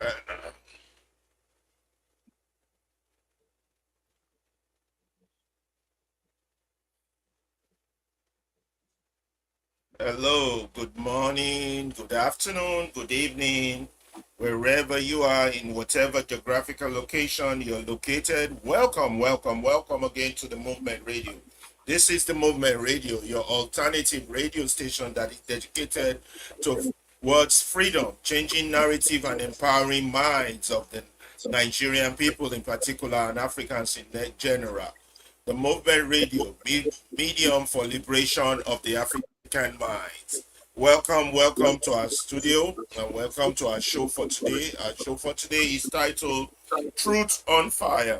Uh, Hello, good morning, good afternoon, good evening, wherever you are in whatever geographical location you're located. Welcome again to the Movement Radio. This is the Movement Radio, your alternative radio station that is dedicated towards freedom, changing narrative, and empowering minds of the Nigerian people in particular and Africans in general. The Movement Radio, medium for liberation of the African minds. Welcome to our studio and welcome to our show for today. Our show for today is titled Truth on Fire.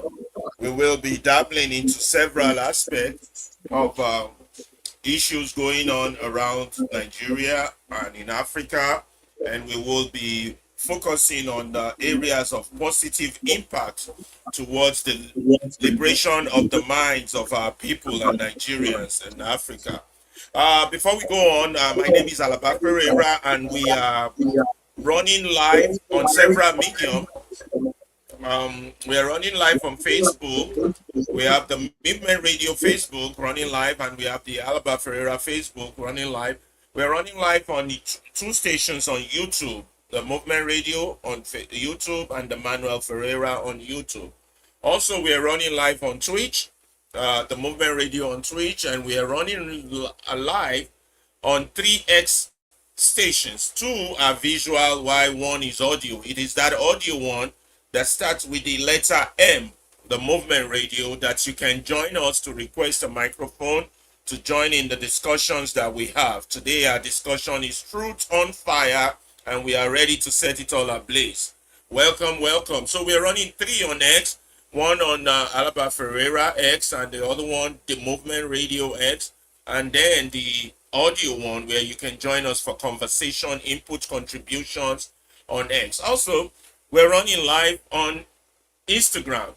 We will be dabbling into several aspects of issues going on around Nigeria and in Africa, and we will be focusing on the areas of positive impact towards the liberation of the minds of our people and Nigerians in Africa. Before we go on, my name is Alaba Pereira, and we are running live on several medium. We are running live on Facebook. We have the Movement Radio Facebook running live, and we have the Alaba Ferreira Facebook running live. We're running live on the two stations on YouTube, the Movement Radio on YouTube and the Manuel Ferreira on YouTube. Also, we are running live on Twitch, the Movement Radio on Twitch, and we are running live on 3X stations. Two are visual, while one is audio. It is that audio one that starts with the letter M, the Movement Radio, that you can join us to request a microphone to join in the discussions that we have. Today, our discussion is Truth on Fire, and we are ready to set it all ablaze. Welcome. So we're running three on X, one on Alaba Ferreira X, and the other one, the Movement Radio X, and then the audio one where you can join us for conversation, input, contributions on X. Also, we're running live on Instagram.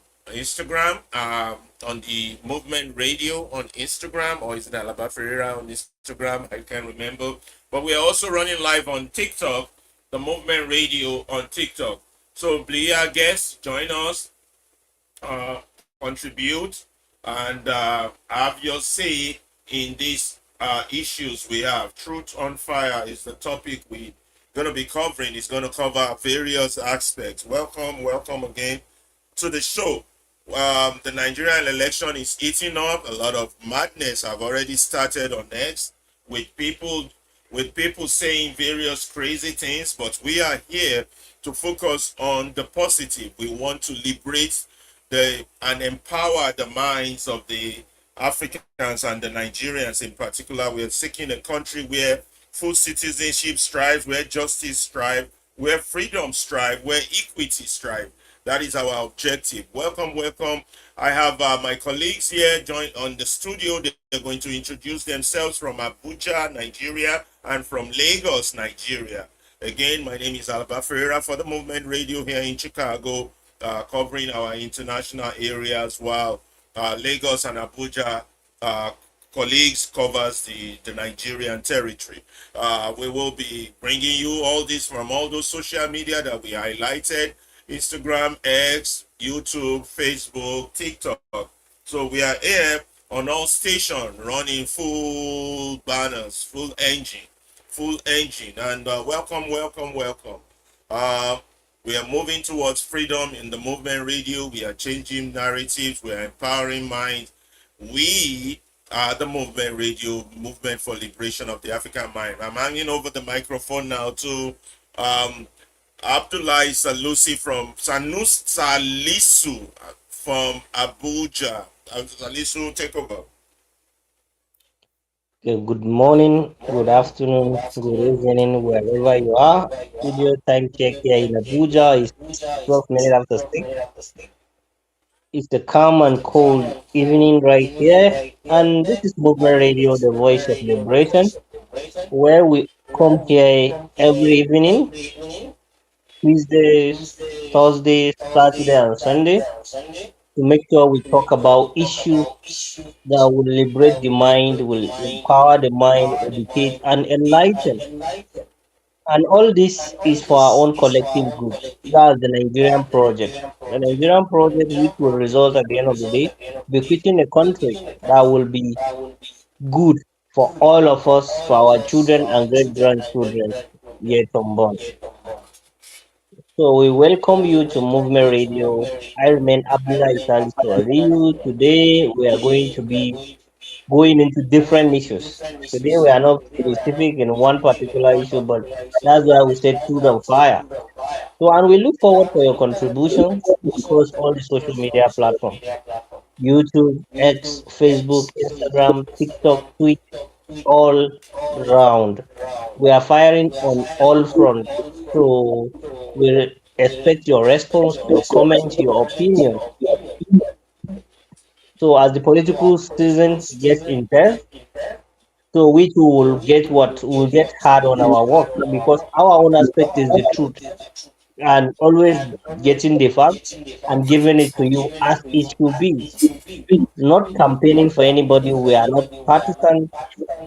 On the Movement Radio on Instagram, or is it Alaba Ferreira on Instagram? I can't remember. But we are also running live on TikTok, the Movement Radio on TikTok. So be our guest, join us, uh, contribute, and have your say in these issues we have. Truth on Fire is the topic we going to be covering. It's going to cover various aspects. Welcome again to the show. The Nigerian election is eating up. A lot of madness have already started on X with people saying various crazy things, but we are here to focus on the positive. We want to liberate and empower the minds of the Africans and the Nigerians in particular. We are seeking a country where full citizenship strives, where justice strives, where freedom strives, where equity strives. That is our objective. Welcome. I have my colleagues here join on the studio. They're going to introduce themselves from Abuja, Nigeria, and from Lagos, Nigeria. Again, my name is Alaba Ferreira for the Movement Radio here in Chicago, covering our international areas, while Lagos and Abuja colleagues covers the Nigerian territory. We will be bringing you all this from all those social media that we highlighted: Instagram, X, YouTube, Facebook, TikTok. So we are here on all stations running full banners, full engine, and welcome. Uh, we are moving towards freedom in the Movement Radio. We are changing narratives. We are empowering minds. We are the Movement Radio, movement for liberation of the African mind. I'm handing over the microphone now to Abdullahi Salisu from Abuja. Salisu, take over. Okay, good morning, good afternoon, good evening, wherever you are. Studio time check here in Abuja is 12 minutes after 6. It's the calm and cold evening right here. And this is Movement Radio, the voice of liberation, where we come here every evening, Tuesdays, Thursdays, Saturday, and Sunday to make sure we talk about issues that will liberate the mind, will empower the mind, educate, and enlighten. And all this is for our own collective good. That's the Nigerian project. The Nigerian project, which will result at the end of the day, bequeathing a country that will be good for all of us, for our children and great grandchildren yet unborn. So we welcome you to Movement Radio. I remain Abdullah Salisu Aliyu. Today we are going to be going into different issues. Today we are not specific in one particular issue, but that's why we said food and fire. So and we look forward for your contribution across all the social media platforms. YouTube, X, Facebook, Instagram, TikTok, Twitch, all round. We are firing on all fronts. So we expect your response, your comments, your opinion. So as the political season gets intense, so which we will get what will get hard on our work because our own aspect is the truth and always getting the facts and giving it to you as it should be. Not campaigning for anybody. We are not partisan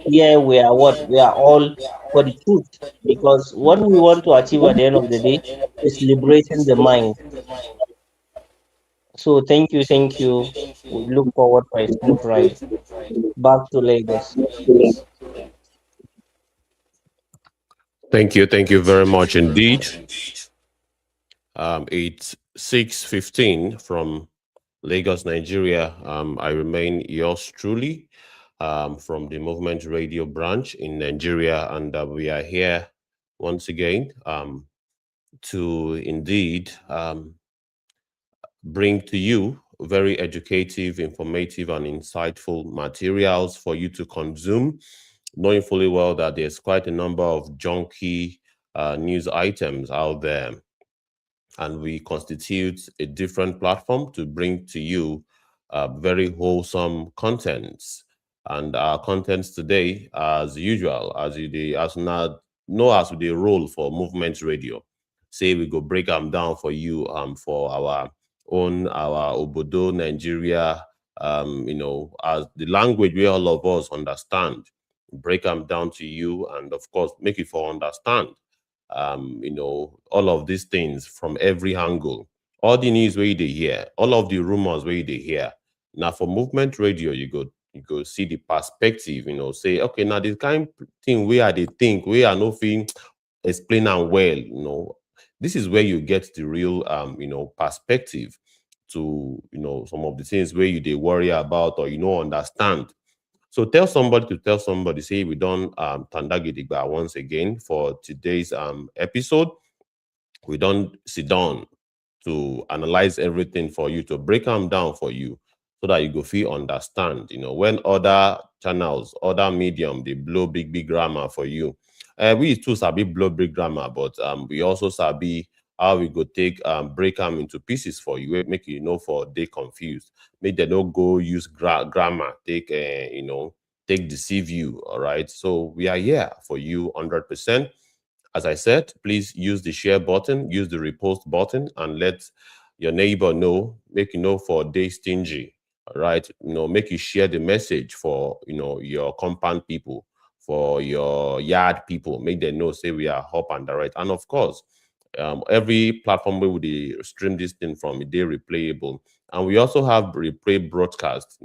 here. We are what we are all for the truth because what we want to achieve at the end of the day is liberating the mind. So thank you, thank you. We look forward for a smooth ride back to Lagos. Thank you very much indeed. It's 6:15 from Lagos, Nigeria. I remain yours truly from the Movement Radio branch in Nigeria, and we are here once again to indeed bring to you very educative, informative, and insightful materials for you to consume, knowing fully well that there's quite a number of junky news items out there. And we constitute a different platform to bring to you very wholesome contents. And our contents today, as usual, as now know as the role for Movement Radio. Say we go break them down for you for our own our Obodo Nigeria, as the language we all of us understand, break them down to you, and of course make it for understand all of these things from every angle. All the news where they hear, all of the rumors where they hear. Now for Movement Radio, you go see the perspective, say, okay, now this kind thing where they think we are nothing explain and well. This is where you get the real perspective to some of the things where you they worry about or understand. So tell somebody, say we don't Tandagidigba once again for today's episode. We don't sit down to analyze everything for you, to break them down for you, so that you go feel understand. When other channels, other medium, they blow big grammar for you. We too sabi blow big grammar, but we also sabi how we go take break them into pieces for you, make you know for they confused. Make they don't go use grammar, take deceive you. All right. So we are here for you 100%. As I said, please use the share button, use the repost button, and let your neighbor know, make you know for day stingy. All right. Make you share the message for your compound people, for your yard people. Make them know, say we are up and direct. And of course, every platform where we stream this thing from, they replayable. And we also have replay broadcast,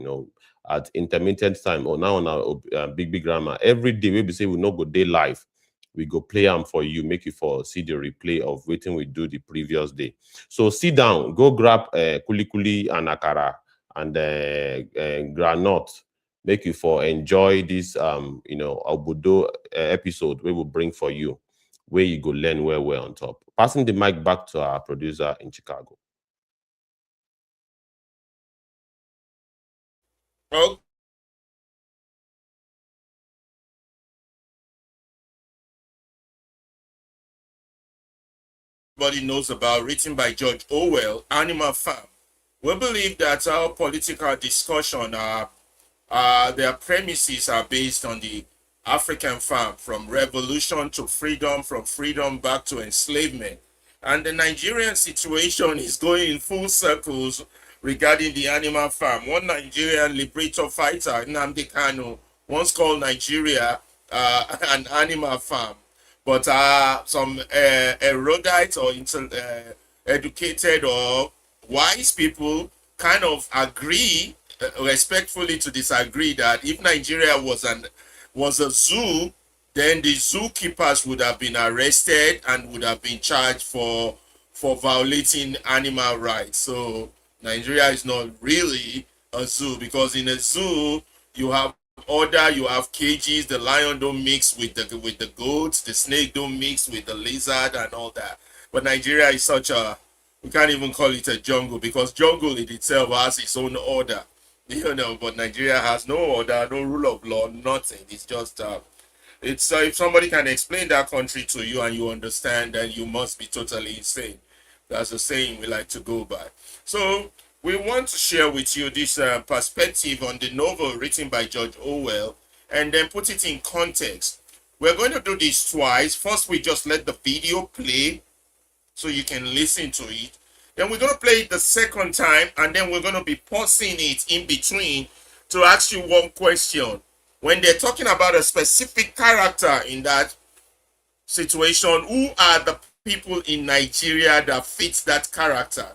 at intermittent time or now on our big grammar. Every day we be say we no go day live. We go play them for you, make you for see the replay of waiting we do the previous day. So sit down, go grab kuli kuli and akara and granite, make you for enjoy this Obodo episode we will bring for you, where you go learn well on top. Passing the mic back to our producer in Chicago. Oh, everybody knows about, written by George Orwell, Animal Farm. We believe that our political discussion their premises are based on the African farm, from revolution to freedom, from freedom back to enslavement. And the Nigerian situation is going in full circles regarding the animal farm. One Nigerian liberator fighter, Nnamdi Kanu, once called Nigeria an animal farm. But some erudite or educated or wise people kind of agree, respectfully to disagree, that if Nigeria was a zoo, then the zookeepers would have been arrested and would have been charged for violating animal rights. So Nigeria is not really a zoo, because in a zoo you have order, you have cages. The lion don't mix with the goats, the snake don't mix with the lizard and all that. But Nigeria is such a, we can't even call it a jungle, because jungle in itself has its own order, but Nigeria has no order, no rule of law, nothing. It's just it's if somebody can explain that country to you and you understand, then you must be totally insane. That's the saying we like to go by. So we want to share with you this perspective on the novel written by George Orwell, and then put it in context. We're going to do this twice. First, we just let the video play so you can listen to it. Then we're going to play it the second time, and then we're going to be pausing it in between to ask you one question. When they're talking about a specific character in that situation, who are the people in Nigeria that fit that character?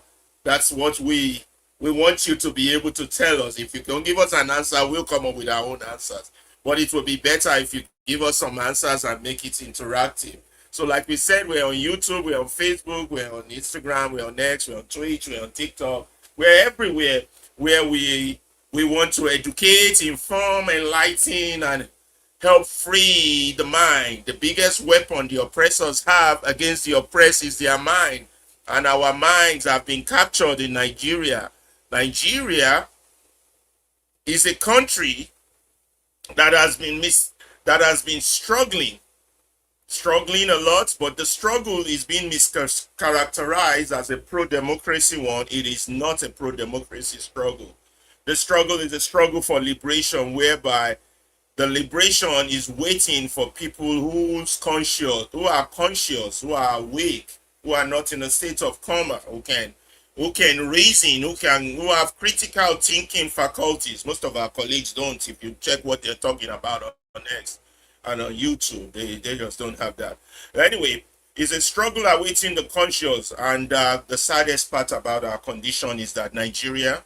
That's what we want you to be able to tell us. If you don't give us an answer, we'll come up with our own answers. But it will be better if you give us some answers and make it interactive. So like we said, we're on YouTube, we're on Facebook, we're on Instagram, we're on X, we're on Twitch, we're on TikTok. We're everywhere where we want to educate, inform, enlighten, and help free the mind. The biggest weapon the oppressors have against the oppressed is their mind. And our minds have been captured in Nigeria. Nigeria is a country that has been struggling a lot, but the struggle is being mischaracterized as a pro-democracy one. It is not a pro-democracy struggle. The struggle is a struggle for liberation, whereby the liberation is waiting for people who are conscious, who are awake, who are not in a state of coma, who can reason, who have critical thinking faculties. Most of our colleagues don't. If you check what they're talking about on X and on YouTube, they just don't have that. Anyway, it's a struggle awaiting the conscious, and the saddest part about our condition is that Nigeria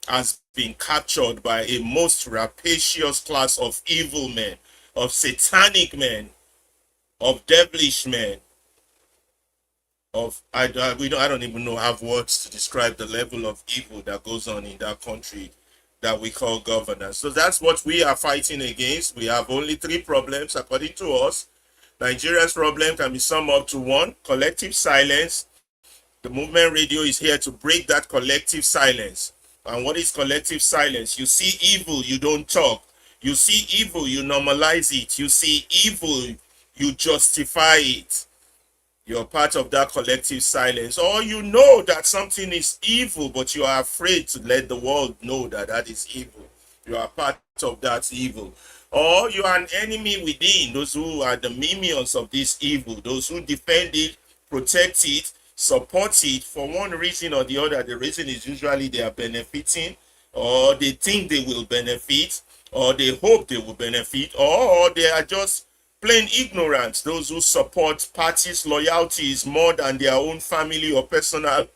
has been captured by a most rapacious class of evil men, of satanic men, of devilish men, I don't even know, have words to describe the level of evil that goes on in that country that we call governance. So that's what we are fighting against. We have only three problems according to us. Nigeria's problem can be summed up to one: collective silence. The movement radio is here to break that collective silence. And what is collective silence? You see evil, you don't talk. You see evil, you normalize it. You see evil, you justify it. You're part of that collective silence. Or you know that something is evil, but you are afraid to let the world know that that is evil. You are part of that evil. Or you are an enemy within, those who are the minions of this evil, those who defend it, protect it, support it for one reason or the other. The reason is usually they are benefiting, or they think they will benefit, or they hope they will benefit, or they are just plain ignorant. Those who support parties' loyalties more than their own family or personal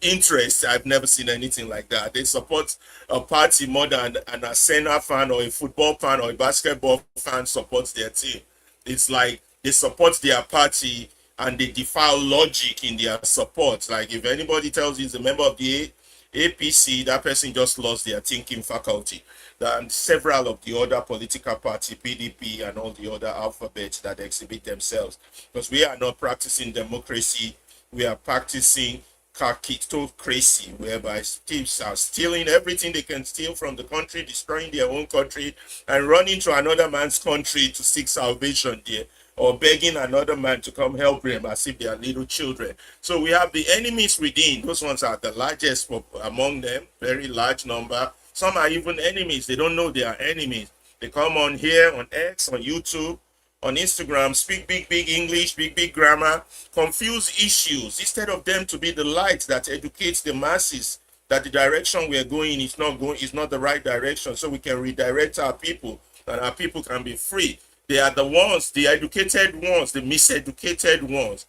interest. I've never seen anything like that. They support a party more than an Arsenal fan or a football fan or a basketball fan supports their team. It's like they support their party and they defy logic in their support. Like if anybody tells you he's a member of the APC, that person just lost their thinking faculty. And several of the other political party, PDP and all the other alphabets that exhibit themselves. Because we are not practicing democracy, we are practicing kakistocracy, whereby thieves are stealing everything they can steal from the country, destroying their own country, and running to another man's country to seek salvation there, or begging another man to come help them as if they are little children. So we have the enemies within. Those ones are the largest among them, very large number. Some are even enemies. They don't know they are enemies. They come on here, on X, on YouTube, on Instagram, speak big English, big grammar, confuse issues, instead of them to be the light that educates the masses that the direction we are going is not the right direction, so we can redirect our people and our people can be free. They are the ones, the educated ones, the miseducated ones.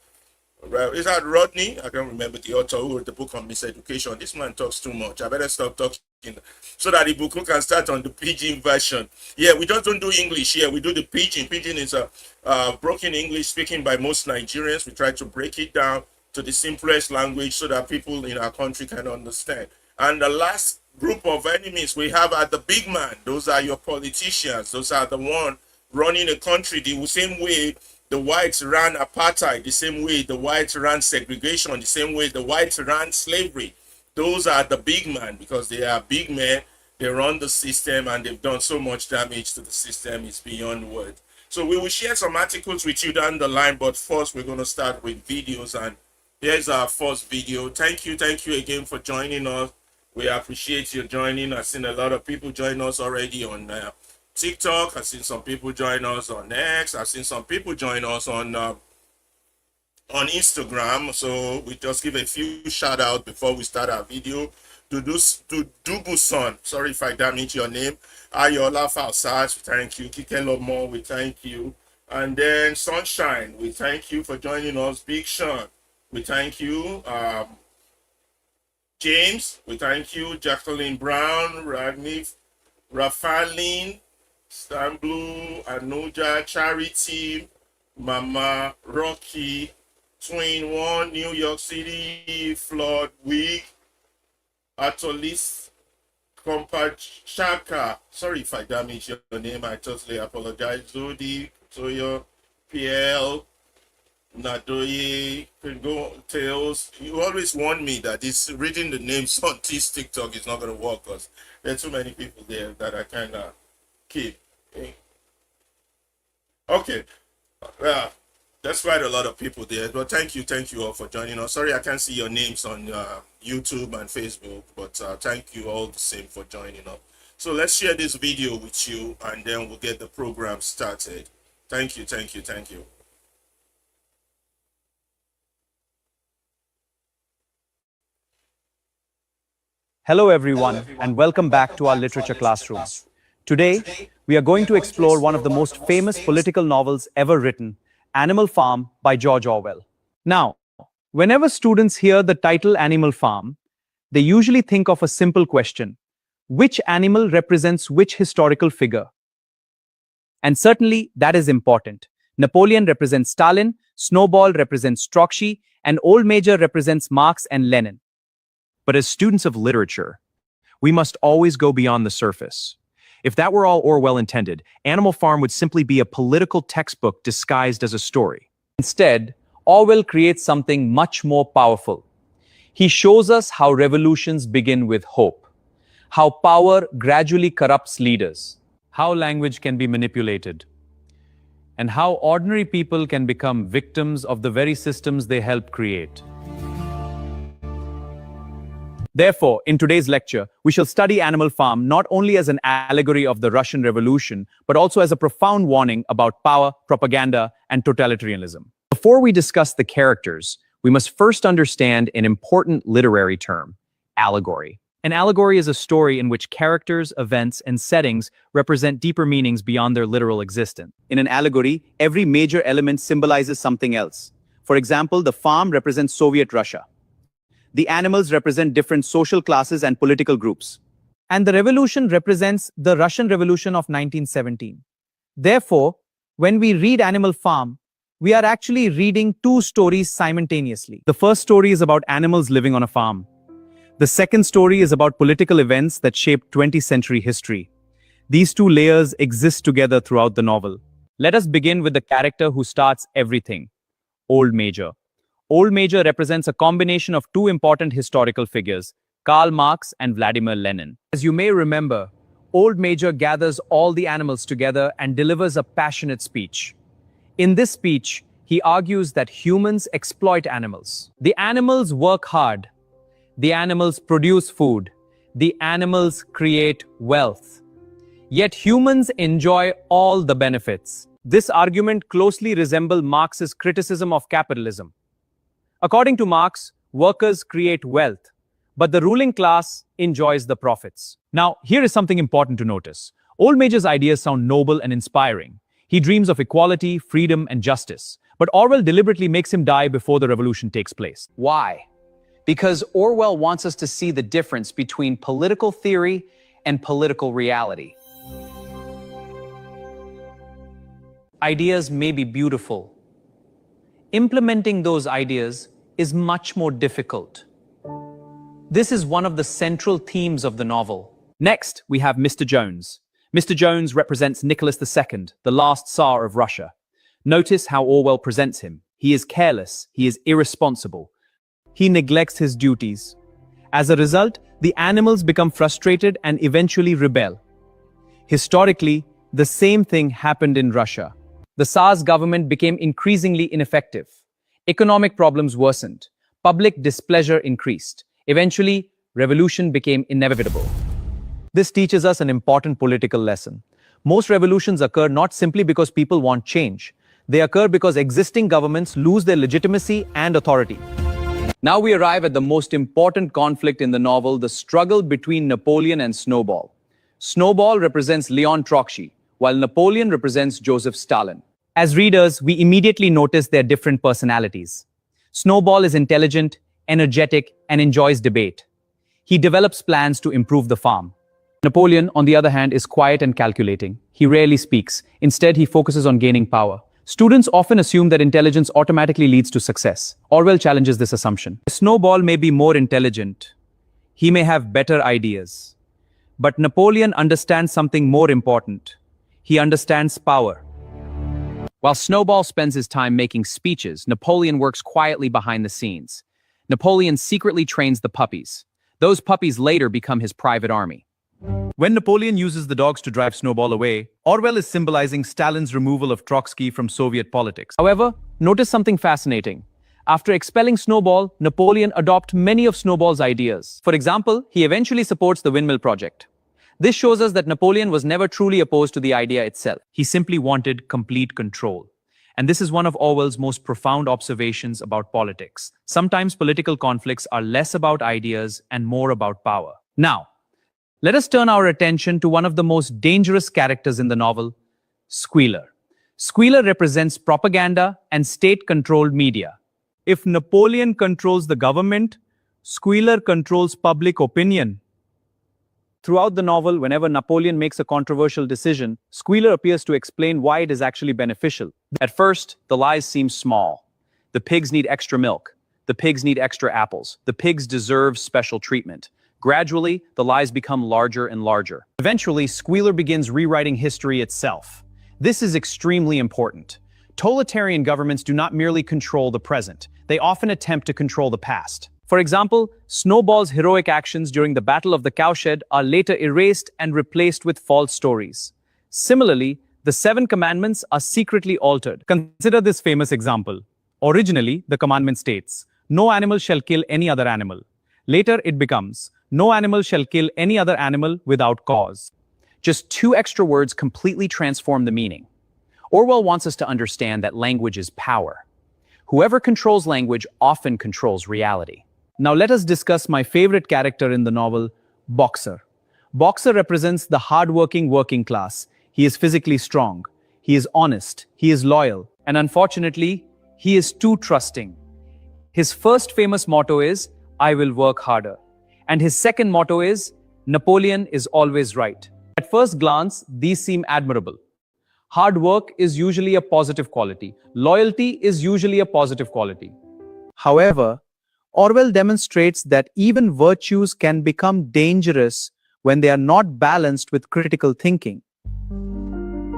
Right. Is that Rodney? I can't remember the author who wrote the book on miseducation. This man talks too much. I better stop talking so that the book can start on the pidgin version. Yeah, we just don't do English here. We do the pidgin. Pidgin is a broken English speaking by most Nigerians. We try to break it down to the simplest language so that people in our country can understand. And the last group of enemies we have are the big man. Those are your politicians. Those are the one running the country the same way the whites ran apartheid, the same way the whites ran segregation, the same way the whites ran slavery. Those are the big men because they are big men. They run the system and they've done so much damage to the system. It's beyond words. So we will share some articles with you down the line, but first we're going to start with videos. And here's our first video. Thank you again for joining us. We appreciate you joining. I've seen a lot of people join us already on TikTok. I've seen some people join us on X. I've seen some people join us on Instagram. So we just give a few shout out before we start our video. To Dubuson, sorry if I damage your name. Ayola Falsas, we thank you. Kike Lomo, we thank you. And then Sunshine, we thank you for joining us. Big Sean, we thank you. James, we thank you. Jacqueline Brown, Radnif, Rafaline, Stan Blue, Anuja, Charity, Mama, Rocky, Twin One, New York City, Flood Week, Atolis, Kompachaka. Sorry if I damage your name, I totally apologize. Zodi, Toyo, PL, Nadoye, Pingo, Tails. You always warn me that this reading the names on this TikTok is not going to work because there are too many people there that I kind of keep. Okay. That's quite a lot of people there. But thank you all for joining us. Sorry I can't see your names on YouTube and Facebook, but thank you all the same for joining us. So let's share this video with you and then we'll get the program started. Thank you. Hello everyone and welcome back to our literature classroom. Today, we are going to explore one of the most famous political novels ever written, Animal Farm by George Orwell. Now, whenever students hear the title Animal Farm, they usually think of a simple question: which animal represents which historical figure? And certainly, that is important. Napoleon represents Stalin, Snowball represents Trotsky, and Old Major represents Marx and Lenin. But as students of literature, we must always go beyond the surface. If that were all Orwell intended, Animal Farm would simply be a political textbook disguised as a story. Instead, Orwell creates something much more powerful. He shows us how revolutions begin with hope, how power gradually corrupts leaders, How language can be manipulated, and how ordinary people can become victims of the very systems they help create. Therefore, in today's lecture, we shall study Animal Farm not only as an allegory of the Russian Revolution, but also as a profound warning about power, propaganda, and totalitarianism. Before we discuss the characters, we must first understand an important literary term: allegory. An allegory is a story in which characters, events, and settings represent deeper meanings beyond their literal existence. In an allegory, every major element symbolizes something else. For example, the farm represents Soviet Russia. The animals represent different social classes and political groups. And the revolution represents the Russian Revolution of 1917. Therefore, when we read Animal Farm, we are actually reading two stories simultaneously. The first story is about animals living on a farm. The second story is about political events that shaped 20th century history. These two layers exist together throughout the novel. Let us begin with the character who starts everything: Old Major. Old Major represents a combination of two important historical figures, Karl Marx and Vladimir Lenin. As you may remember, Old Major gathers all the animals together and delivers a passionate speech. In this speech, he argues that humans exploit animals. The animals work hard. The animals produce food. The animals create wealth. Yet humans enjoy all the benefits. This argument closely resembles Marx's criticism of capitalism. According to Marx, workers create wealth, but the ruling class enjoys the profits. Now, here is something important to notice. Old Major's ideas sound noble and inspiring. He dreams of equality, freedom, and justice. But Orwell deliberately makes him die before the revolution takes place. Why? Because Orwell wants us to see the difference between political theory and political reality. Ideas may be beautiful. Implementing those ideas is much more difficult. This is one of the central themes of the novel. Next, we have Mr. Jones. Mr. Jones represents Nicholas II, the last Tsar of Russia. Notice how Orwell presents him. He is careless, he is irresponsible. He neglects his duties. As a result, the animals become frustrated and eventually rebel. Historically, the same thing happened in Russia. The Tsar's government became increasingly ineffective. Economic problems worsened. Public displeasure increased. Eventually, revolution became inevitable. This teaches us an important political lesson. Most revolutions occur not simply because people want change. They occur because existing governments lose their legitimacy and authority. Now we arrive at the most important conflict in the novel, the struggle between Napoleon and Snowball. Snowball represents Leon Trotsky, while Napoleon represents Joseph Stalin. As readers, we immediately notice their different personalities. Snowball is intelligent, energetic, and enjoys debate. He develops plans to improve the farm. Napoleon, on the other hand, is quiet and calculating. He rarely speaks. Instead, he focuses on gaining power. Students often assume that intelligence automatically leads to success. Orwell challenges this assumption. Snowball may be more intelligent. He may have better ideas. But Napoleon understands something more important. He understands power. While Snowball spends his time making speeches, Napoleon works quietly behind the scenes. Napoleon secretly trains the puppies. Those puppies later become his private army. When Napoleon uses the dogs to drive Snowball away, Orwell is symbolizing Stalin's removal of Trotsky from Soviet politics. However, notice something fascinating. After expelling Snowball, Napoleon adopts many of Snowball's ideas. For example, he eventually supports the windmill project. This shows us that Napoleon was never truly opposed to the idea itself. He simply wanted complete control. And this is one of Orwell's most profound observations about politics. Sometimes political conflicts are less about ideas and more about power. Now, let us turn our attention to one of the most dangerous characters in the novel, Squealer. Squealer represents propaganda and state-controlled media. If Napoleon controls the government, Squealer controls public opinion. Throughout the novel, whenever Napoleon makes a controversial decision, Squealer appears to explain why it is actually beneficial. At first, the lies seem small. The pigs need extra milk. The pigs need extra apples. The pigs deserve special treatment. Gradually, the lies become larger and larger. Eventually, Squealer begins rewriting history itself. This is extremely important. Totalitarian governments do not merely control the present. They often attempt to control the past. For example, Snowball's heroic actions during the Battle of the Cowshed are later erased and replaced with false stories. Similarly, the 7 commandments are secretly altered. Consider this famous example. Originally, the commandment states, "No animal shall kill any other animal." Later, it becomes, "No animal shall kill any other animal without cause." Just 2 extra words completely transform the meaning. Orwell wants us to understand that language is power. Whoever controls language often controls reality. Now let us discuss my favorite character in the novel, Boxer. Boxer represents the hardworking working class. He is physically strong. He is honest. He is loyal. And unfortunately, he is too trusting. His first famous motto is, "I will work harder." And his second motto is, "Napoleon is always right." At first glance, these seem admirable. Hard work is usually a positive quality. Loyalty is usually a positive quality. However, Orwell demonstrates that even virtues can become dangerous when they are not balanced with critical thinking.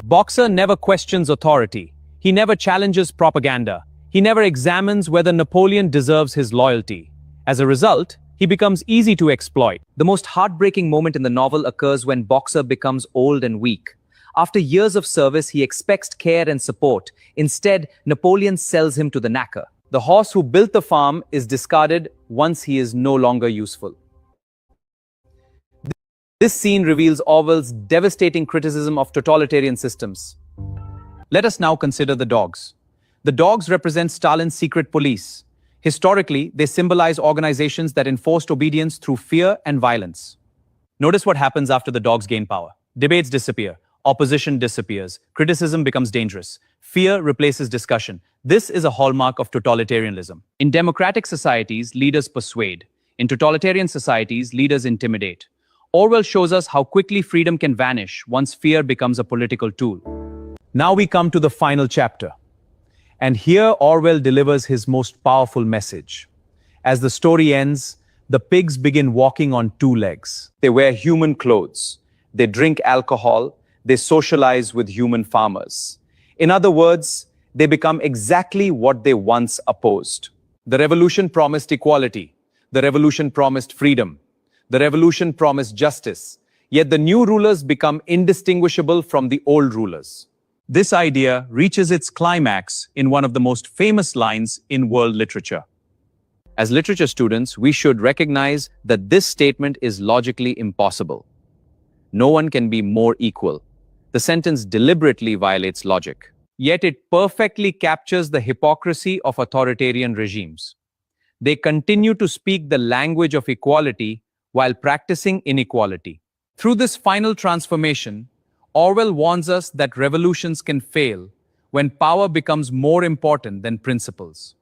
Boxer never questions authority. He never challenges propaganda. He never examines whether Napoleon deserves his loyalty. As a result, he becomes easy to exploit. The most heartbreaking moment in the novel occurs when Boxer becomes old and weak. After years of service, he expects care and support. Instead, Napoleon sells him to the knacker. The horse who built the farm is discarded once he is no longer useful. This scene reveals Orwell's devastating criticism of totalitarian systems. Let us now consider the dogs. The dogs represent Stalin's secret police. Historically, they symbolize organizations that enforced obedience through fear and violence. Notice what happens after the dogs gain power. Debates disappear. opposition disappears, criticism becomes dangerous, fear replaces discussion. This is a hallmark of totalitarianism. In democratic societies, leaders persuade. In totalitarian societies, leaders intimidate. Orwell shows us how quickly freedom can vanish once fear becomes a political tool. Now we come to the final chapter. And here Orwell delivers his most powerful message. As the story ends, the pigs begin walking on two legs. They wear human clothes. They drink alcohol. They socialize with human farmers. In other words, they become exactly what they once opposed. The revolution promised equality. The revolution promised freedom. The revolution promised justice. Yet the new rulers become indistinguishable from the old rulers. This idea reaches its climax in one of the most famous lines in world literature. As literature students, we should recognize that this statement is logically impossible. No one can be more equal. The sentence deliberately violates logic. Yet it perfectly captures the hypocrisy of authoritarian regimes. They continue to speak the language of equality while practicing inequality. Through this final transformation, Orwell warns us that revolutions can fail when power becomes more important than principles.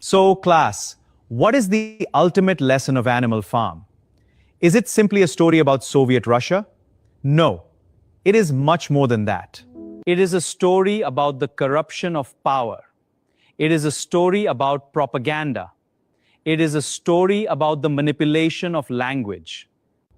So, class, what is the ultimate lesson of Animal Farm? Is it simply a story about Soviet Russia? No, it is much more than that. It is a story about the corruption of power. It is a story about propaganda. It is a story about the manipulation of language.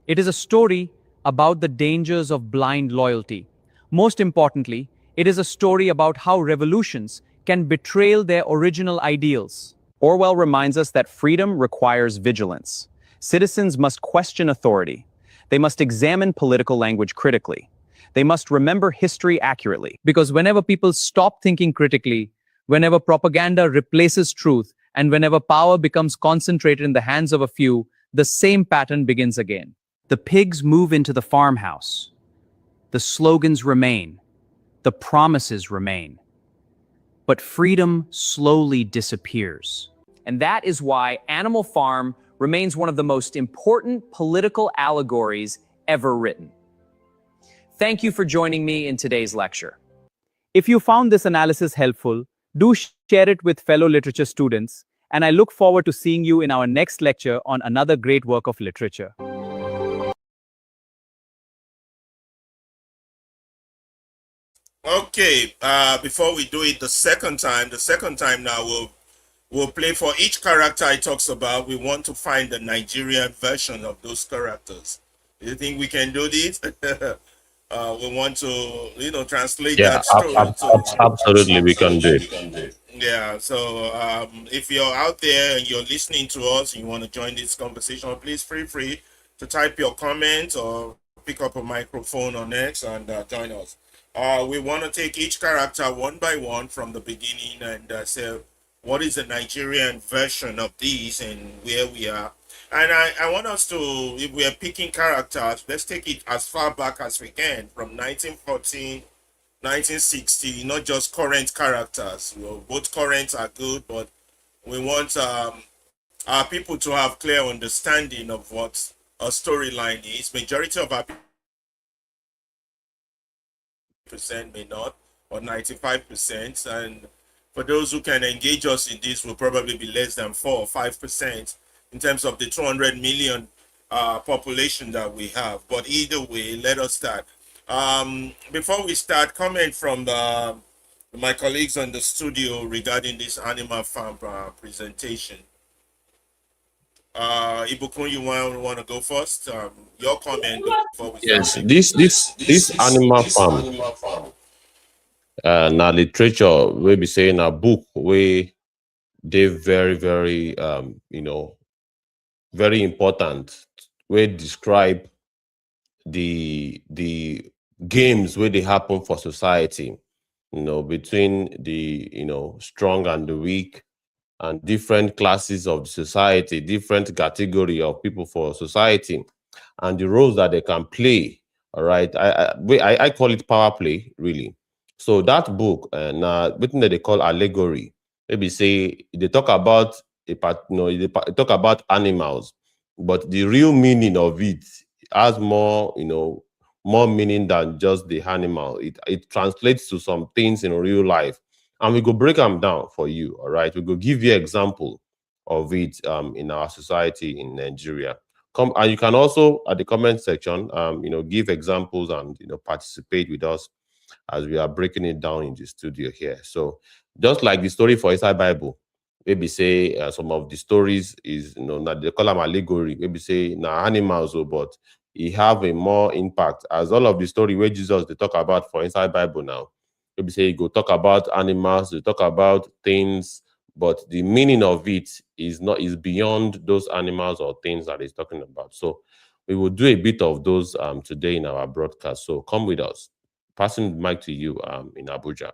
It is a story about the dangers of blind loyalty. Most importantly, it is a story about how revolutions can betray their original ideals. Orwell reminds us that freedom requires vigilance. Citizens must question authority. They must examine political language critically. They must remember history accurately. Because whenever people stop thinking critically, whenever propaganda replaces truth, and whenever power becomes concentrated in the hands of a few, the same pattern begins again. The pigs move into the farmhouse. The slogans remain. The promises remain. But freedom slowly disappears. And that is why Animal Farm remains one of the most important political allegories ever written. Thank you for joining me in today's lecture. If you found this analysis helpful, do share it with fellow literature students, and I look forward to seeing you in our next lecture on another great work of literature. Okay, before we do it the second time now we'll play for each character it talks about. We want to find the Nigerian version of those characters. Do you think we can do this? We want to, translate Yeah, that story. absolutely, we can do it. Yeah, so if you're out there and you're listening to us and you want to join this conversation, please feel free to type your comment or pick up a microphone on X and join us. We want to take each character one by one from the beginning and say, what is the Nigerian version of these and where we are? And I want us to, if we are picking characters, let's take it as far back as we can, from 1914, 1960, not just current characters. Both current are good, but we want our people to have clear understanding of what a storyline is. Majority of our percent may not, or 95%. And for those who can engage us in this, will probably be less than 4 or 5% in terms of the 200 million population that we have. But either way, let us start. Before we start, comment from my colleagues on the studio regarding this Animal Farm presentation. Ibukun, you want to go first? Your comment before we start. Yes, this Animal Farm now literature we be saying a book where they very very important, where describe the games where they happen for society, between the strong and the weak, and different classes of society, different category of people for society, and the roles that they can play. All right, I call it power play, really. So that book, now written that they call allegory. Maybe say they talk about they talk about animals, but the real meaning of it has more, more meaning than just the animal. It translates to some things in real life, and we go break them down for you. All right, we go give you example of it in our society in Nigeria. Come, and you can also at the comment section, give examples and participate with us as we are breaking it down in the studio here. So just like the story for inside Bible, maybe say some of the stories is that they call them allegory. Maybe say now animals, but it have a more impact as all of the story where Jesus they talk about for inside Bible now. Maybe say you go talk about animals, you talk about things, but the meaning of it is beyond those animals or things that he's talking about. So we will do a bit of those today in our broadcast. So come with us. Passing the mic to you in Abuja.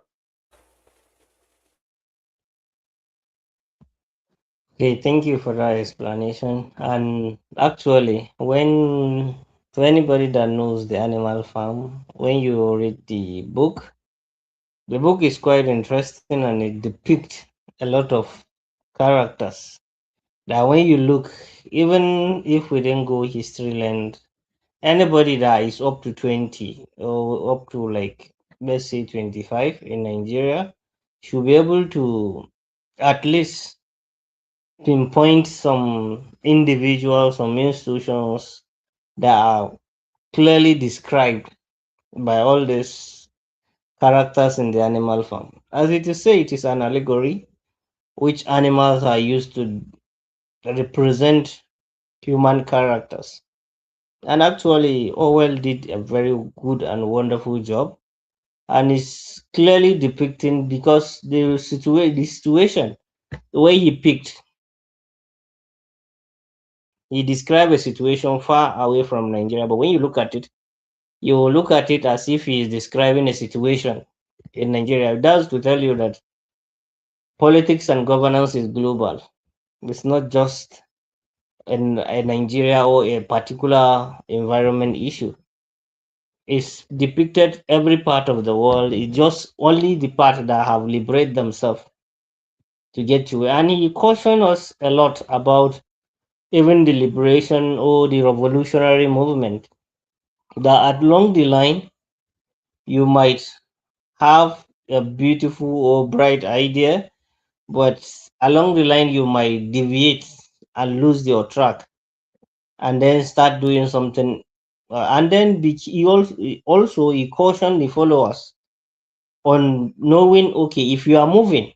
Okay, thank you for that explanation. And actually, when to anybody that knows the Animal Farm, when you read the book is quite interesting and it depicts a lot of characters. That when you look, even if we didn't go history land, anybody that is up to 20 or up to like let's say 25 in Nigeria should be able to at least pinpoint some individuals, some institutions that are clearly described by all these characters in the Animal Farm. As it is said, it is an allegory which animals are used to represent human characters. And actually, Orwell did a very good and wonderful job, and is clearly depicting because the situation, the way he picked, he described a situation far away from Nigeria. But when you look at it, you look at it as if he is describing a situation in Nigeria. It does to tell you that politics and governance is global. It's not just in a Nigeria or a particular environment issue. It's depicted every part of the world. It's just only the part that have liberated themselves to get to. And he cautioned us a lot about even the liberation or the revolutionary movement. That along the line, you might have a beautiful or bright idea, but along the line, you might deviate and lose your track and then start doing something. And then he also he cautioned the followers on knowing, okay, if you are moving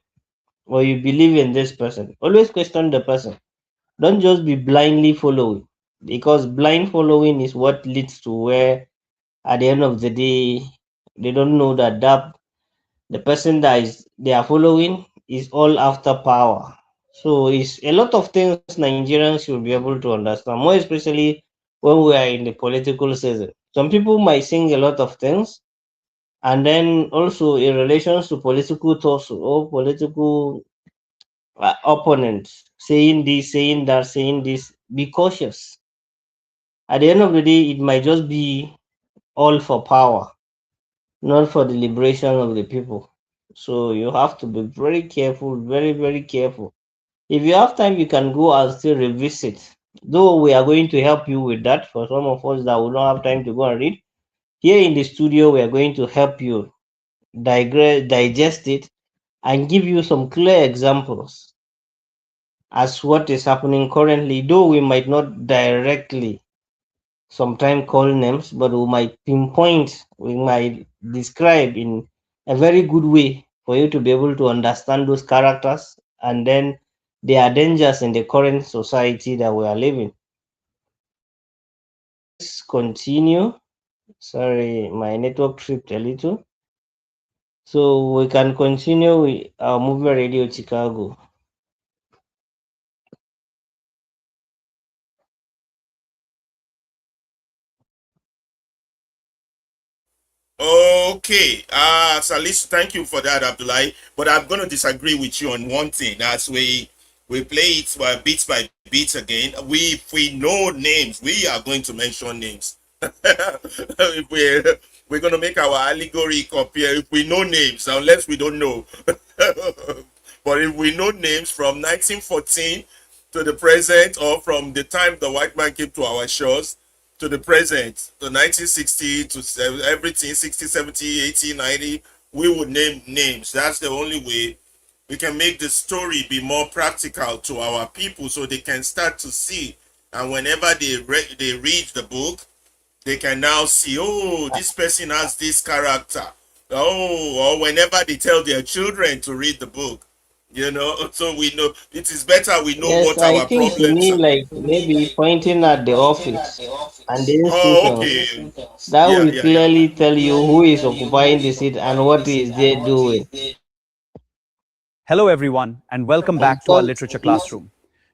or you believe in this person, always question the person. Don't just be blindly following, because blind following is what leads to where at the end of the day they don't know that the person that is they are following is all after power. So it's a lot of things Nigerians should be able to understand, more especially when we are in the political season. Some people might sing a lot of things, and then also in relations to political thoughts or political opponents saying this, saying that, saying this, be cautious. At the end of the day, it might just be all for power, not for the liberation of the people. So you have to be very careful, very, very careful. If you have time, you can go and still revisit. Though we are going to help you with that for some of us that will not have time to go and read. Here in the studio, we are going to help you digest it and give you some clear examples as what is happening currently, though we might not directly sometimes call names, but we might pinpoint, we might describe in a very good way for you to be able to understand those characters and then their dangers in the current society that we are living. Let's continue. Sorry, my network tripped a little. So we can continue with our movie Radio Chicago. Okay, Salis, thank you for that, Abdullah. But I'm going to disagree with you on one thing. As we play it bit by bit again, if we know names, we are going to mention names. If we're going to make our allegory compare if we know names, unless we don't know. But if we know names from 1914 to the present, or from the time the white man came to our shores to the present, to 1960 to everything, 60, 70, 80, 90, we would name names. That's the only way we can make the story be more practical to our people so they can start to see. And whenever they read the book, they can now see, oh, this person has this character. Oh, or whenever they tell their children to read the book, so we know it is better we know Yes, what I our think you problems mean are. like maybe pointing at the office and the Oh, institutions. okay. That Yeah, will yeah, yeah. clearly tell you who is occupying the seat and what is they doing. Hello, everyone, and welcome back to our Because literature classroom.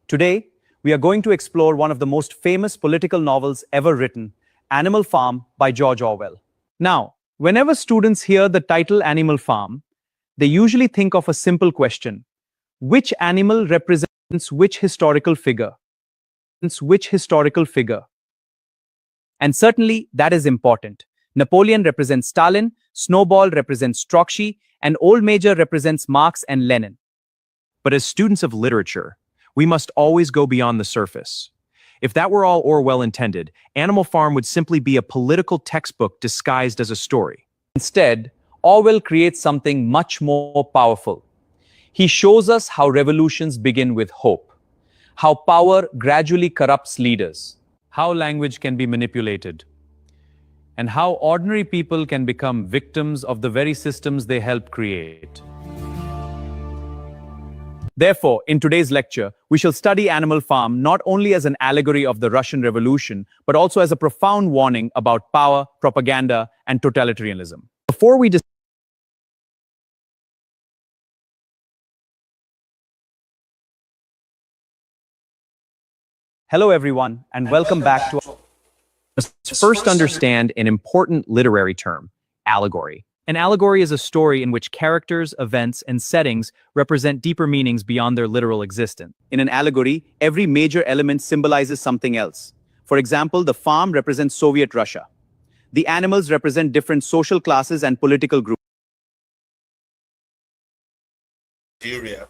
Today, we are going to explore one of the most famous political novels ever written, Animal Farm by George Orwell. Now, whenever students hear the title Animal Farm, they usually think of a simple question: which animal represents which historical figure? Which historical figure? And certainly, that is important. Napoleon represents Stalin, Snowball represents Trotsky, and Old Major represents Marx and Lenin. But as students of literature, we must always go beyond the surface. If that were all Orwell intended, Animal Farm would simply be a political textbook disguised as a story. Instead, Orwell creates something much more powerful. He shows us how revolutions begin with hope, how power gradually corrupts leaders, how language can be manipulated, and how ordinary people can become victims of the very systems they help create. Therefore, in today's lecture, we shall study Animal Farm not only as an allegory of the Russian Revolution, but also as a profound warning about power, propaganda, and totalitarianism. Before we Hello, everyone, and welcome back to. Let's first understand an important literary term: allegory. An allegory is a story in which characters, events, and settings represent deeper meanings beyond their literal existence. In an allegory, every major element symbolizes something else. For example, the farm represents Soviet Russia. The animals represent different social classes and political groups. Nigeria.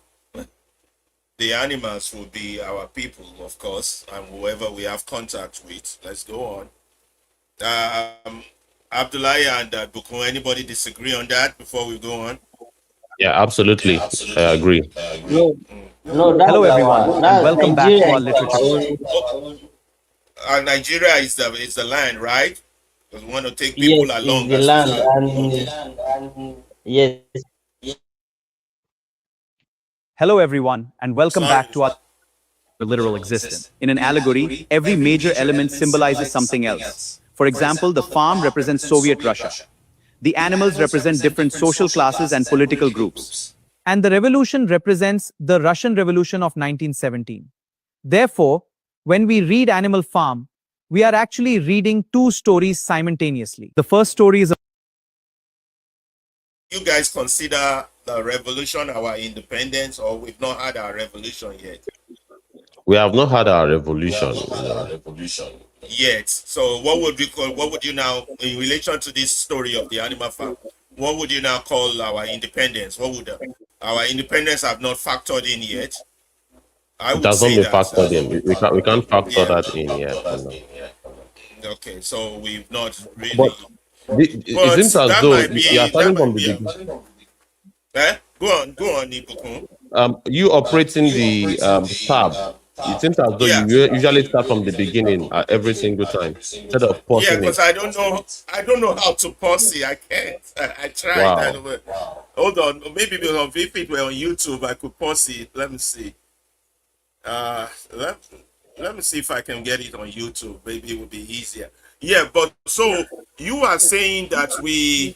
The animals will be our people, of course, and whoever we have contact with. Let's go on. Abdullahi and Bukun, anybody disagree on that before we go on? Yeah, absolutely. I agree. no, no, that's Hello, everyone, our and that's welcome back to Nigeria our is literature. our own. Nigeria is the land, right? Because we want to take Yes, people is along the as we land, start. and yes, Hello, everyone, and welcome Sorry. back to our literal existence. In an allegory, every major element symbolizes something else. For example, the farm represents Soviet Russia. The animals represent different social classes and political groups. And the revolution represents the Russian Revolution of 1917. Therefore, when we read Animal Farm, we are actually reading two stories simultaneously. The first story is You guys consider the revolution our independence, or we've not had our revolution yet? We have not had our revolution. Yet. So what would you now, in relation to this story of the animal farm, what would you now call our independence? What would our independence have not factored in yet? I It would has not say been that. factored in. We can't factor Yeah. that in yet. Okay, so we've not really. But it seems But as that though might be you are that starting might from the be. beginning. Go on, Ibukun. You operating the tab. It seems as though Yeah. you usually start from the beginning at every single time instead of Yeah, pausing because it. I don't know how to pause it. I can't. I tried. Wow. Hold on. Maybe if it were on YouTube, I could pause it. Let me see. Let me see if I can get it on YouTube. Maybe it would be easier. Yeah, but so you are saying that we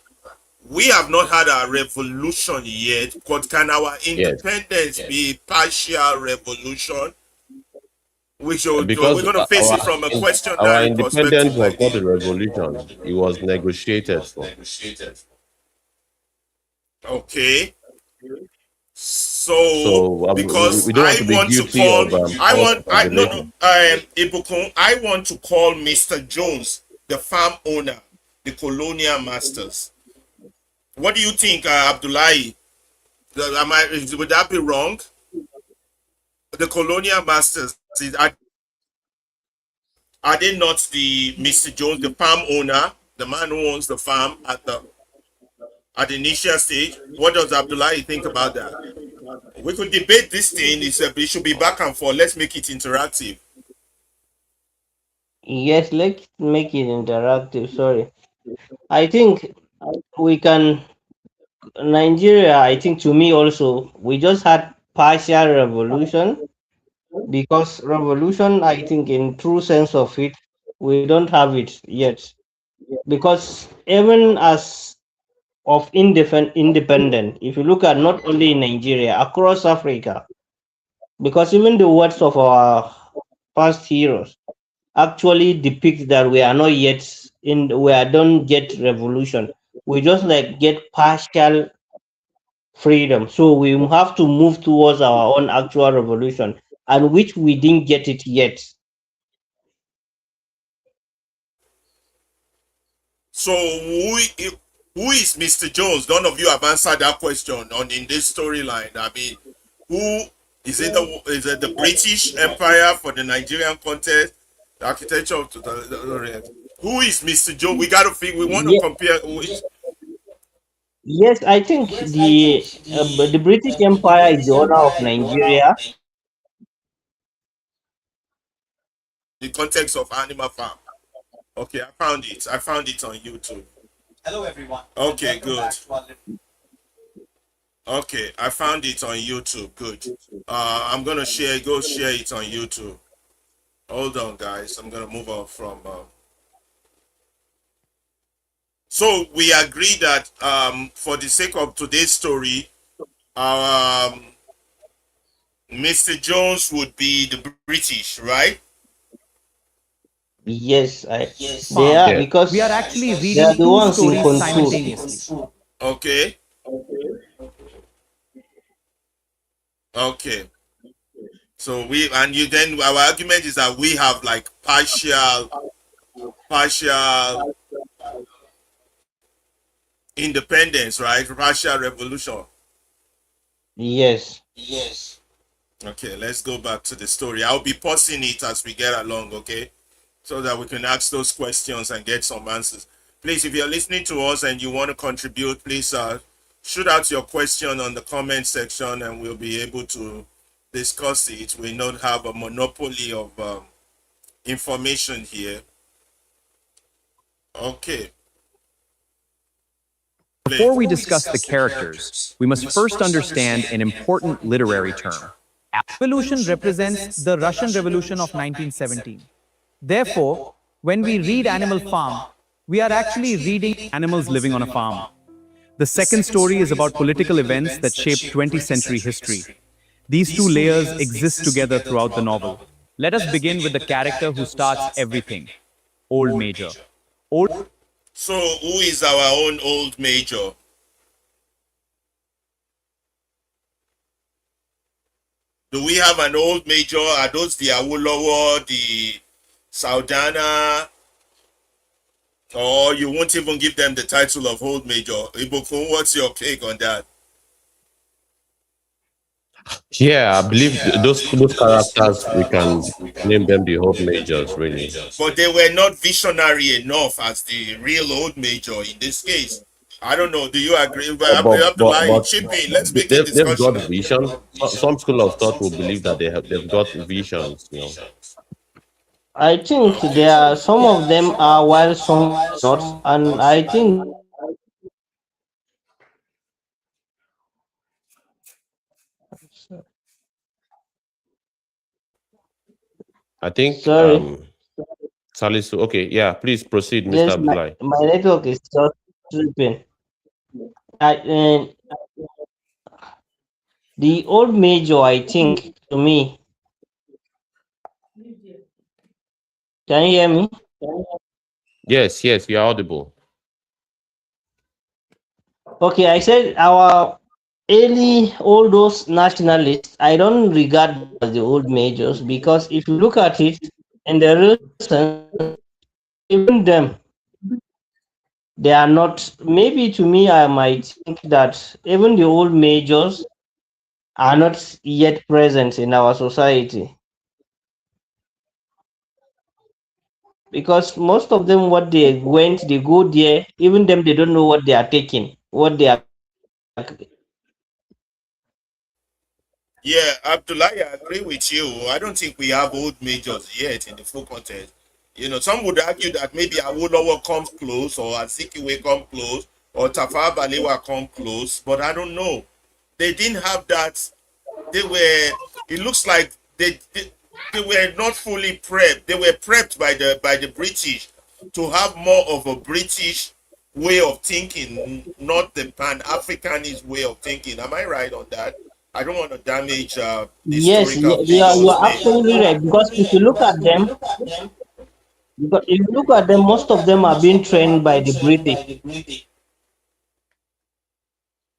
have not had a revolution yet, but can our Yes. independence be partial revolution? We're Because going to face it from a our questionary independence perspective was like not this. a revolution. It was negotiated for. Okay. So So because we don't want I to be want to guilty call of I false want I no no revelation. Ibukun, I want to call Mr. Jones, the farm owner, the colonial masters. What do you think, Abdullahi? Would that be wrong? The colonial masters, Are they not the Mr. Jones, the farm owner, the man who owns the farm at the initial stage? What does Abdullahi think about that? We could debate this thing. It should be back and forth. Let's make it interactive. Yes, let's make it interactive. Sorry. I think we can Nigeria, I think to me also, we just had partial revolution because revolution, I think in true sense of it, we don't have it yet. Because even as of independent, if you look at not only in Nigeria, across Africa, because even the words of our past heroes actually depict that we are not yet we are don't get revolution. We just like get partial freedom. So we have to move towards our own actual revolution, and which we didn't get it yet. So who is Mr. Jones? None of you have answered that question on in this storyline. I mean, who is it? Is it the British Empire for the Nigerian contest? The architecture of the Orient. Who is Mr. Jones? We got to think. We want to compare. Yes, I think the British Empire is the owner of Nigeria. The context of Animal Farm. Okay, I found it. I found it on YouTube. Hello, everyone. Okay, good. Okay, I found it on YouTube. Good. I'm gonna go share it on YouTube. Hold on, guys. I'm gonna move on from. So we agree that for the sake of today's story, Mr. Jones would be the British, right? Yes, Farm. they are Yeah. because We are actually they reading are the two ones in stories control. simultaneously. Okay. Okay. So you then our argument is that we have like partial independence, right? Partial revolution. Yes. Okay, let's go back to the story. I'll be pausing it as we get along, okay? So that we can ask those questions and get some answers. Please, if you're listening to us and you want to contribute, please shoot out your question on the comment section and we'll be able to discuss it. We don't have a monopoly of information here. Okay. Before we discuss the characters, we must first understand an important literary term. Revolution represents the Russian Revolution of 1917. Therefore, when we read Animal Farm, we are actually reading animals living on a farm. The second story is about political events that shaped 20th century history. These two layers exist together throughout the novel. Let us begin with the character who starts everything, Old Major. So who is our own old major? Do we have an old major? Are those the Awolowo, the Saudana? Or you won't even give them the title of old major? Ibukun, what's your take on that? Yeah, I believe those characters, we can name them the old majors, really. But they were not visionary enough as the real old major in this case. I don't know. Do you agree? But we have to lie. Chip in. Let's make a they've got discussion. vision. Some school of thought will believe that they've got visions, you know. I think there are some of them are while some not, and I think I think sorry. Salisu. Okay, yeah, please proceed, Mr. Yes, Abdullahi. my network is just tripping. And the old major, I think, to me, can you hear me? Yes, you're audible. Okay, I said our all those nationalists, I don't regard them as the old majors because if you look at it in the real sense, even them, they are not. Maybe to me, I might think that even the old majors are not yet present in our society. because most of them, what they went, they go there, even them, they don't know what they are taking, what they are. Yeah, Abdullah, I agree with you. I don't think we have old majors yet in the full contest. Some would argue that maybe Awolowo comes close, or Azikiwe come close, or Tafawa Balewa come close, but I don't know. They didn't have that. It looks like they were not fully prepped. They were prepped by the British to have more of a British way of thinking, not the Pan-Africanist way of thinking. Am I right on that? I don't want to damage the Yes, historical you figures' are name. absolutely right. Because if you look at them, because if you look at them, most of them are being trained by the British.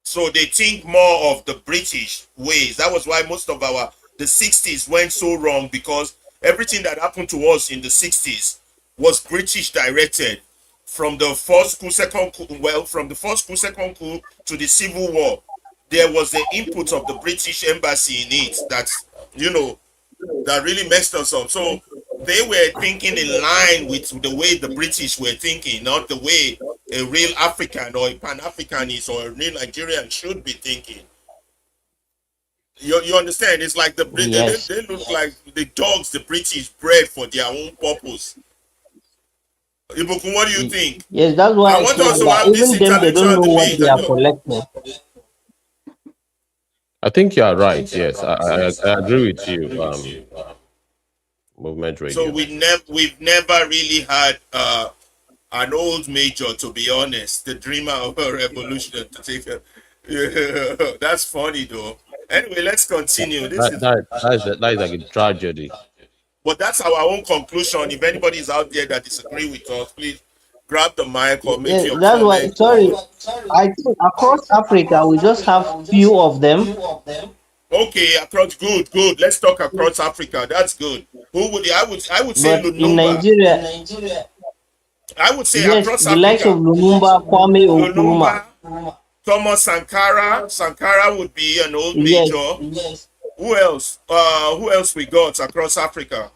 So they think more of the British ways. That was why most of the 60s went so wrong, because everything that happened to us in the 60s was British directed. From the first coup, second coup, from the first coup, second coup to the Civil War, there was the input of the British embassy in it that really messed us up. So they were thinking in line with the way the British were thinking, not the way a real African or a Pan-Africanist or a real Nigerian should be thinking. You understand? It's like Yes, they look like the dogs the British bred for their own purpose. Ibukun, what do you think? yes, that's why I I want said us to that have this even them, they don't intellectual know what debate. they are collecting. I think you are right. Yes, I agree with you. Movement So radio. we've never really had an old major, to be honest, the dreamer of a revolution to take a yeah, that's funny though. Anyway, let's continue. This is That is like a tragedy. But that's our own conclusion. If anybody is out there that disagree with us, please grab the mic or make Yes, your that's why. comment. Sorry, I think across Africa we just have few of them. Okay, across good. Let's talk across Africa. That's good. Who would I would say But in Lunumba. Nigeria, I would say yes, across the likes of Africa. Lumumba, Kwame Nkrumah. Lunumba, Thomas Sankara. Sankara would be an old Yes, major. Who else? Who else we got across Africa?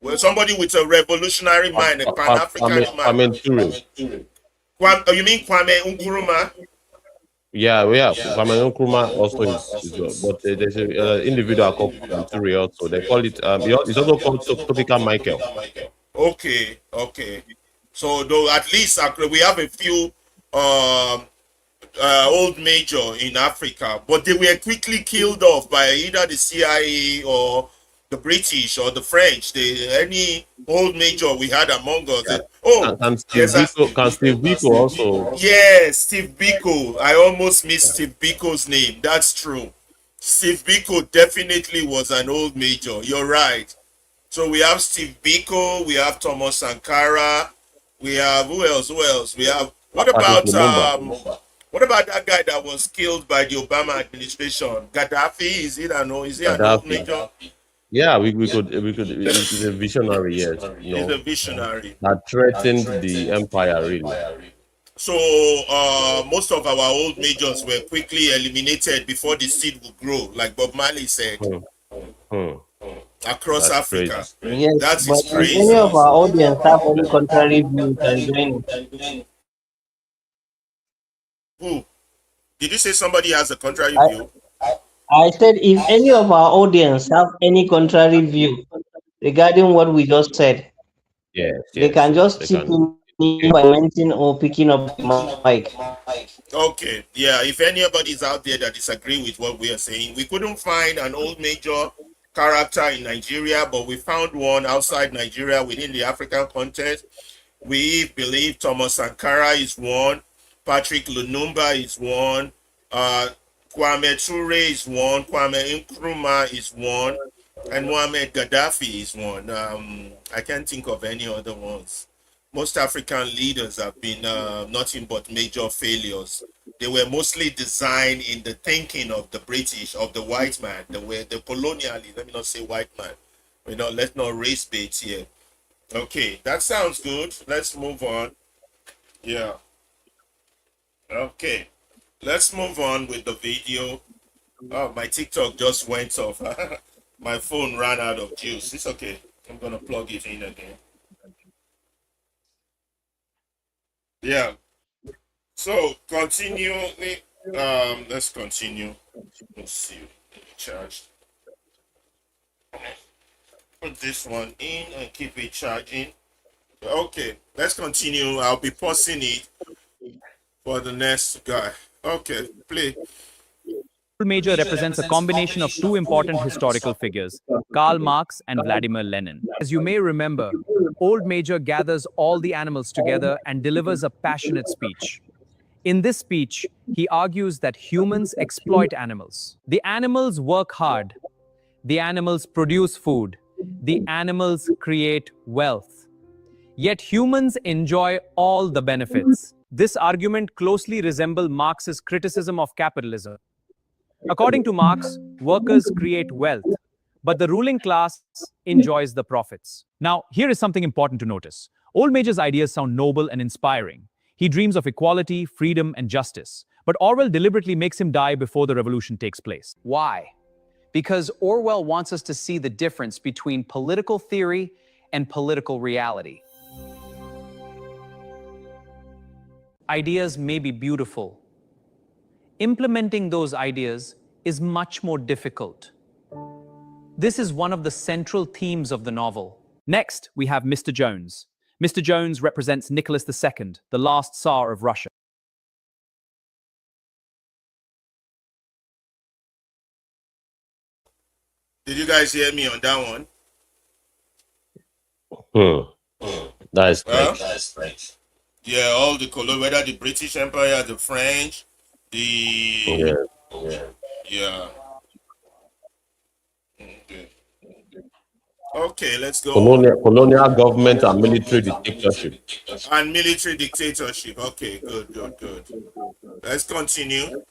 Well, somebody with a revolutionary mind, a Pan-African mind. Ture. You mean Kwame Nkrumah? Yeah, Kwame Nkrumah also is well, but there's an individual called Kwame Ture also. They call it. It's also called Topical Michael. Okay. So though at least we have a few old major in Africa, but they were quickly killed off by either the CIA or the British or the French. Any old major we had among us. Yeah. Oh, Can Steve there's a Biko, can Steve Biko also? yes, Steve Biko. I almost missed Steve Biko's name. That's true. Steve Biko definitely was an old major. You're right. So we have Steve Biko, we have Thomas Sankara, we have who else? We have Patrick Lumumba. what about that guy that was killed by the Obama administration? Gaddafi, is he an old Gaddafi. major? Yeah, we could. He's a visionary. Yes, He's a visionary. that threatened the empire really. So most of our old majors were quickly eliminated before the seed would grow, like Bob Marley said, Hmm. across That's Africa. crazy. yes. That But is if crazy. any of our audience have any contrary view, you can join it. Who? Did you say somebody has a contrary I, view? I said if any of our audience have any contrary view regarding what we just said, Yes, they can just They chip can. in by mentioning or picking up the mic. Okay, yeah. If anybody's out there that disagree with what we are saying, we couldn't find an old major character in Nigeria, but we found one outside Nigeria within the African context. We believe Thomas Sankara is one, Patrick Lumumba is one, Kwame Ture is one, Kwame Nkrumah is one, and Muammar Gaddafi is one. I can't think of any other ones. Most African leaders have been nothing but major failures. They were mostly designed in the thinking of the British, of the white man. They were the colonialists. Let me not say white man. Let's not race bait here. Okay, that sounds good. Let's move on. Yeah. Okay. Let's move on with the video. Oh, my TikTok just went off. My phone ran out of juice. It's okay. I'm gonna plug it in again. Yeah. So continue. Let's continue. Let's see. Charged. Put this one in and keep it charging. Okay, let's continue. I'll be pausing it for the next guy. Okay, play. Old Major represents a combination of two important historical figures, Karl Marx and Vladimir Lenin. As you may remember, Old Major gathers all the animals together and delivers a passionate speech. In this speech, he argues that humans exploit animals. The animals work hard. The animals produce food. The animals create wealth. Yet humans enjoy all the benefits. This argument closely resembles Marx's criticism of capitalism. According to Marx, workers create wealth, but the ruling class enjoys the profits. Now, here is something important to notice. Old Major's ideas sound noble and inspiring. He dreams of equality, freedom, and justice. But Orwell deliberately makes him die before the revolution takes place. Why? Because Orwell wants us to see the difference between political theory and political reality. Ideas may be beautiful. Implementing those ideas is much more difficult. This is one of the central themes of the novel. Next, we have Mr. Jones. Mr. Jones represents Nicholas II, the last Tsar of Russia. Did you guys hear me on that one? That is Well, great. yeah, all the color, whether the British Empire, the French, the yeah. Okay. Okay, let's go. Colonial government and military dictatorship. And military dictatorship. Okay, good. Let's continue.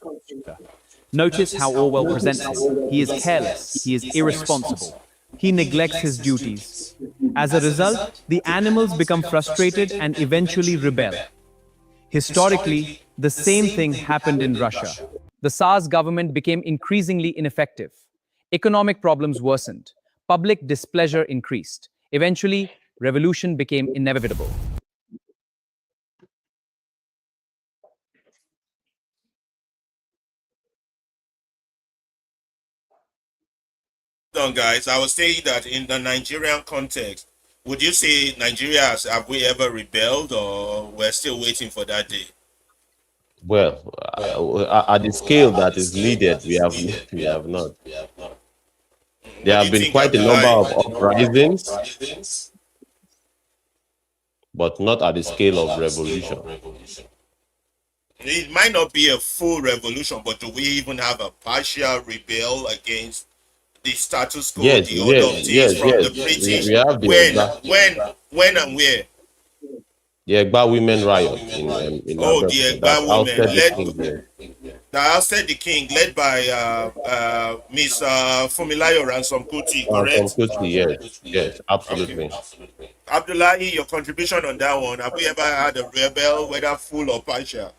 Notice how Orwell presents him. He is careless. He is irresponsible. He neglects his duties. As a result, the animals become frustrated and eventually rebel. Historically, the same thing happened in Russia. The Tsar's government became increasingly ineffective. Economic problems worsened. Public displeasure increased. Eventually, revolution became inevitable. On, guys, I was saying that in the Nigerian context, would you say Nigeria have we ever rebelled, or we're still waiting for that day? Well, at the scale that is needed, we have not. There have been quite a number of uprisings, but not at the scale of revolution. It might not be a full revolution, but do we even have a partial rebel against the status quo, Yes, the order of things from the British? We have the When and where? the Egba women riot in Oh, Abeokuta the Egba that women ousted the king there. That ousted the king, led by Miss Fumilayo Ransom Kuti, correct? Yes, absolutely. Abdullahi, your contribution on that one. Have we ever had a rebel, whether full or partial?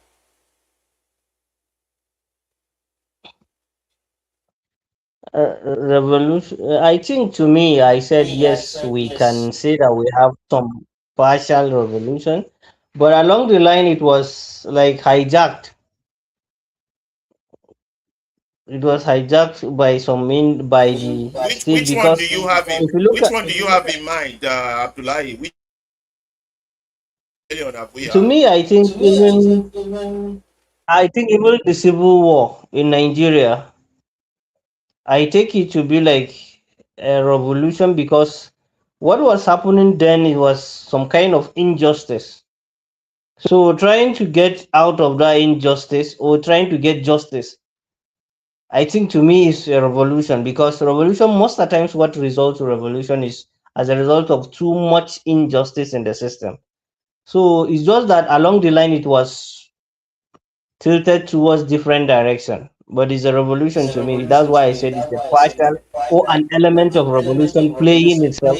Revolution. I think to me, I said yes, we can say that we have some partial revolution, but along the line, it was like hijacked. It was hijacked by by the state, Which one because do you have in if you look which at, one do you have in mind, Abdullahi? Which rebellion have we to had? me, I think even the civil war in Nigeria, I take it to be like a revolution, because what was happening then, it was some kind of injustice. So trying to get out of that injustice, or trying to get justice, I think to me is a revolution, because revolution, most of the times what results to revolution is as a result of too much injustice in the system. So it's just that along the line it was tilted towards different direction. But it's a revolution to me. That's why I said it's a partial or an element of revolution playing itself,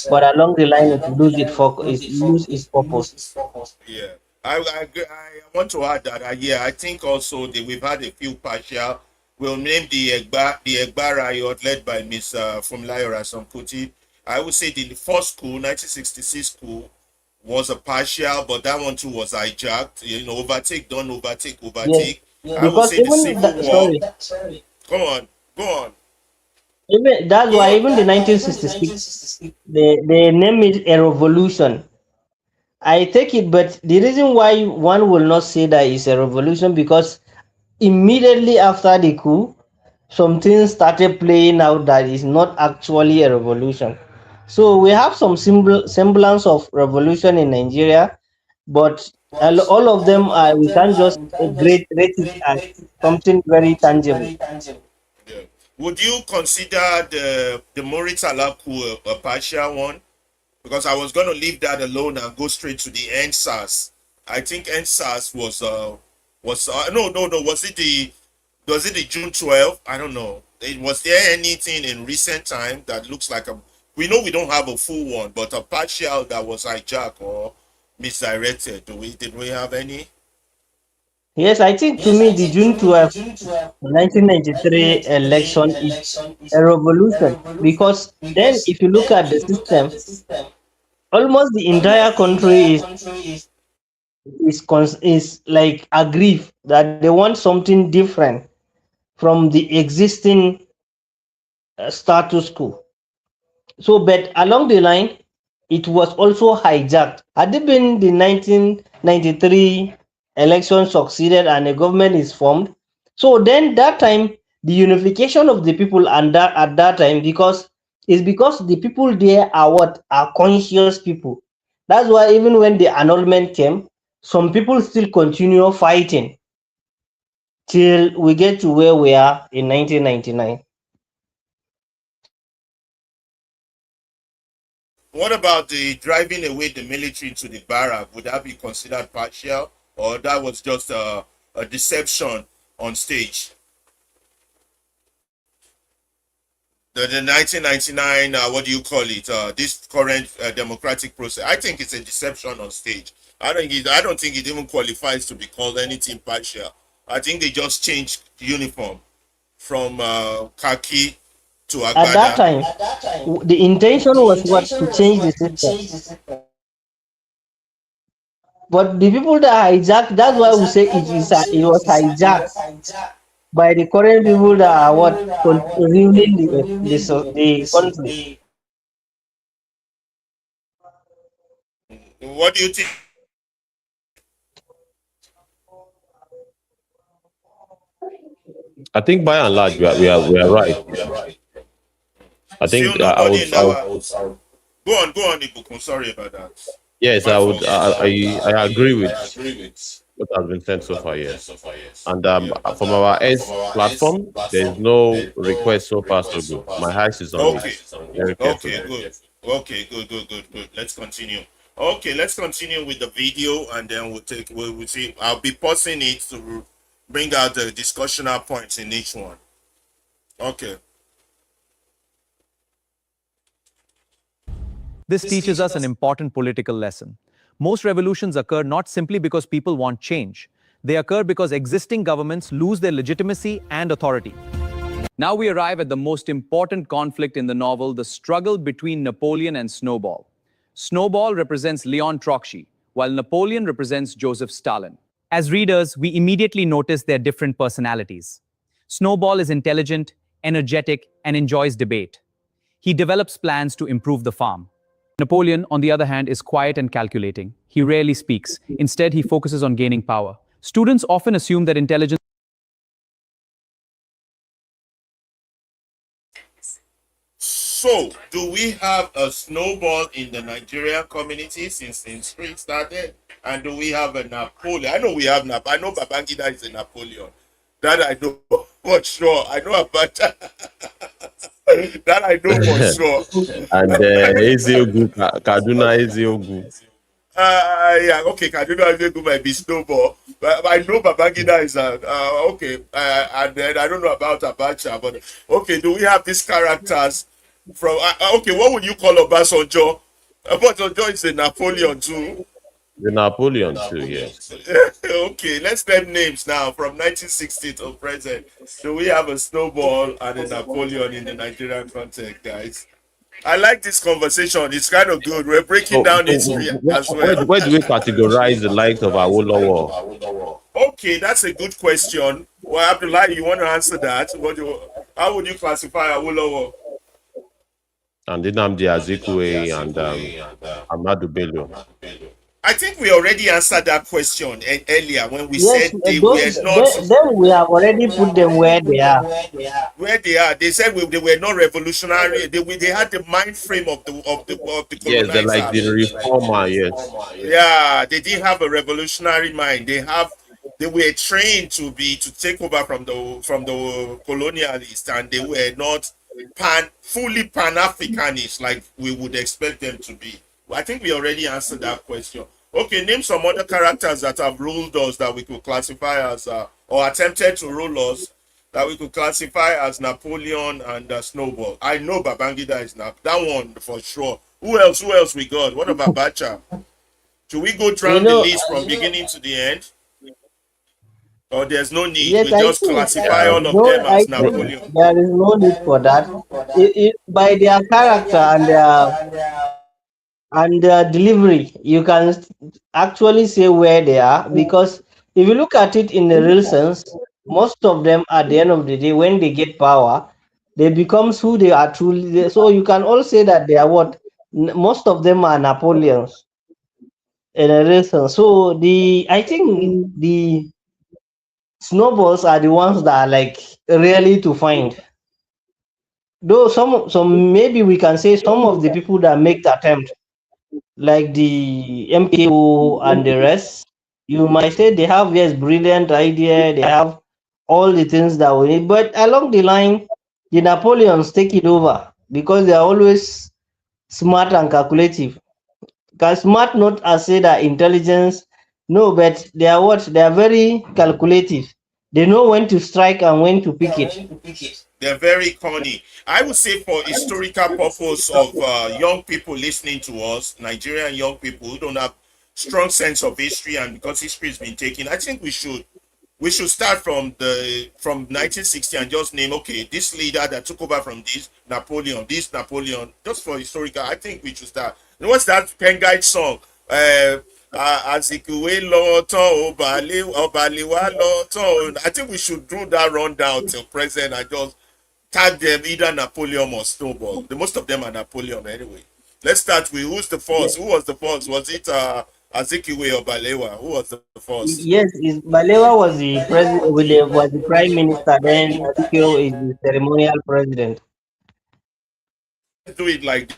but along the line it lose its purpose. Yeah, I want to add that. Yeah, I think also that we've had a few partial. We'll name the Egba riot led by Miss Fumilayo Ransom Kuti. I would say the first coup, 1966 coup, was a partial, but that one too was hijacked. Overtake, don't overtake, Yes, overtake. I would because say the even Civil that, War. sorry, Come on, go on, even that's go why on. even the 1966 they name it a revolution. I take it, but the reason why one will not say that is a revolution because immediately after the coup, some things started playing out that is not actually a revolution. So we have some semblance of revolution in Nigeria, but all of them are we can't just rate it as something very tangible. Yeah. Would you consider the Moritz Allah coup a partial one? Because I was going to leave that alone and go straight to the NSAS. I think NSAS was no, was it the June 12th? I don't know. Was there anything in recent time that looks like a, we know we don't have a full one, but a partial that was hijacked or misdirected? Did we have any? Yes, I think to me the June 12th, 1993 election is a revolution because then if you look at the system, almost the entire country is like aggrieved that they want something different from the existing status quo. So, but along the line, it was also hijacked. Had it been the 1993 election succeeded and a government is formed, so then that time the unification of the people and that at that time because it's because the people there are what are conscious people. That's why even when the annulment came, some people still continue fighting till we get to where we are in 1999. What about the driving away the military to the barrack? Would that be considered partial, or that was just a deception on stage? The 1999, what do you call it? This current democratic process. I think it's a deception on stage. I don't think it even qualifies to be called anything partial. I think they just changed uniform from khaki to At that agbada. time, the intention was what to change the system. But the people that hijacked, that's why we say it was hijacked by the current people that are what ruling the country. What do you think? I think by and large we are right. I Still think I nobody would in our. Go on, Ibukun. Sorry about that. yes My I would fault. I agree with what has been said so far. Yes, and from our S platform, there is no request so far so good. My house is on Okay. it very Okay, carefully. good. Okay, good. Let's continue. Okay, let's continue with the video and then we'll see. I'll be pausing it to bring out the discussional points in each one. Okay. This teaches us an important political lesson. Most revolutions occur not simply because people want change, they occur because existing governments lose their legitimacy and authority. Now we arrive at the most important conflict in the novel, the struggle between Napoleon and Snowball. Snowball represents Leon Trotsky, while Napoleon represents Joseph Stalin. As readers, we immediately notice their different personalities. Snowball is intelligent, energetic, and enjoys debate. He develops plans to improve the farm. Napoleon, on the other hand, is quiet and calculating. He rarely speaks. Instead, he focuses on gaining power. Students often assume that intelligence. So, do we have a snowball in the Nigerian community since history started? And do we have a Napoleon? I know we have I know Babangida is a Napoleon. That I know for sure. I know about that. That I know for sure. And Eziogu, Kaduna Eziogu. Yeah, okay. Kaduna Ezegu might be snowball, but I know Babangida is okay. And then I don't know about Abacha, but okay. Do we have these characters from? Okay, what would you call Obasanjo? Obasanjo is a Napoleon too. The Napoleon too, yes. Okay, let's name names now from 1960 to present. Do we have a snowball and a Napoleon in the Nigerian context, guys? I like this conversation. It's kind of good. We're breaking down history as well. Where do we categorize the likes of Awolowo Okay, that's a good question. Well, Abdullah, you want to answer that? How would you classify Awolowo? and Nnamdi Azikiwe and Ahmadu Bello? I think we already answered that question earlier when we Yes, said they were not then we have already put them where they are. where they are. They said they were not revolutionary. They had the mind frame of the Yes, they're like the colonizers. reformer. Yes. Yeah, they didn't have a revolutionary mind. They were trained to take over from the colonialists, and they were not fully pan-Africanist like we would expect them to be. I think we already answered that question. Okay, name some other characters that have ruled us that we could classify as or attempted to rule us that we could classify as Napoleon and Snowball. I know Babangida is that one for sure. Who else? Who else we got? What about Bacha? Should we go down the list from beginning to the end? Or there's no need? Yes, We I just think classify all of no, them I as think Napoleon. there is no need for that. By their character and their delivery, you can actually say where they are, because if you look at it in the real sense, most of them at the end of the day, when they get power, they becomes who they are truly. So you can all say that they are what most of them are Napoleons in a real sense. So I think the snowballs are the ones that are like really to find. Though some maybe we can say some of the people that make the attempt, like the MKO and the rest, you might say they have yes brilliant idea, they have all the things that we need, but along the line, the Napoleons take it over because they are always smart and calculative. Because smart not as say that intelligence, no, but they are what they are very calculative. They know when to strike and when to pick it. They're very corny. I would say for historical purpose of young people listening to us, Nigerian young people who don't have strong sense of history, and because history has been taken, I think we should start from 1960 and just name, okay, this leader that took over from this Napoleon, just for historical. I think we should start. You know what's that Pengite song? Azikiwe lọ tán Obalewa lọ tán. I think we should do that rundown till present and just tag them either Napoleon or Snowball. The most of them are Napoleon anyway. Let's start with who's the first? Who was the first? Was it Azikiwe or Balewa? Who was the first? Yes, Balewa was the president, was the prime minister. Then Azikiwe is the ceremonial president. Let's do it like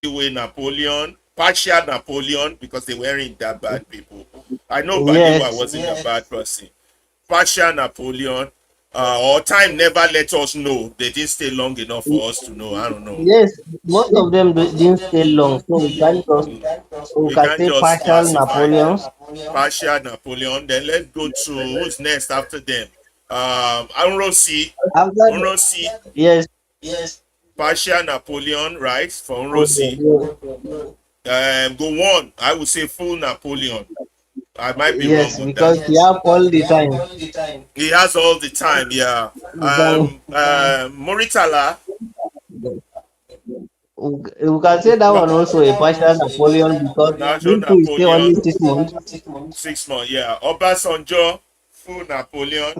the way Napoleon, partial Napoleon, because they weren't that bad people. I know Balewa Yes, wasn't a bad person. Partial Napoleon. Or time never let us know. They didn't stay long enough for us to know. I don't know. yes. Most of them didn't stay long, so we can just we We can can't say just partial classify Napoleons. partial Napoleon. Then let's go to who's next after them. Unrosi. After Unrosi. yes, Partial Napoleon, right? For Unrosi. yes, Go on. I would say full Napoleon. I might be yes, wrong on because that. he have all the time. He has all the time, yeah. Then Moritala, we can say that one also a partial Napoleon because National him too stay only Napoleon, 6 months. 6 months, yeah. Obasanjo, full Napoleon.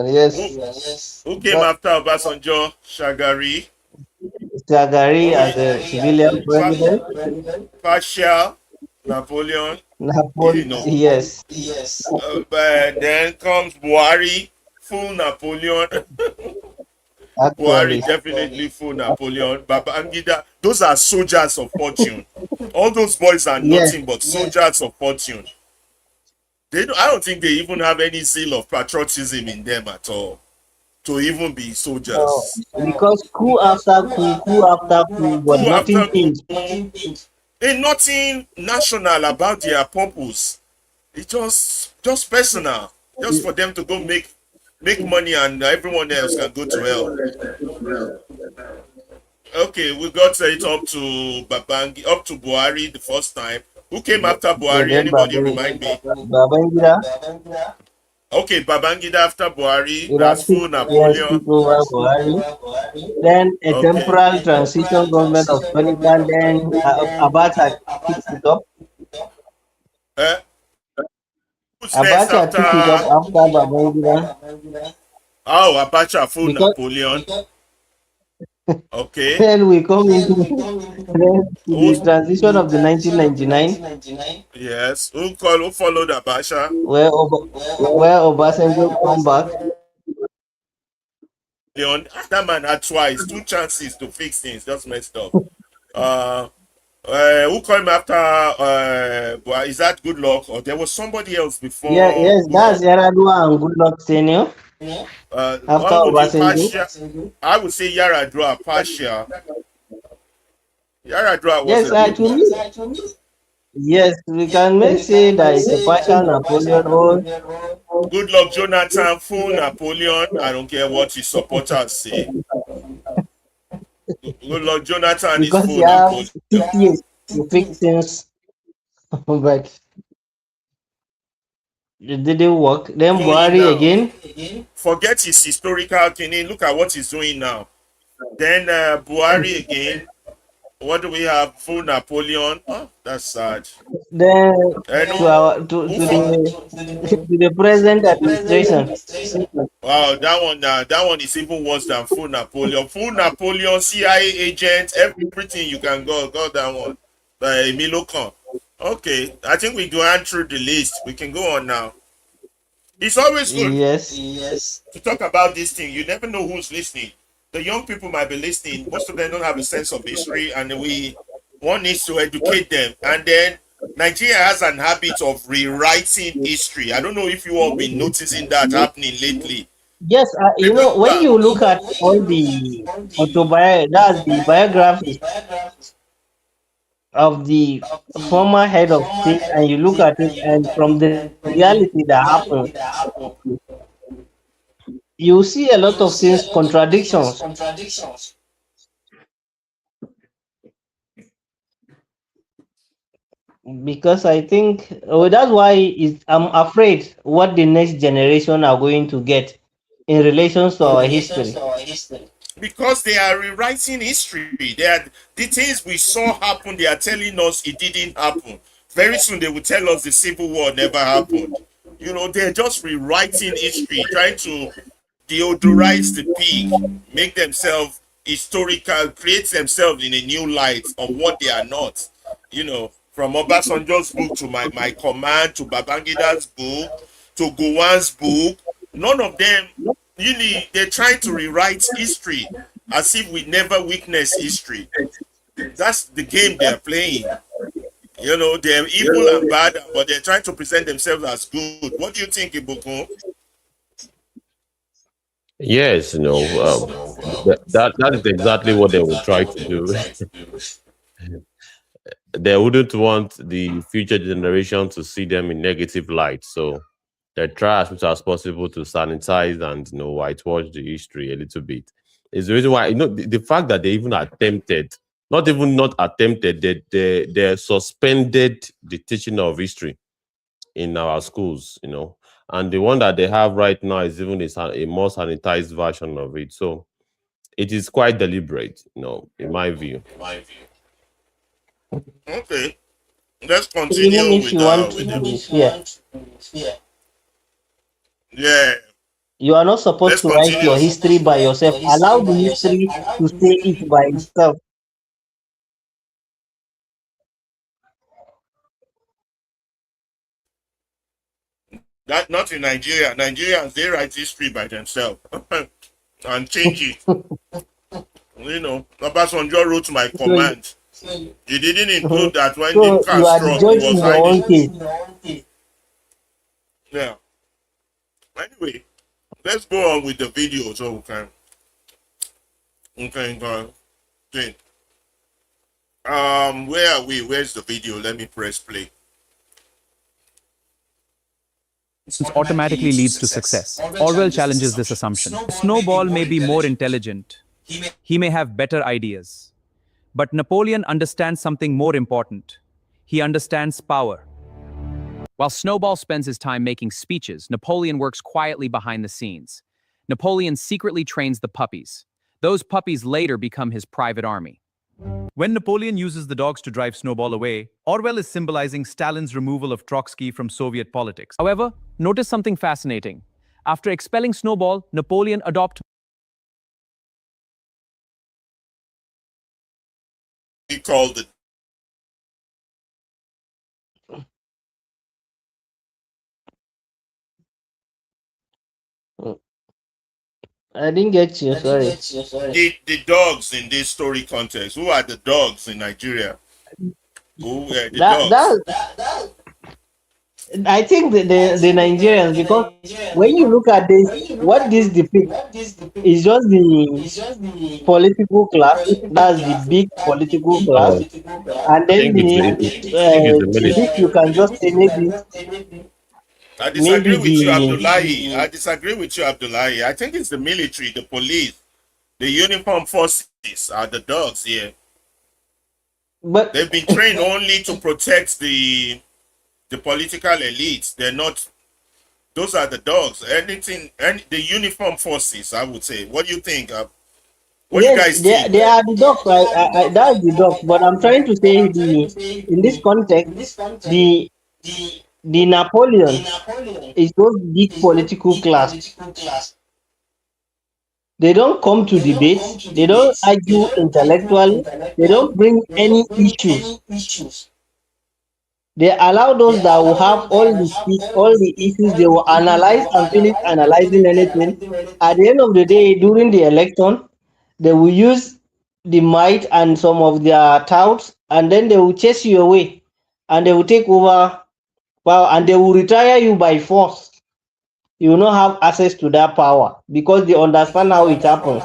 Yes, Who came after Obasanjo? Shagari. Shagari Only as a civilian president. partial Napoleon. Napoleon, yes, But then comes Buhari, full Napoleon. Buhari actually, definitely full Napoleon. Babangida, those are soldiers of fortune. All those boys are yes. nothing but soldiers of fortune. I don't think they even have any zeal of patriotism in them at all to even be soldiers. Because coup after coup, but Coup nothing after coup, changed. ain't nothing national about their purpose. It's just personal, just for them to go make money, and everyone else can go to hell. Okay, we got it up to Babangi, up to Buhari the first time. Who came after So Buhari? then Anybody remind me? Babangida, Okay, Babangida after Buhari. With That's that full 6 years Napoleon. took over Buhari. Then a Okay. temporal transition government of 2010, then Abacha picked it up. Uh, who's next Abacha after? took it up after Babangida Oh, Abacha full because Napoleon. Okay. then we come into then the Who's transition of the 1999 yes? Who followed Abacha? where Obasanjo come back. Leon, that man had twice, two chances to fix things. Just messed up. Uh, who came after? Is that Good Luck, or there was somebody else before? Yeah, yes, that's Yaradua and Goodluck Senior after What would you Obasanjo. partial? I would say Yaradua partial. Yaradua was Yes, a good one. actually, yes, we can make say that it's a partial Napoleon role. Good Luck Jonathan, full Napoleon. I don't care what his supporters say. Good Luck Jonathan is Because full you have Napoleon. 6 years to fix things, but it didn't work. Then Doing Buhari now. again. Forget his historical thing. Look at what he's doing now. Then Buhari again. What do we have? Full Napoleon. Oh, that's sad. Then And to the present administration. wow, that one is even worse than full Napoleon. Full Napoleon, CIA agent, everything you can go. Got that one. Emilio Khan. Okay, I think we go on through the list. We can go on now. It's always good Yes. to talk about this thing. You never know who's listening. The young people might be listening. Most of them don't have a sense of history, and one needs to educate them. And then Nigeria has an habit of rewriting history. I don't know if you all been noticing that happening lately. Yes, you know, when you look at all the that's the biographies of the former head of state, and you look at it, and from the reality that happened, you see a lot of things, contradictions. Because I think that's why I'm afraid what the next generation are going to get in relation to our history. Because they are rewriting history. The things we saw happen, they are telling us it didn't happen. Very soon they will tell us the Civil War never happened. You know, they're just rewriting history, trying to deodorize the pig, make themselves historical, create themselves in a new light of what they are not. You know, from Obasanjo's book to my command, to Babangida's book, to Gowon's book, none of them really, they're trying to rewrite history as if we never witnessed history. That's the game they're playing. You know, they're evil and bad, but they're trying to present themselves as good. What do you think, Ibukun? Yes, that is exactly what they would try to do. They wouldn't want the future generation to see them in negative light, so they try as much as possible to sanitize and whitewash the history a little bit. Is the reason why the fact that they even attempted, not attempted, they suspended the teaching of history in our schools, and the one that they have right now is even a more sanitized version of it. So it is quite deliberate, in my view. Okay, let's Even continue if you want to be fair, yeah. you are not supposed to write your history by yourself. Allow the history to say it by itself. That not in Nigeria. Nigerians, they write history by themselves and change it. Obasanjo wrote my command. He didn't include that when So the car you are struck, the he judge in was your own hiding. case. Yeah. Anyway, let's go on with the video so we can go think. Where are we? Where's the video? Let me press play. Automatically leads to success. Orwell challenges this assumption. Snowball may be more intelligent. He may have better ideas. But Napoleon understands something more important. He understands power. While Snowball spends his time making speeches, Napoleon works quietly behind the scenes. Napoleon secretly trains the puppies. Those puppies later become his private army. When Napoleon uses the dogs to drive Snowball away, Orwell is symbolizing Stalin's removal of Trotsky from Soviet politics. However, notice something fascinating. After expelling Snowball, Napoleon adopts We called it. I didn't get you. Sorry. The dogs in this story context. Who are the dogs in Nigeria? Who were the That dogs? that I think the Nigerians, because when you look at this, what this depicts is just the political class. That's the big political class, Oh, and I then think I think it's the this military. you can just say I maybe disagree with you, Abdullahi. I disagree with you, Abdullahi. I think it's the military, the police, the uniform forces are the dogs here. but They've been trained only to protect the political elites. They're not. Those are the dogs. Anything, the uniform forces, I would say. What do you think? What do you yes, guys think? they are the dogs. That's the dogs. But I'm trying to say in this context, the the Napoleon is those big political class. They don't come to debate. They don't argue intellectually. They don't bring any issues. They allow those that will have all the speech, all the issues. They will analyze and finish analyzing anything. At the end of the day, during the election, they will use the might and some of their touts, and then they will chase you away, and they will take over power, and they will retire you by force. You will not have access to that power because they understand how it happens.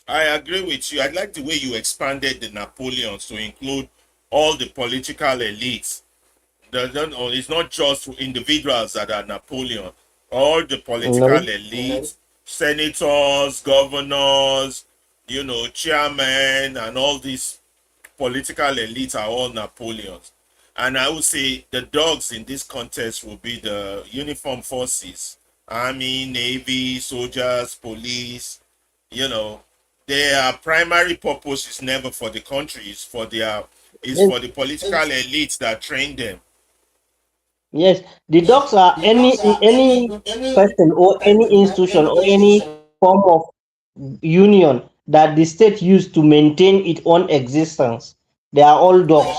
I agree with you. I like the way you expanded the Napoleons to include all the political elites. It's not just individuals that are Napoleon. All the political No. elites, senators, governors, chairmen, and all these political elites are all Napoleons. And I would say the dogs in this contest will be the uniform forces, army, navy, soldiers, police. Their primary purpose is never for the country, it's for Yes, the political elites that train them. yes. The dogs are any person or any institution or any form of union that the state used to maintain its own existence. They are all dogs.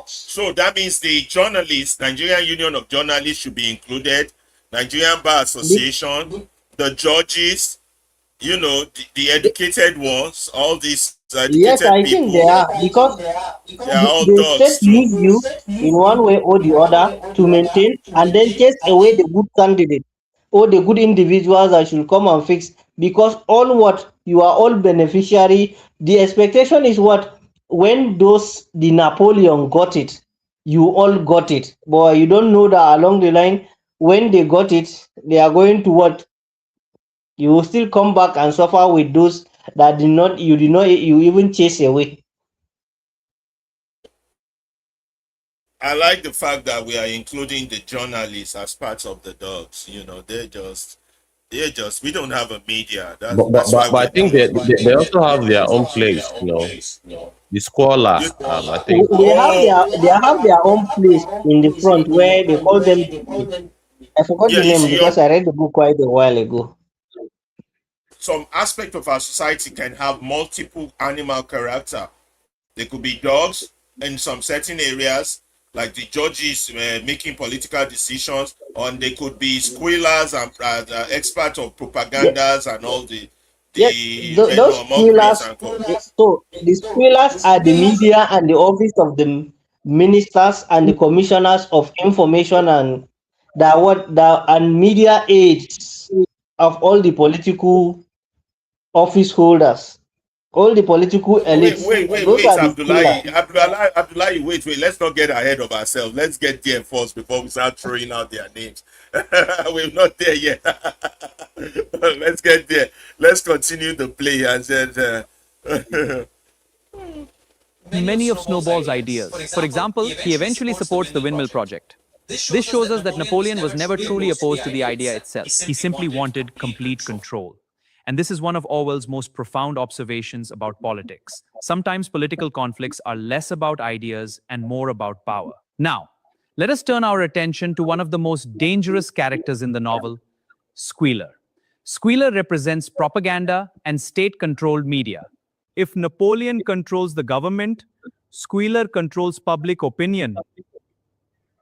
So that means the journalists, Nigerian Union of Journalists should be included, Nigerian Bar The- Association, the judges, the educated ones, all these Yes, educated I think they people, are because they are all the state dogs use too. you in one way or the other to maintain and then chase away the good candidate or the good individuals that should come and fix, because all what you are all beneficiary. The expectation is what when the Napoleon got it, you all got it, but you don't know that along the line when they got it, they are going to what you will still come back and suffer with those that did not you even chase away. I like the fact that we are including the journalists as part of the dogs. We don't have a media. That's why But I we're think they also have their own place. The squaller. you, I think oh, They have their own place in the front where they call them I forgot yeah, the you name see, because I read the book quite a while ago. some aspect of our society can have multiple animal character. They could be dogs in some certain areas, like the judges making political decisions, or they could be squealers and experts of Yeah, propagandas and all the yeah, those mockeries squealers. and co. So the squealers are the media and the office of the ministers and the commissioners of information and the and media aides of all the political office holders, all the political elites. Those Wait, are the squealers. Abdullahi, wait. Let's not get ahead of ourselves. Let's get there first before we start throwing out their names. We're not there yet. Let's get there. Let's continue the play and then. many of Snowball's ideas. For example, he eventually supports the windmill project. This shows us that Napoleon was never truly opposed to the idea itself. He simply wanted complete control. And this is one of Orwell's most profound observations about politics. Sometimes political conflicts are less about ideas and more about power. Now, let us turn our attention to one of the most dangerous characters in the novel, Squealer. Squealer represents propaganda and state-controlled media. If Napoleon controls the government, Squealer controls public opinion.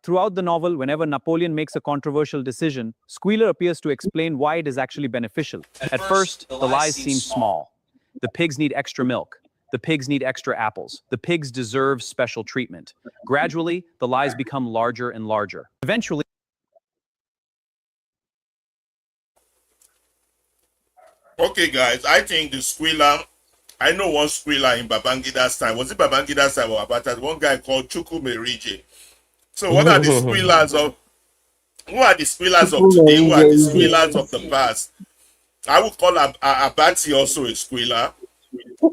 Throughout the novel, whenever Napoleon makes a controversial decision, Squealer appears to explain why it is actually beneficial. At first, the lies seem small. The pigs need extra milk. The pigs need extra apples. The pigs deserve special treatment. Gradually, the lies become larger and larger. Eventually, Okay, guys, I think the squealer. I know one squealer in Babangida's time. Was it Babangida's time or Abata's? One guy called Chuku Merije. So, what are the squealers of? Who are the squealers of today? Who are the squealers of the past? I would call Abati also a squealer.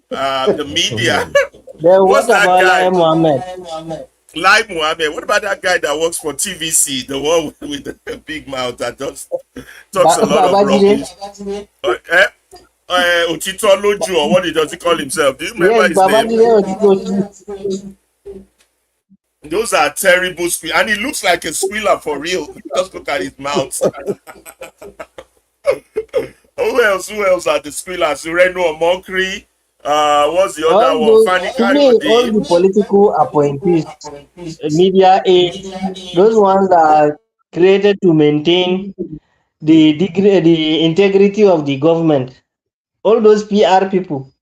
The media. Then what What's that about guy? Lai Mohammed? Lai Muhammad. What about that guy that works for TVC? The one with the big mouth that just talks a lot of rubbish. Otito Loju, or what does he call himself? Do you remember Yes, his name? Babajide. Those are terrible squeal, and he looks like a squealer for real. Just look at his mouth. Who else are the squealers? Ureno Mokri. What's the other All one? those, Fanny to me, all the political appointees, media aides, those ones that are created to maintain the integrity of the government. All those PR people,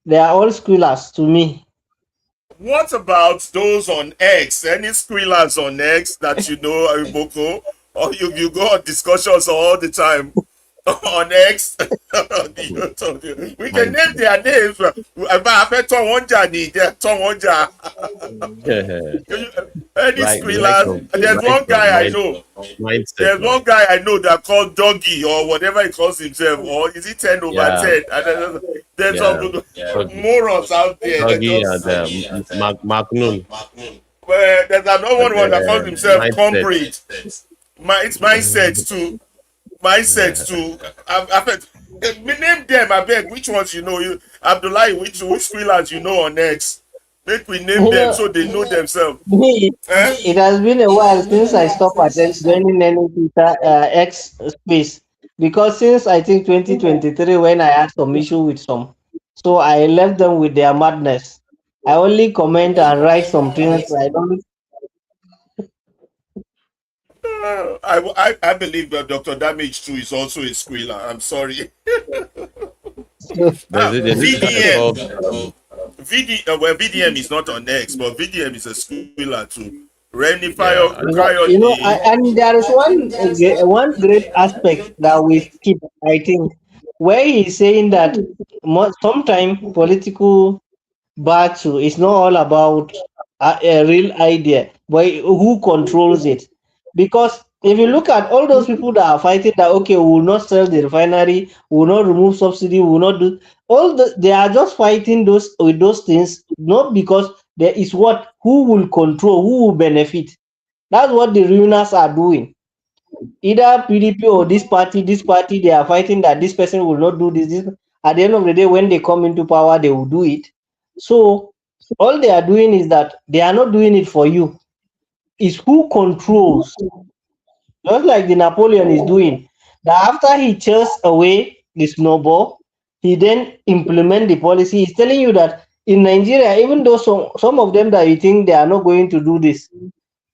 they are all squealers to me. What about those on X? Any squealers on X that you know, Iboko? Or you go on discussions all the time on X? We can name their names. Any squealers? There's one guy I know. There's one guy I know that called Doggy or whatever he calls himself, or is it 10 over 10? And there's some morons out there. Doggy and Magnum. There's another one that calls himself Comrade. It's mindset too. Mindset too. Name them, I beg. Which ones you know? Abdullahi, which squealers you know on X? Make we name them so they know themselves. Me, it has been a while since I stopped joining any Twitter X space, because since I think 2023 when I had some issue with some, so I left them with their madness. I only comment and write some things. I don't. I believe that Dr. Damage too is also a squealer. I'm sorry. VDM. Well, VDM is not on X, but VDM is a squealer too. Renify, And there is one great aspect that we skip, I think, where he's saying that sometimes political battle is not all about a real idea, but who controls it. Because if you look at all those people that are fighting that, okay, we will not sell the refinery, we will not remove subsidy, we will not do they are just fighting with those things, not because there is who will control, who will benefit. That's what the ruiners are doing. Either PDP or this party, they are fighting that this person will not do this. At the end of the day, when they come into power, they will do it. So all they are doing is that they are not doing it for you. It's who controls. Just like the Napoleon is doing. That after he chased away the snowball, he then implement the policy. He's telling you that in Nigeria, even though some of them that you think they are not going to do this,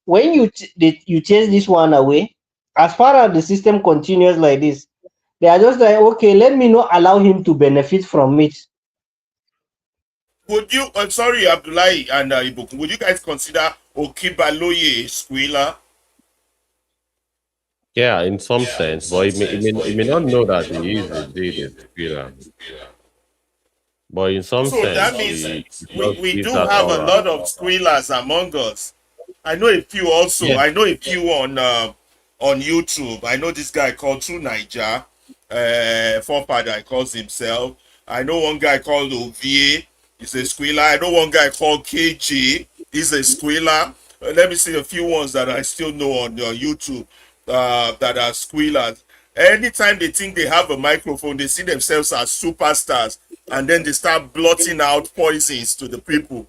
when you chase this one away, as far as the system continues like this, they are just like, okay, let me not allow him to benefit from it. Would you, sorry, Abdullahi and Ibuku, would you guys consider Okibaloye a squealer? Yeah, in some sense, but it may not know that he is indeed a squealer. But in some So sense, that means we do have a lot of squealers among us. I know a few also. Yeah. I know a few on YouTube. I know this guy called True Niger, forefather, he calls himself. I know one guy called Ovie. He's a squealer. I know one guy called KG. He's a squealer. Let me see a few ones that I still know on YouTube that are squealers. Anytime they think they have a microphone, they see themselves as superstars, and then they start blotting out poisons to the people.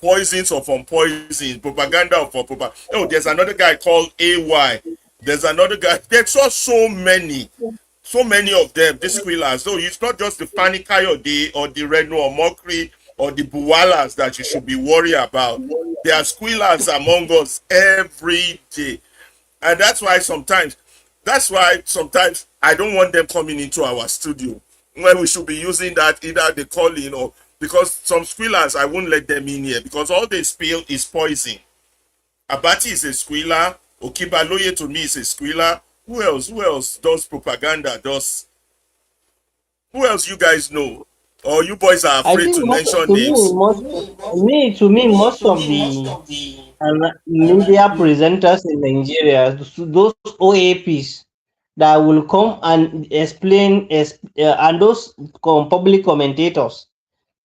Poisons or from poisons, propaganda or for propaganda. Oh, there's another guy called AY. There's another guy. There's so many. So many of them, these squealers. So it's not just the Fani Kayode or the Reno or Mokri or the Buwalas that you should be worried about. There are squealers among us every day. And that's why sometimes I don't want them coming into our studio when we should be using that either they call in or because some squealers I won't let them in here because all they spill is poison. Abati is a squealer. Okibaloye to me is a squealer. Who else? Who else does propaganda? Who else you guys know? Or you boys are I afraid think to most, mention to me, names? most of the media presenters in Nigeria, those OAPs that will come and explain, and those public commentators,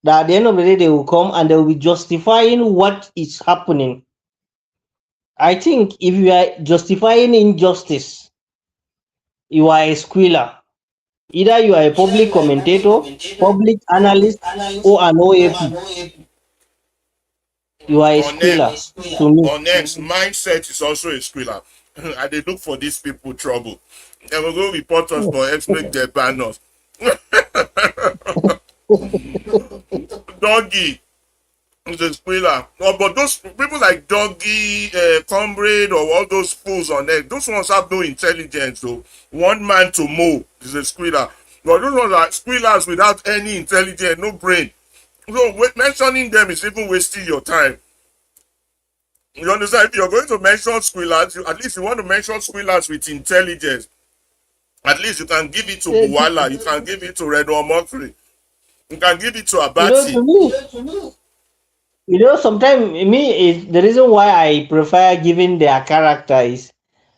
that at the end of the day they will come and they will be justifying what is happening. I think if you are justifying injustice, you are a squealer. Either you are a public commentator, public analyst, or an OAP. You are a On squealer X, to me. on X, mindset is also a squealer. And they look for these people trouble. And we'll go report us for X make their banners. Doggy is a squealer. Oh, but those people like Doggy, Comrade, or all those fools on X, those ones have no intelligence. So one man to mow is a squealer. But those ones are squealers without any intelligence, no brain. So mentioning them is even wasting your time. You understand? If you're going to mention squealers, at least you want to mention squealers with intelligence. At least you can give it to Buwala, you can give it to Reno Mokri, you can give it to Abati. Sometimes me is the reason why I prefer giving their character is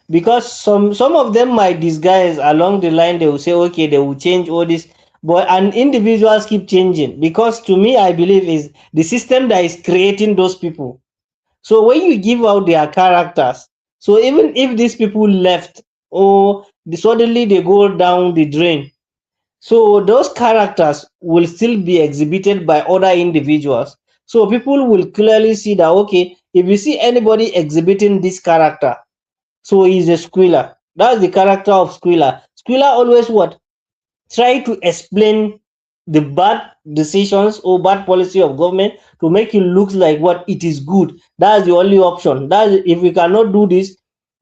because some of them might disguise along the line. They will say, okay, they will change all this, but and individuals keep changing because to me, I believe is the system that is creating those people. So when you give out their characters, so even if these people left or suddenly they go down the drain, so those characters will still be exhibited by other individuals. So people will clearly see that, okay, if you see anybody exhibiting this character, so he's a squealer. That's the character of squealer. Squealer always what? Try to explain the bad decisions or bad policy of government to make it look like what it is good. That's the only option. That if we cannot do this,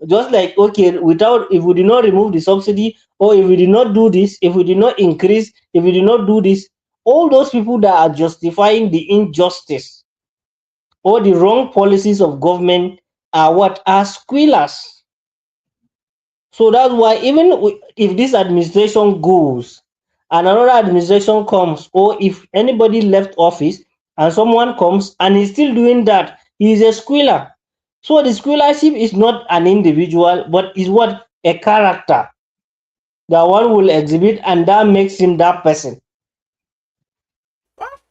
just like okay, without if we did not remove the subsidy, or if we did not do this, if we did not increase, if we did not do this, all those people that are justifying the injustice or the wrong policies of government are what are squealers. So that's why even if this administration goes and another administration comes, or if anybody left office and someone comes and is still doing that, he is a squealer. So the squealership is not an individual, but is what a character that one will exhibit, and that makes him that person.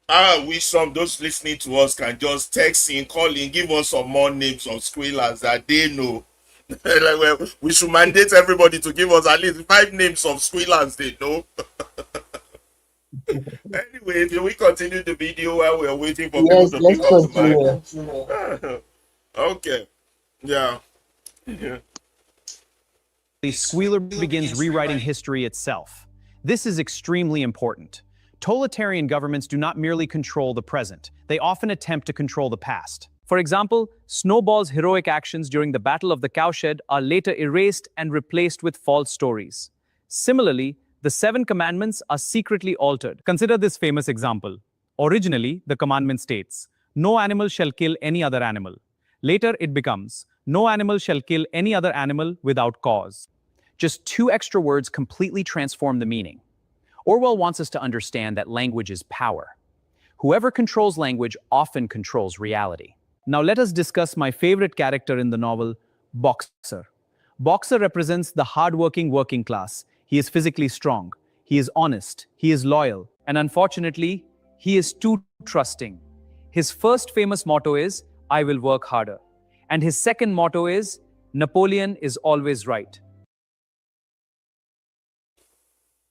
I wish some those listening to us can just text in, call in, give us some more names of squealers that they know. Like, well, we should mandate everybody to give us at least 5 names of squealers they know. Anyway, we continue the video while we're waiting for people Yes, to let's pick up continue. the mic. Okay. Yeah. The squealer begins rewriting history itself. This is extremely important. Totalitarian governments do not merely control the present, they often attempt to control the past. For example, Snowball's heroic actions during the Battle of the Cowshed are later erased and replaced with false stories. Similarly, the 7 commandments are secretly altered. Consider this famous example. Originally, the commandment states, "No animal shall kill any other animal." Later, it becomes, "No animal shall kill any other animal without cause." Just 2 extra words completely transform the meaning. Orwell wants us to understand that language is power. Whoever controls language often controls reality. Now let us discuss my favorite character in the novel, Boxer. Boxer represents the hardworking working class. He is physically strong. He is honest. He is loyal. And unfortunately, He is too trusting. His first famous motto is, I will work harder. And his second motto is, Napoleon is always right.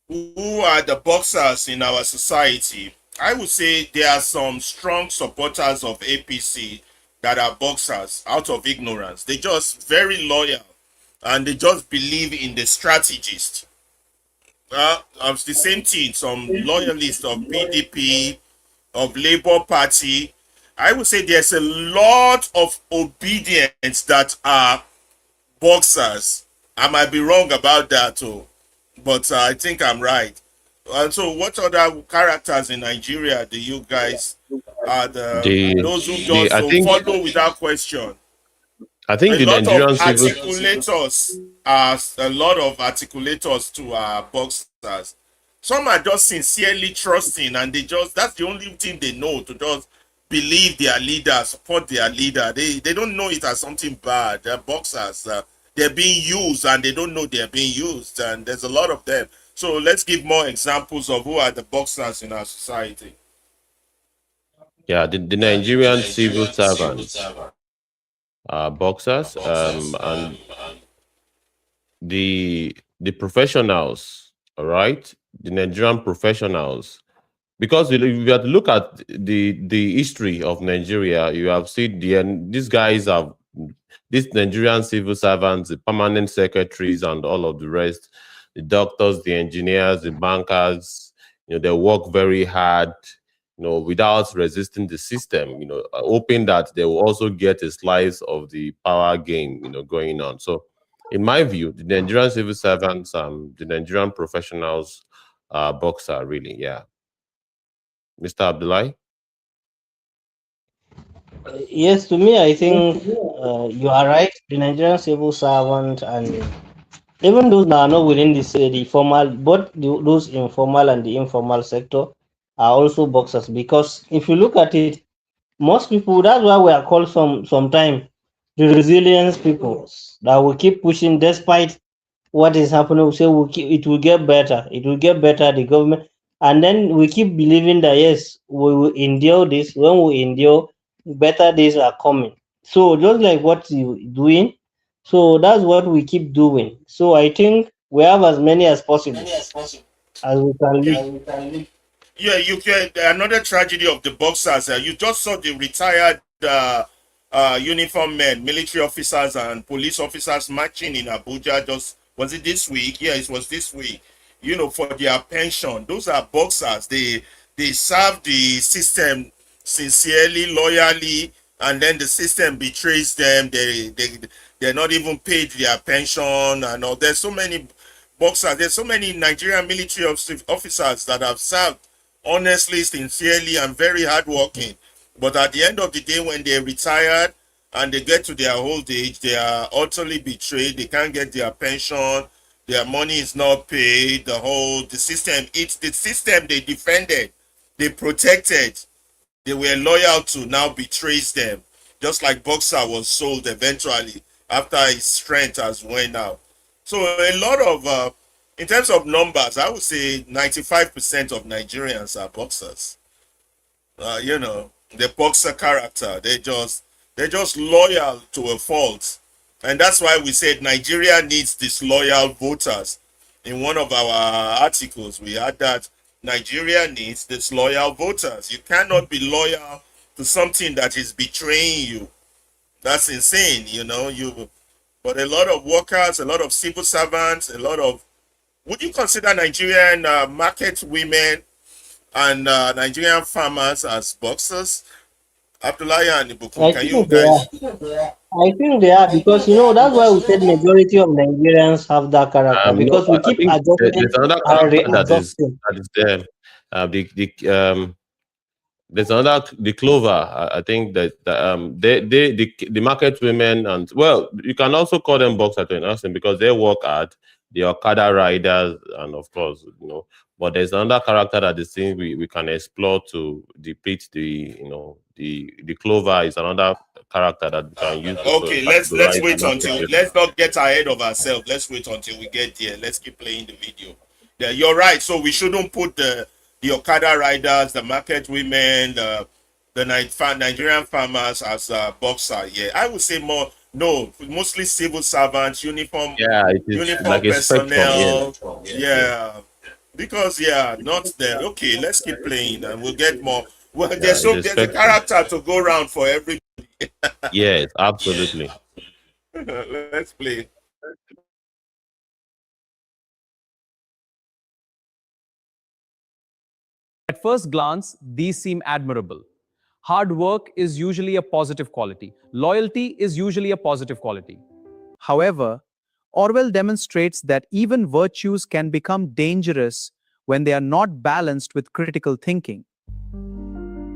Who are the boxers in our society? I would say there are some strong supporters of APC that are boxers out of ignorance. They just very loyal and they just believe in the strategist. Of the same thing, some loyalists of PDP, of Labour Party. I would say there's a lot of obedience that are boxers. I might be wrong about that too, but I think I'm right. And so, what other characters in Nigeria do you guys are those who the just follow without question? I think A the lot of Nigerian civil articulators are a lot of articulators to our boxers. Some are just sincerely trusting, and they just that's the only thing they know, to just believe their leader, support their leader. They don't know it as something bad. They're boxers. They're being used, and they don't know they're being used. And there's a lot of them. So let's give more examples of who are the boxers in our society. Yeah, the Nigerian civil servants are boxers, and the professionals, all right, the Nigerian professionals. Because if you have to look at the history of Nigeria, you have seen these guys have these Nigerian civil servants, the permanent secretaries, and all of the rest, the doctors, the engineers, the bankers. They work very hard, without resisting the system. Hoping that they will also get a slice of the power game, going on. So, in my view, the Nigerian civil servants, the Nigerian professionals, boxer really, yeah. Mr. Abdullahi? Yes, to me, I think you are right. The Nigerian civil servant and even those that are not within the formal, both those informal and the informal sector are also boxers. Because if you look at it, most people, that's why we are called sometime the resilience people, that will keep pushing despite what is happening. We say it will get better. It will get better. The government, and then we keep believing that yes, we will endure this. When we endure, better days are coming. So just like what you doing, so that's what we keep doing. So I think we have as many as possible as we can live. Yeah, you can. Another tragedy of the boxers. You just saw the retired uniform men, military officers and police officers marching in Abuja. Just was it this week? Yeah, it was this week. For their pension. Those are boxers. They serve the system sincerely, loyally, and then the system betrays them. They're not even paid their pension and all. There's so many boxers. There's so many Nigerian military officers that have served honestly, sincerely, and very hardworking. But at the end of the day, when they're retired and they get to their old age, they are utterly betrayed. They can't get their pension. Their money is not paid. The system, it's the system they defended, they protected, they were loyal to, now betrays them. Just like Boxer was sold eventually after his strength has went out. So a lot of, in terms of numbers, I would say 95% of Nigerians are boxers. The boxer character, they're just loyal to a fault. And that's why we said Nigeria needs disloyal voters. In one of our articles, we had that Nigeria needs disloyal voters. You cannot be loyal to something that is betraying you. That's insane, But a lot of workers, a lot of civil servants, would you consider Nigerian market women and Nigerian farmers as boxers? Abdullahi and Ibukun, can you guys? I think they are, because that's why we said majority of Nigerians have that character, No, because we I keep think adjusting there's another and character readjusting. that is there. There's another, the Clover. I think that the market women, and well, you can also call them boxers to an extent because they work hard. They are Okada riders, and of course, But there's another character that is thing we can explore to depict the Clover is another character that we can use. Okay, let's wait until, let's not get ahead of ourselves. Let's wait until we get there. Let's keep playing the video. Yeah, you're right. So we shouldn't put the the Okada riders, the market women, the Nigerian farmers as a boxer. Yeah, I would say more. No, mostly civil servants, Yeah, it is uniform like a spectrum. Yes. personnel. Yeah, because not there. Okay, let's keep playing, and we'll get more. Well, Yeah, it's a there's a spectrum. character to go around for every. Yes, absolutely. Let's play. At first glance, these seem admirable. Hard work is usually a positive quality. Loyalty is usually a positive quality. However, Orwell demonstrates that even virtues can become dangerous when they are not balanced with critical thinking.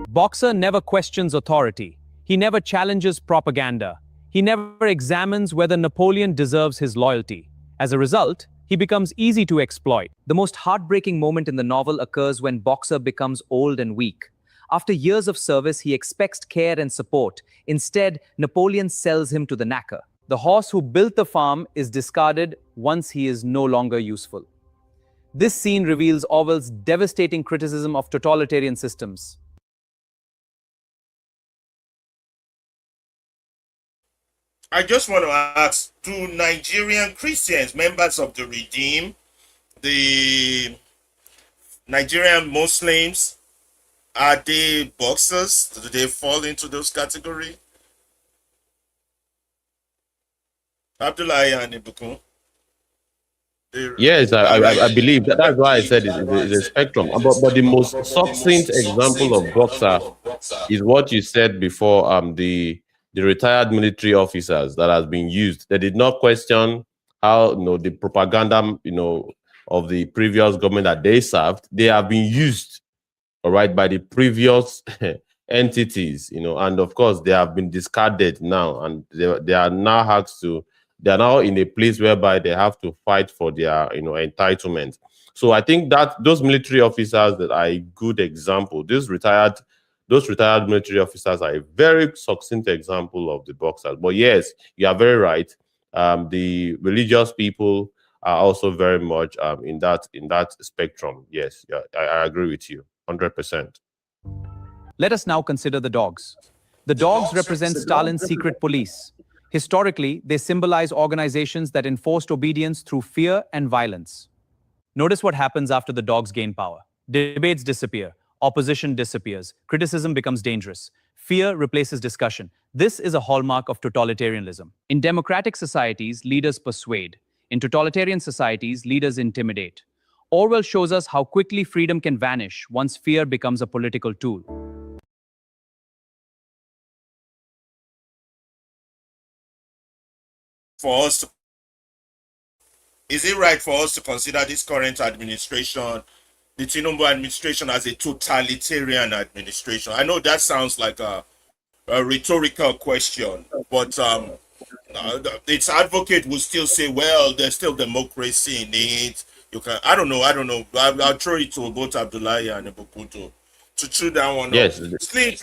Boxer never questions authority. He never challenges propaganda. He never examines whether Napoleon deserves his loyalty. As a result, he becomes easy to exploit. The most heartbreaking moment in the novel occurs when Boxer becomes old and weak. After years of service, he expects care and support. Instead, Napoleon sells him to the knacker. The horse who built the farm is discarded once he is no longer useful. This scene reveals Orwell's devastating criticism of totalitarian systems. I just want to ask: do Nigerian Christians, members of the Redeem, the Nigerian Muslims, are they boxers? Do they fall into those categories? Abdullahi and Ibukun. Yes, I believe that's why I said it's a spectrum. But the most succinct example of boxer is what you said before. The retired military officers that has been used. They did not question how the propaganda of the previous government that they served. They have been used, all right, by the previous entities, and of course they have been discarded now, and they are now asked to. They are now in a place whereby they have to fight for their entitlement. So I think that those military officers that are a good example. Those retired military officers are a very succinct example of the boxers. But yes, you are very right. The religious people are also very much in that spectrum. Yes, yeah, I agree with you 100%. Let us now consider the dogs. The dogs represent Stalin's secret police. Historically, they symbolize organizations that enforced obedience through fear and violence. Notice what happens after the dogs gain power. Debates disappear, opposition disappears, criticism becomes dangerous, fear replaces discussion. This is a hallmark of totalitarianism. In democratic societies, leaders persuade. In totalitarian societies, leaders intimidate. Orwell shows us how quickly freedom can vanish once fear becomes a political tool. For us to, is it right for us to consider this current administration, the Tinubu administration, as a totalitarian administration? I know that sounds like a rhetorical question, but its advocate will still say, well, there's still democracy in it. You can, I don't know. I'll throw it to both Abdullahi and Ebukuto to chew that one Yes, up. Please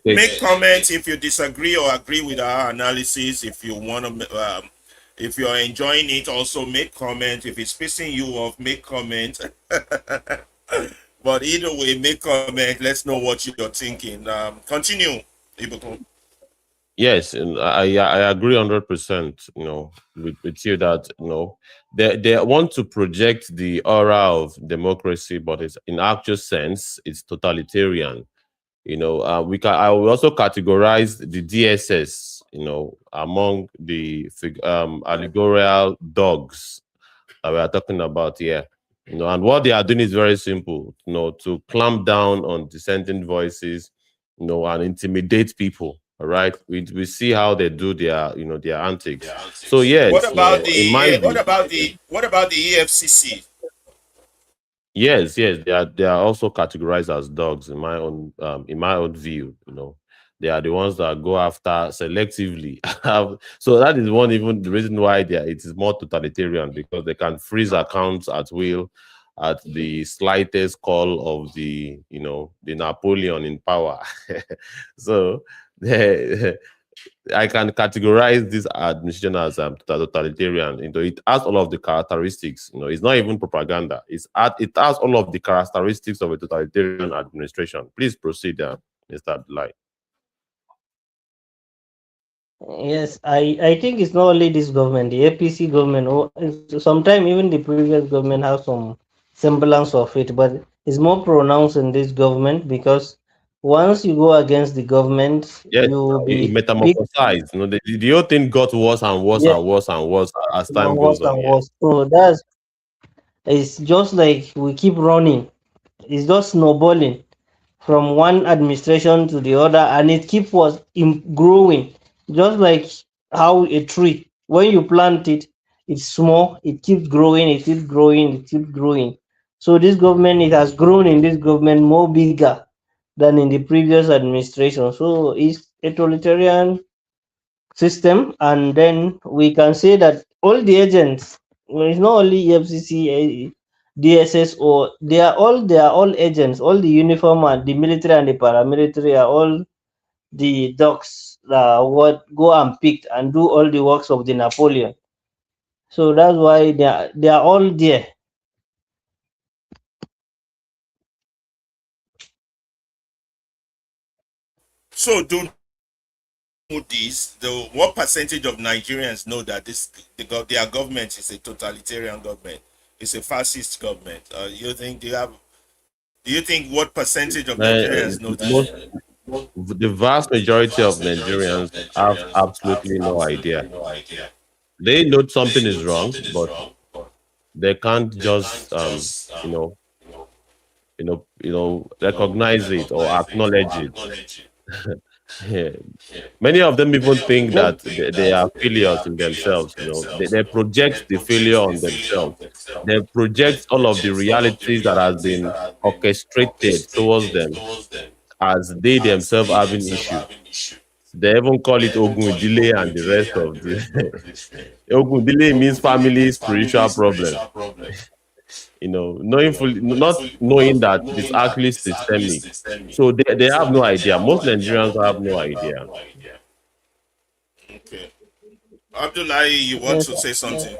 make comments if you disagree or agree with our analysis. If you want to, if you're enjoying it, also make comment. If it's pissing you off, make comment. But either way, make comment. Let's know what you're thinking. Continue, Ibukun. Yes, and I agree 100%. With you that they want to project the aura of democracy, but it's in actual sense it's totalitarian. I will also categorize the DSS, among the allegorical dogs that we are talking about here. And what they are doing is very simple, to clamp down on dissenting voices, and intimidate people. All right, we see how they do their antics. So yes, What about in my the view, what about the EFCC? yes, they are also categorized as dogs in my own view. They are the ones that go after selectively. So that is even the reason why it is more totalitarian, because they can freeze accounts at will at the slightest call of the Napoleon in power. So I can categorize this administration as totalitarian. It has all of the characteristics. It's not even propaganda. It has all of the characteristics of a totalitarian administration. Please proceed, Mr. Abdullahi. Yes, I think it's not only this government, the APC government, or sometimes even the previous government has some semblance of it, but it's more pronounced in this government because once you go against the government, Yes, you will it be big, metamorphosized. The whole thing got worse and worse yes, and worse and worse as time worse goes on. and Yeah. worse. So that's it's just like we keep running. It's just snowballing from one administration to the other, and it keeps was growing, just like how a tree, when you plant it, it's small, it keeps growing, it keeps growing, it keeps growing. So this government, it has grown in this government more bigger than in the previous administration. So it's a totalitarian system, and then we can say that all the agents, well, it's not only EFCC, DSS, or they are all agents. All the uniform and the military and the paramilitary are all the dogs that what go and pick and do all the works of the Napoleon. So that's why they are all there. So do this. What percentage of Nigerians know that their government is a totalitarian government? It's a fascist government. Do you think what percentage of Nigerians know Most, this? the vast majority of Nigerians have absolutely no idea. They know something is wrong, but they can't just recognize it or acknowledge it. Yeah. Many of them even think that they are failures in themselves. They project the failure on themselves. They project all of the realities that has been orchestrated towards them as they themselves having issue. They even call it Ogundile and the rest of the Ogundile means family spiritual problem. Knowing fully, not knowing that it's actually systemic. So they have no idea. Most Nigerians have no idea. Okay. Abdullahi, you want Yes, to say something?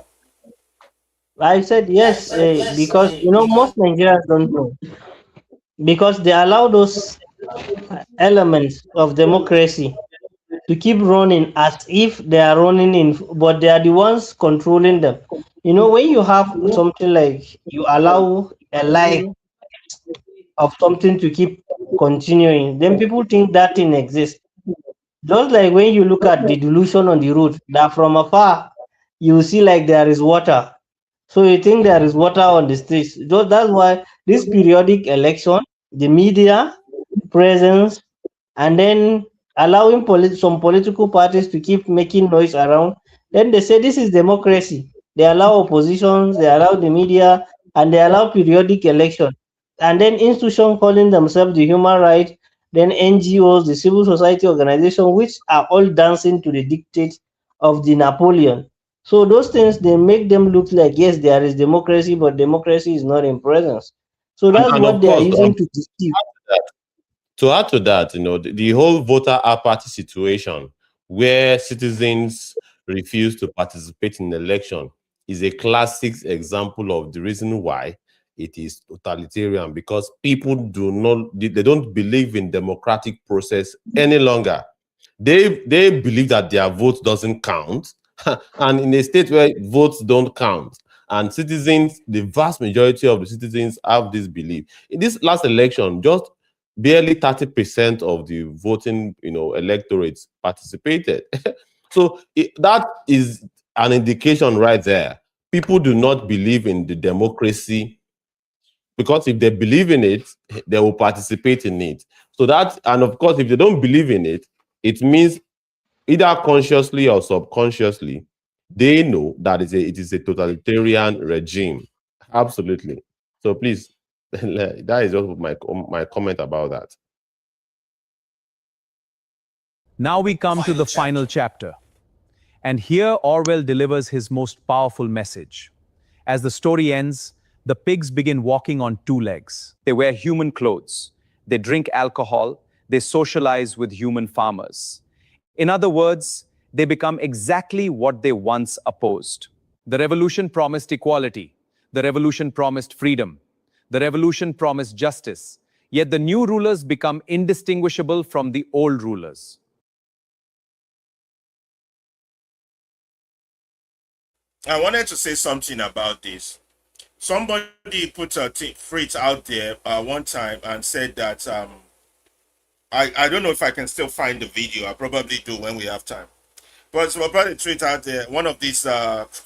I said yes, because most Nigerians don't know, because they allow those elements of democracy to keep running as if they are running in, but they are the ones controlling them. When you have something like you allow a life of something to keep continuing, then people think that thing exists. Just like when you look at the delusion on the road, that from afar you see like there is water. So you think there is water on the streets. Just that's why this periodic election, the media presence, and then allowing some political parties to keep making noise around. Then they say this is democracy. They allow oppositions, they allow the media, and they allow periodic election. And then institutions calling themselves the human rights, then NGOs, the civil society organization, which are all dancing to the dictates of the Napoleon. So those things, they make them look like yes, there is democracy, but democracy is not in presence. So And, that's and what of they are course, using to deceive. to add to that, the whole voter apathy situation where citizens refuse to participate in the election is a classic example of the reason why it is totalitarian, because people they don't believe in democratic process any longer. They believe that their vote doesn't count. And in a state where votes don't count, and citizens, the vast majority of the citizens have this belief. In this last election, just barely 30% of the voting, electorates participated. So that is an indication right there. People do not believe in the democracy, because if they believe in it, they will participate in it. So that, and of course, if they don't believe in it, it means either consciously or subconsciously, they know that it is a totalitarian regime. Absolutely. So please, that is just my comment about that. Now we come to the final chapter. And here Orwell delivers his most powerful message. As the story ends, the pigs begin walking on two legs. They wear human clothes. They drink alcohol. They socialize with human farmers. In other words, they become exactly what they once opposed. The revolution promised equality. The revolution promised freedom. The revolution promised justice. Yet the new rulers become indistinguishable from the old rulers. I wanted to say something about this. Somebody put a tweet out there one time and said that I don't know if I can still find the video. I probably do when we have time. But so about a tweet out there, one of these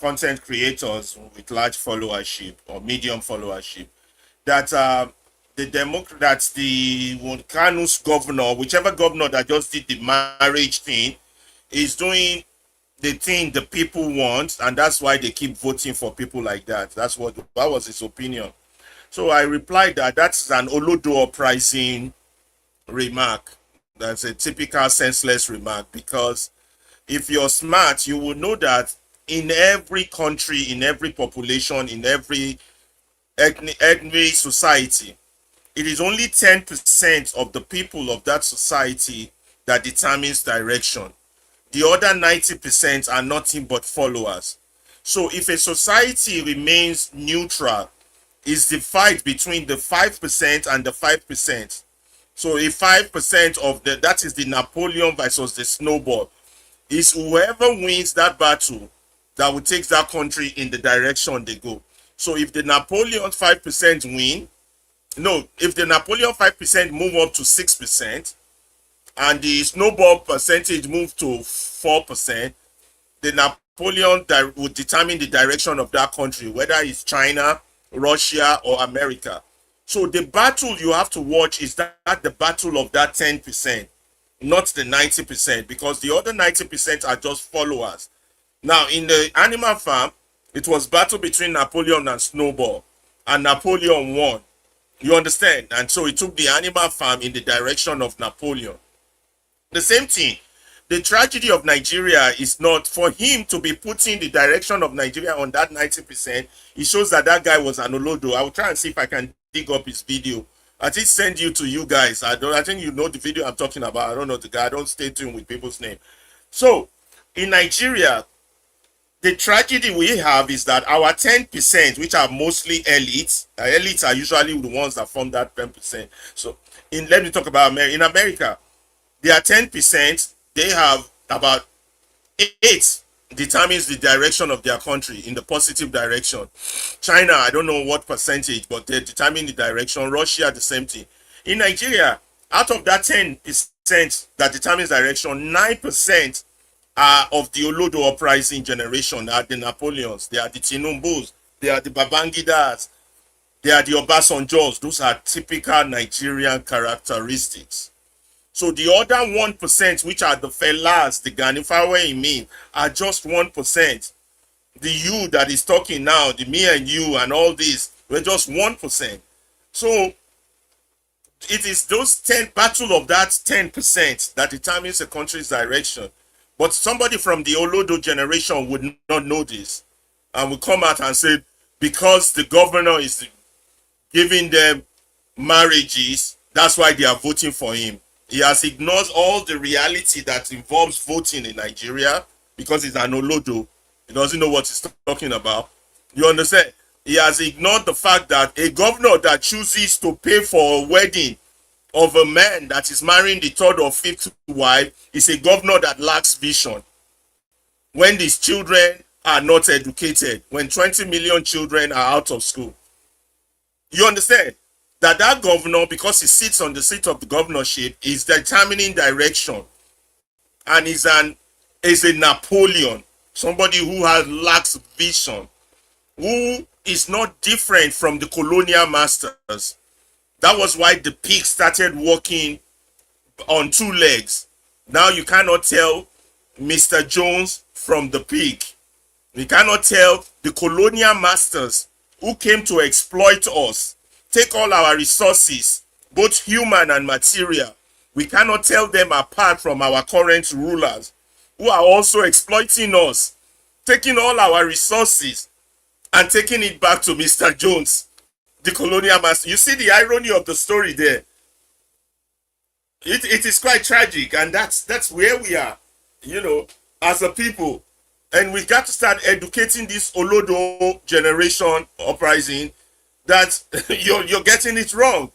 content creators with large followership or medium followership, that that's the Kanu's governor, whichever governor that just did the marriage thing, is doing the thing the people want, and that's why they keep voting for people like that. That was his opinion. So I replied that that's an Olodo uprising remark. That's a typical senseless remark, because if you're smart, you will know that in every country, in every population, in every ethnic society, it is only 10% of the people of that society that determines direction. The other 90% are nothing but followers. So if a society remains neutral, it's the fight between the 5% and the 5%. So if 5% of that is the Napoleon versus the snowball, is whoever wins that battle that will take that country in the direction they go. So if the Napoleon 5% win, no, if the Napoleon 5% move up to 6% and the snowball percentage move to 4%, the Napoleon would determine the direction of that country, whether it's China, Russia, or America. So the battle you have to watch is that the battle of that 10%, not the 90%, because the other 90% are just followers. Now, in the Animal Farm, it was battle between Napoleon and Snowball, and Napoleon won. You understand? And so it took the Animal Farm in the direction of Napoleon. The same thing. The tragedy of Nigeria is not for him to be putting the direction of Nigeria on that 90%. It shows that that guy was an Olodo. I will try and see if I can dig up his video. I did send you to you guys. I think you know the video I'm talking about. I don't know the guy. I don't stay tuned with people's name. So in Nigeria, the tragedy we have is that our 10%, which are mostly elites, elites are usually the ones that form that 10%. So let me talk about America. In America, they are 10%. They have about 8 determines the direction of their country in the positive direction. China, I don't know what percentage, but they determine the direction. Russia, the same thing. In Nigeria, out of that 10% that determines direction, 9% are of the Olodo uprising generation. They are the Napoleons, they are the Tinumbus, they are the Babangidas, they are the Obasanjos. Those are typical Nigerian characteristics. So the other 1%, which are the Felas, the Ganifawe in me, are just 1%. The you that is talking now, the me and you and all this, we're just 1%. So it is those 10 battle of that 10% that determines a country's direction. But somebody from the Olodo generation would not know this and will come out and say, because the governor is giving them marriages, that's why they are voting for him. He has ignored all the reality that involves voting in Nigeria because he's an Olodo. He doesn't know what he's talking about. You understand? He has ignored the fact that a governor that chooses to pay for a wedding of a man that is marrying the third or fifth wife is a governor that lacks vision. When these children are not educated, when 20 million children are out of school. You understand? That governor, because he sits on the seat of the governorship, is determining direction, and is a Napoleon, somebody who lacks vision, who is not different from the colonial masters. That was why the pig started walking on 2 legs. Now you cannot tell Mr. Jones from the pig. You cannot tell the colonial masters who came to exploit us, take all our resources, both human and material. We cannot tell them apart from our current rulers who are also exploiting us, taking all our resources and taking it back to Mr. Jones, the colonial master. You see the irony of the story there. It is quite tragic, and that's where we are. you know, as a people. And we got to start educating this Olodo generation uprising that you're getting it wrong.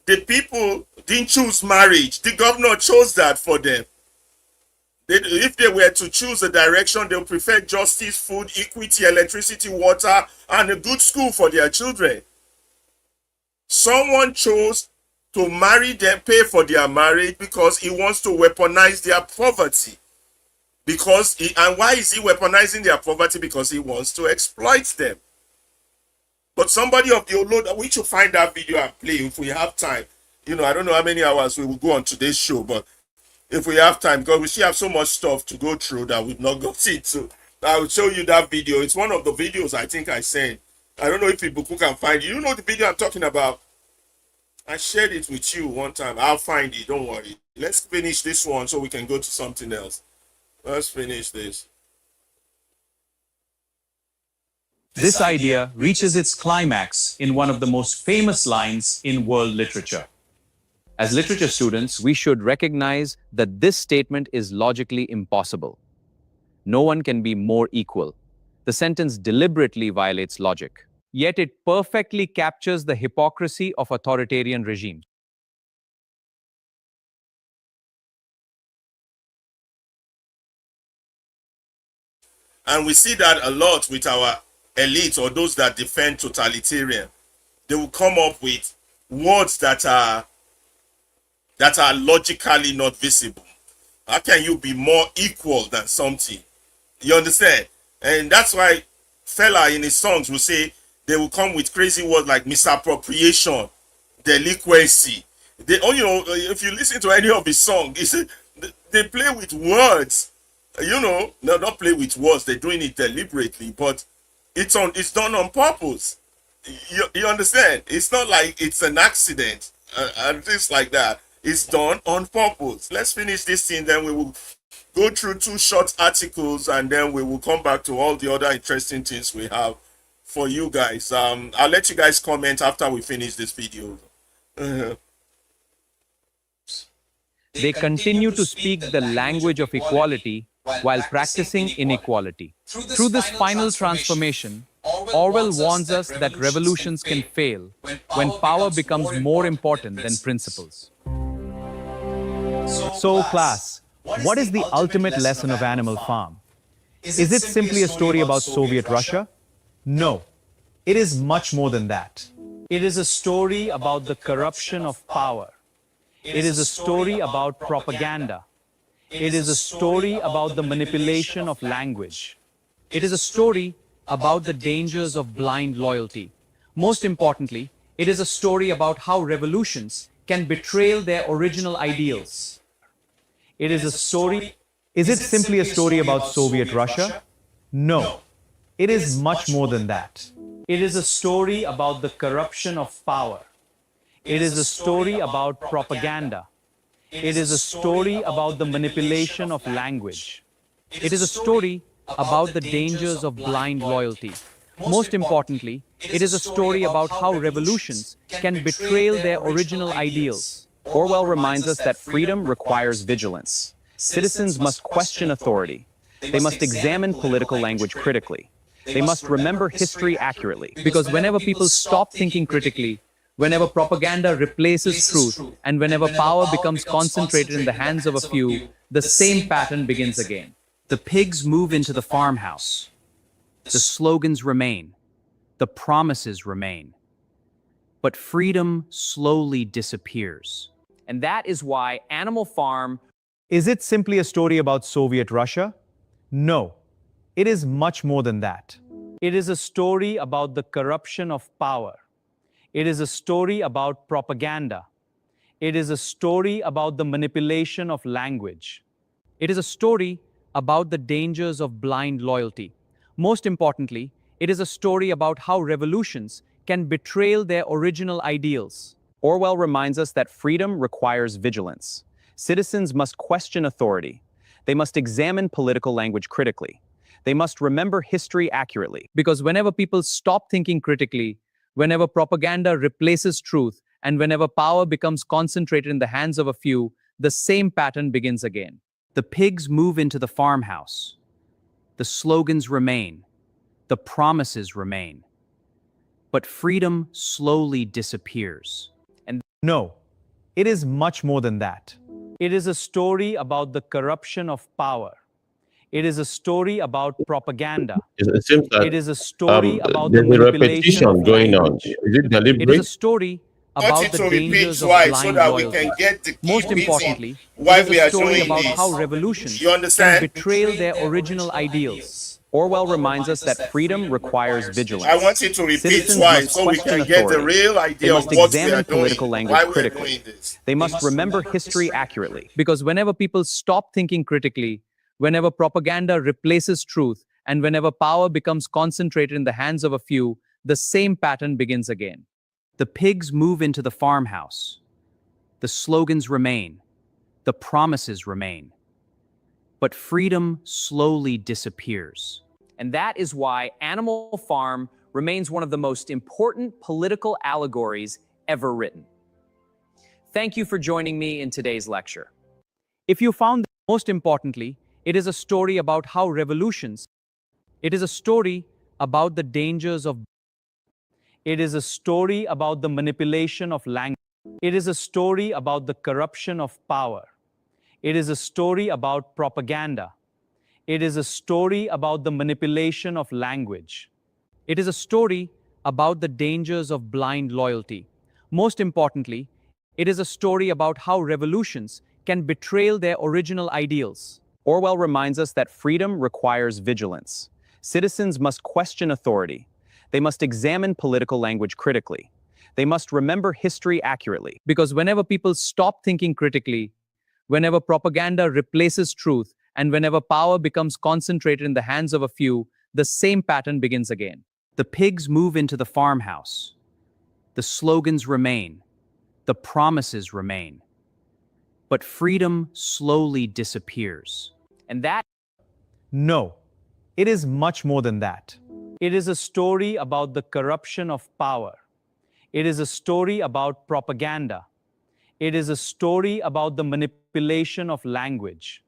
The people didn't choose marriage. The governor chose that for them. If they were to choose a direction, they would prefer justice, food, equity, electricity, water, and a good school for their children. Someone chose to marry them, pay for their marriage because he wants to weaponize their poverty. And why is he weaponizing their poverty? Because he wants to exploit them. But somebody of the Olodo, we should find that video and play if we have time. You know, I don't know how many hours we will go on today's show, but if we have time, because we still have so much stuff to go through that we've not got into. I will show you that video. It's one of the videos I think I sent. I don't know if people can find it. You know the video I'm talking about? I shared it with you one time. I'll find it. Don't worry. Let's finish this one so we can go to something else. Let's finish this. This idea reaches its climax in one of the most famous lines in world literature. As literature students, we should recognize that this statement is logically impossible. No one can be more equal. The sentence deliberately violates logic. Yet it perfectly captures the hypocrisy of authoritarian regime. And we see that a lot with our elites or those that defend totalitarian. They will come up with words that are logically not visible. How can you be more equal than something? You understand? And that's why Fela in his songs will say they will come with crazy words like misappropriation, delinquency. They, oh, you know, if you listen to any of his songs, they play with words. You know, no, not play with words. They're doing it deliberately, but it's done on purpose. You understand? It's not like it's an accident and things like that. It's done on purpose. Let's finish this thing, then we will go through 2 short articles, and then we will come back to all the other interesting things we have for you guys. I'll let you guys comment after we finish this video. They continue to speak the language of equality while practicing inequality. Through this final transformation, Orwell warns us that revolutions can fail when power becomes more important than principles. So, class, what is the ultimate lesson of Animal Farm? Is it simply a story about Soviet Russia? No, it is much more than that. It is a story about the corruption of power. It is a story about propaganda. It is a story about the manipulation of language. It is a story about the dangers of blind loyalty. Most importantly, it is a story about how revolutions can betray their original ideals. It is a story. Is it simply a story about Soviet Russia? No, it is much more than that. It is a story about the corruption of power. It is a story about propaganda. It is a story about the manipulation of language. It is a story about the dangers of blind loyalty. Most importantly, it is a story about how revolutions can betray their original ideals. Orwell reminds us that freedom requires vigilance. Citizens must question authority. They must examine political language critically. They must remember history accurately. Because whenever people stop thinking critically, whenever propaganda replaces truth, and whenever power becomes concentrated in the hands of a few, the same pattern begins again. The pigs move into the farmhouse. The slogans remain. The promises remain. But freedom slowly disappears. And that is why Animal Farm... Is it simply a story about Soviet Russia? No, it is much more than that. It is a story about the corruption of power. It is a story about propaganda. It is a story about the manipulation of language. It is a story about the dangers of blind loyalty. Most importantly, it is a story about how revolutions can betray their original ideals. Orwell reminds us that freedom requires vigilance. Citizens must question authority. They must examine political language critically. They must remember history accurately. Because whenever people stop thinking critically, whenever propaganda replaces truth, and whenever power becomes concentrated in the hands of a few, the same pattern begins again. The pigs move into the farmhouse. The slogans remain. The promises remain. But freedom slowly disappears. And no, it is much more than that. It is a story about the corruption of power. It is a story about propaganda. It seems that It is a story about the there's a manipulation repetition of going on. language. Is it It is a deliberate? story want about it the to repeat dangers of twice so blind that we loyalty. can get the key Most reason importantly, why it we is are a story doing about this. how revolutions You can understand? betray their original ideals. Orwell reminds us that freedom requires vigilance. I want it to repeat Citizens twice must so we question can get the authority. real They idea of must what we are examine doing, political why language we are critically. doing this. They must remember history accurately. Because whenever people stop thinking critically, whenever propaganda replaces truth, and whenever power becomes concentrated in the hands of a few, the same pattern begins again. The pigs move into the farmhouse. The slogans remain. The promises remain. But freedom slowly disappears. And that is why Animal Farm remains one of the most important political allegories ever written. Thank you for joining me in today's lecture. If you found that, most importantly, it is a story about how revolutions, it is a story about the dangers of, it is a story about the manipulation of language, it is a story about the corruption of power, it is a story about propaganda, it is a story about the manipulation of language, it is a story about the dangers of blind loyalty. Most importantly, it is a story about how revolutions can betray their original ideals. Orwell reminds us that freedom requires vigilance. Citizens must question authority. They must examine political language critically. They must remember history accurately. Because whenever people stop thinking critically, whenever propaganda replaces truth, and whenever power becomes concentrated in the hands of a few, the same pattern begins again. The pigs move into the farmhouse. The slogans remain. The promises remain. But freedom slowly disappears. And that No, it is much more than that. It is a story about the corruption of power. It is a story about propaganda. It is a story about the manipulation of language.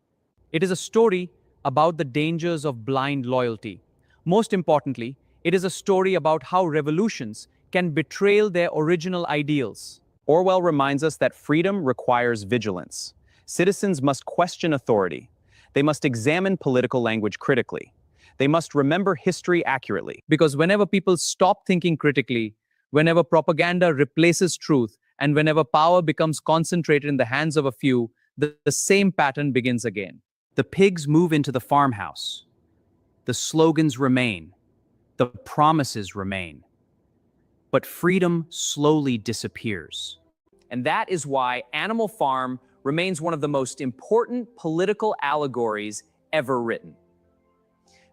It is a story about the dangers of blind loyalty. Most importantly, it is a story about how revolutions can betray their original ideals. Orwell reminds us that freedom requires vigilance. Citizens must question authority. They must examine political language critically. They must remember history accurately. Because whenever people stop thinking critically, whenever propaganda replaces truth, and whenever power becomes concentrated in the hands of a few, the same pattern begins again. The pigs move into the farmhouse. The slogans remain. The promises remain. But freedom slowly disappears. And that is why Animal Farm remains one of the most important political allegories ever written.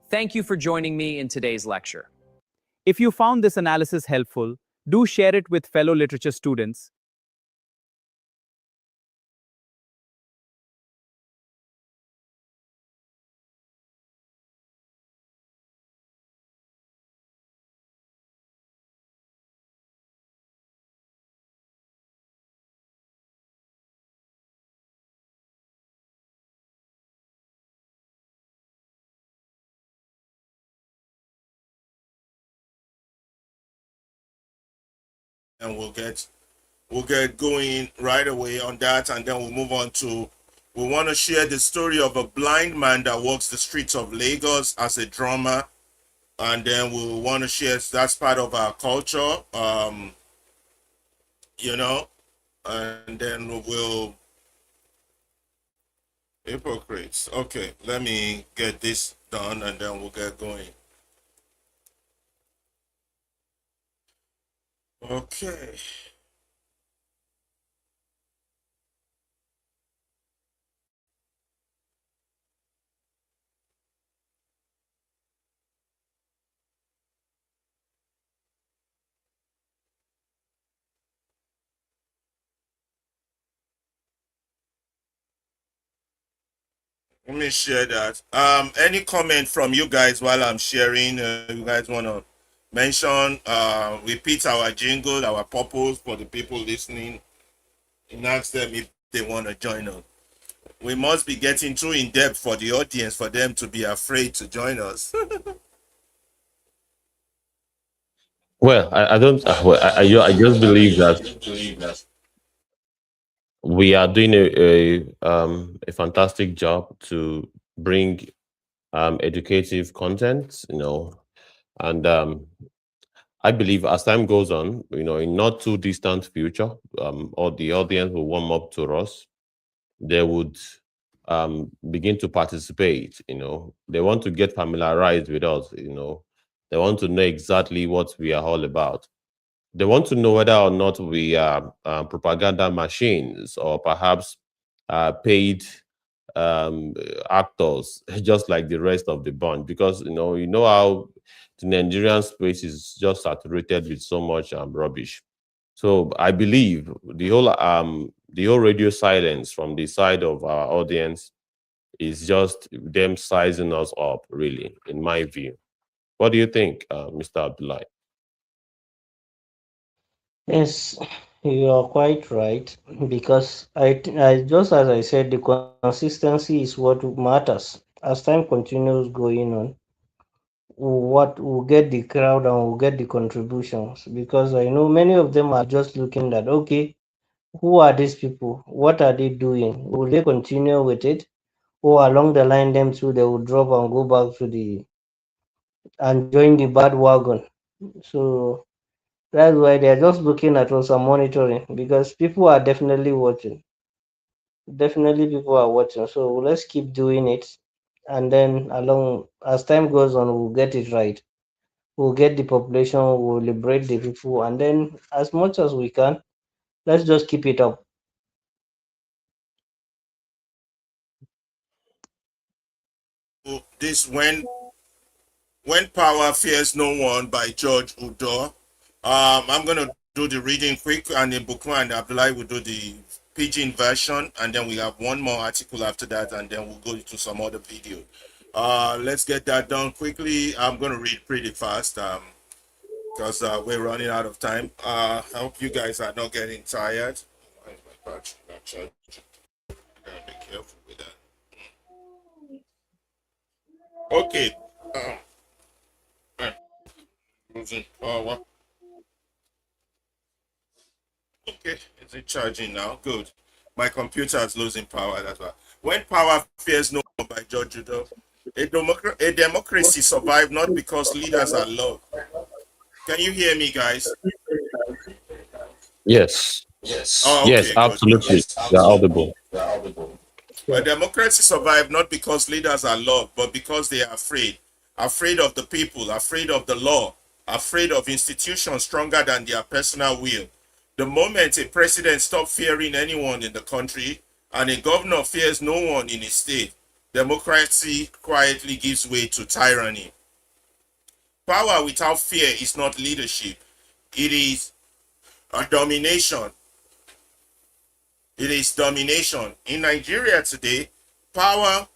Thank you for joining me in today's lecture. If you found this analysis helpful, do share it with fellow literature students. And we'll get going right away on that, and then we'll move on to, we want to share the story of a blind man that walks the streets of Lagos as a drummer, and then we want to share, that's part of our culture, you know, and then we'll, hypocrites. Okay, let me get this done and then we'll get going. Okay. Let me share that. Any comment from you guys while I'm sharing? You guys want to mention, repeat our jingle, our purpose for the people listening, and ask them if they want to join us. We must be getting too in depth for the audience for them to be afraid to join us. Well, I don't. Well, I just believe that we are doing a fantastic job to bring educative content, and I believe as time goes on, in not too distant future, or the audience will warm up to us. They would begin to participate. They want to get familiarized with us. They want to know exactly what we are all about. They want to know whether or not we are propaganda machines or perhaps paid um, actors, just like the rest of the bunch. Because you know how the Nigerian space is just saturated with so much rubbish. So I believe the whole radio silence from the side of our audience is just them sizing us up, really, in my view. What do you think, Mr. Abdullahi? Yes, you are quite right because I just as I said, the consistency is what matters. As time continues going on, what will get the crowd and will get the contributions because I know many of them are just looking at okay, who are these people? What are they doing? Will they continue with it? Or along the line them too they will drop and go back to the and join the bad wagon. So that's why they're just looking at us and monitoring because people are definitely watching. Definitely people are watching. So let's keep doing it. And then along as time goes on, we'll get it right. We'll get the population, we'll liberate the people, and then as much as we can, let's just keep it up. This when power fears no one by George Udo. I'm gonna do the reading quick, and then Bukman and Abdullahi will do the pidgin version, and then we have one more article after that, and then we'll go to some other video. Let's get that done quickly. I'm gonna read pretty fast, because we're running out of time. I hope you guys are not getting tired. Why is my battery not charging? Gotta be careful with that. Okay. Losing power. Okay, is it charging now? Good. My computer is losing power. That's why. When power fears no one by George Judo, a democracy survives not because leaders are loved. Can you hear me, guys? Yes. Oh, Yes, okay, good, good. absolutely. They're audible. A democracy survives not because leaders are loved, but because they are afraid. Afraid of the people, afraid of the law, afraid of institutions stronger than their personal will. The moment a president stops fearing anyone in the country and a governor fears no one in his state, democracy quietly gives way to tyranny. Power without fear is not leadership. It is a domination. It is domination. In Nigeria today, power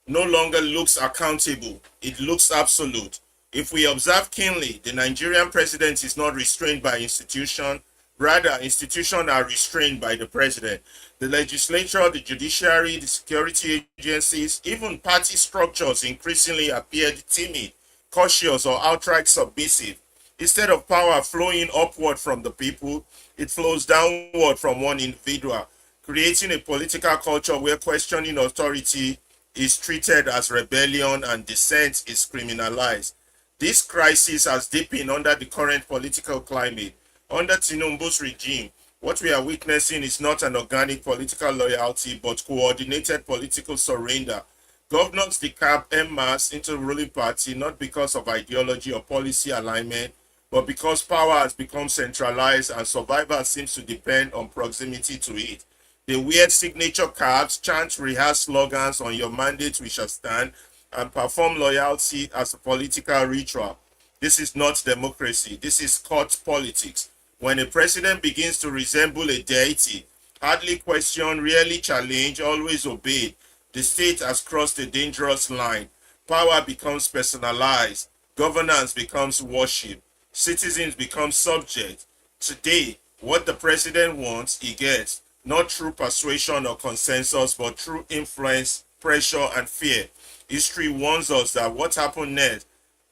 no longer looks accountable. It looks absolute. If we observe keenly, the Nigerian president is not restrained by institution. Rather, institutions are restrained by the president. The legislature, the judiciary, the security agencies, even party structures increasingly appear timid, cautious, or outright submissive. Instead of power flowing upward from the people, it flows downward from one individual, creating a political culture where questioning authority is treated as rebellion and dissent is criminalized. This crisis has deepened under the current political climate. Under Tinubu's regime, what we are witnessing is not an organic political loyalty, but coordinated political surrender. Governors decamp en masse into the ruling party not because of ideology or policy alignment, but because power has become centralized and survival seems to depend on proximity to it. They wear signature cards, chant rehearsed slogans on your mandate we shall stand, and perform loyalty as a political ritual. This is not democracy. This is court politics. When a president begins to resemble a deity, hardly questioned, rarely challenged, always obeyed, the state has crossed a dangerous line. Power becomes personalized. Governance becomes worship. Citizens become subject. Today, what the president wants, he gets. not through persuasion or consensus, but through influence, pressure, and fear. History warns us that what happened next,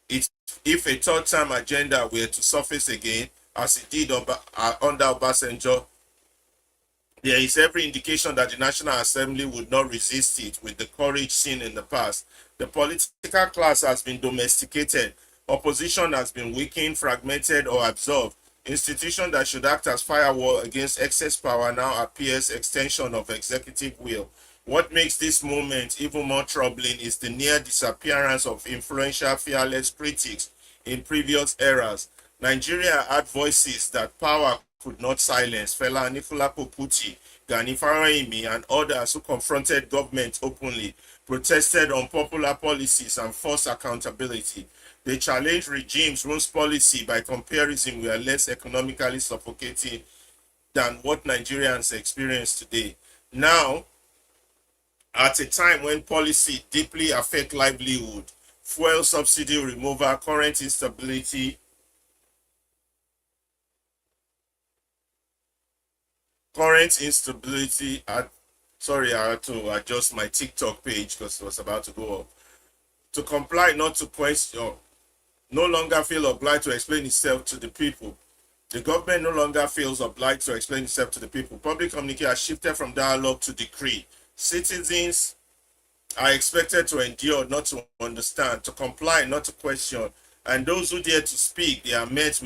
if a third-term agenda were to surface again, as it did under Obasanjo, there is every indication that the National Assembly would not resist it with the courage seen in the past. The political class has been domesticated. Opposition has been weakened, fragmented, or absorbed. Institution that should act as firewall against excess power now appears extension of executive will. What makes this moment even more troubling is the near disappearance of influential, fearless critics in previous eras. Nigeria had voices that power could not silence. Fela Anikulapo Kuti, Gani Fawehinmi, and others who confronted government openly, protested unpopular policies, and forced accountability. They challenged regimes whose policy, by comparison, were less economically suffocating than what Nigerians experience today. Now, at a time when policy deeply affect livelihood, fuel subsidy removal, current instability, sorry, I had to adjust my TikTok page because it was about to go up. To comply, not to question, no longer feel obliged to explain itself to the people. The government no longer feels obliged to explain itself to the people. Public communication has shifted from dialogue to decree. Citizens are expected to endure, not to understand, to comply, not to question. And those who dare to speak, they are met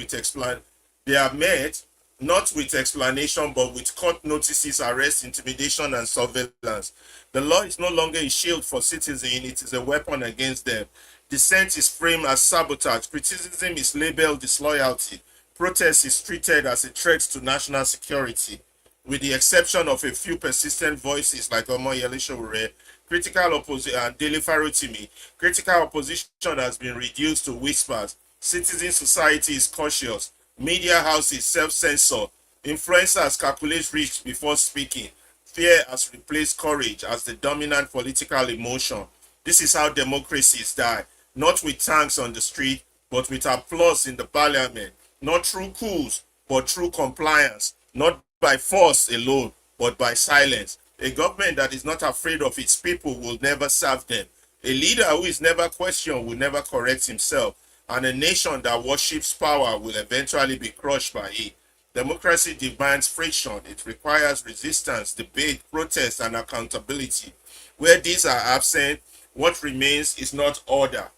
not with explanation, but with court notices, arrest, intimidation, and surveillance. The law is no longer a shield for citizens, it is a weapon against them. Dissent is framed as sabotage. Criticism is labeled disloyalty. Protest is treated as a threat to national security. With the exception of a few persistent voices like Omoyele Sowore, critical opposition and Dele Farotimi, critical opposition has been reduced to whispers. Citizen society is cautious. Media houses self-censor. Influencers calculate reach before speaking. Fear has replaced courage as the dominant political emotion. This is how democracies die. Not with tanks on the street, but with applause in the parliament. Not through coups, but through compliance. Not by force alone, but by silence. A government that is not afraid of its people will never serve them. A leader who is never questioned will never correct himself. And a nation that worships power will eventually be crushed by it. Democracy demands friction. It requires resistance, debate, protest, and accountability. Where these are absent, what remains is not order,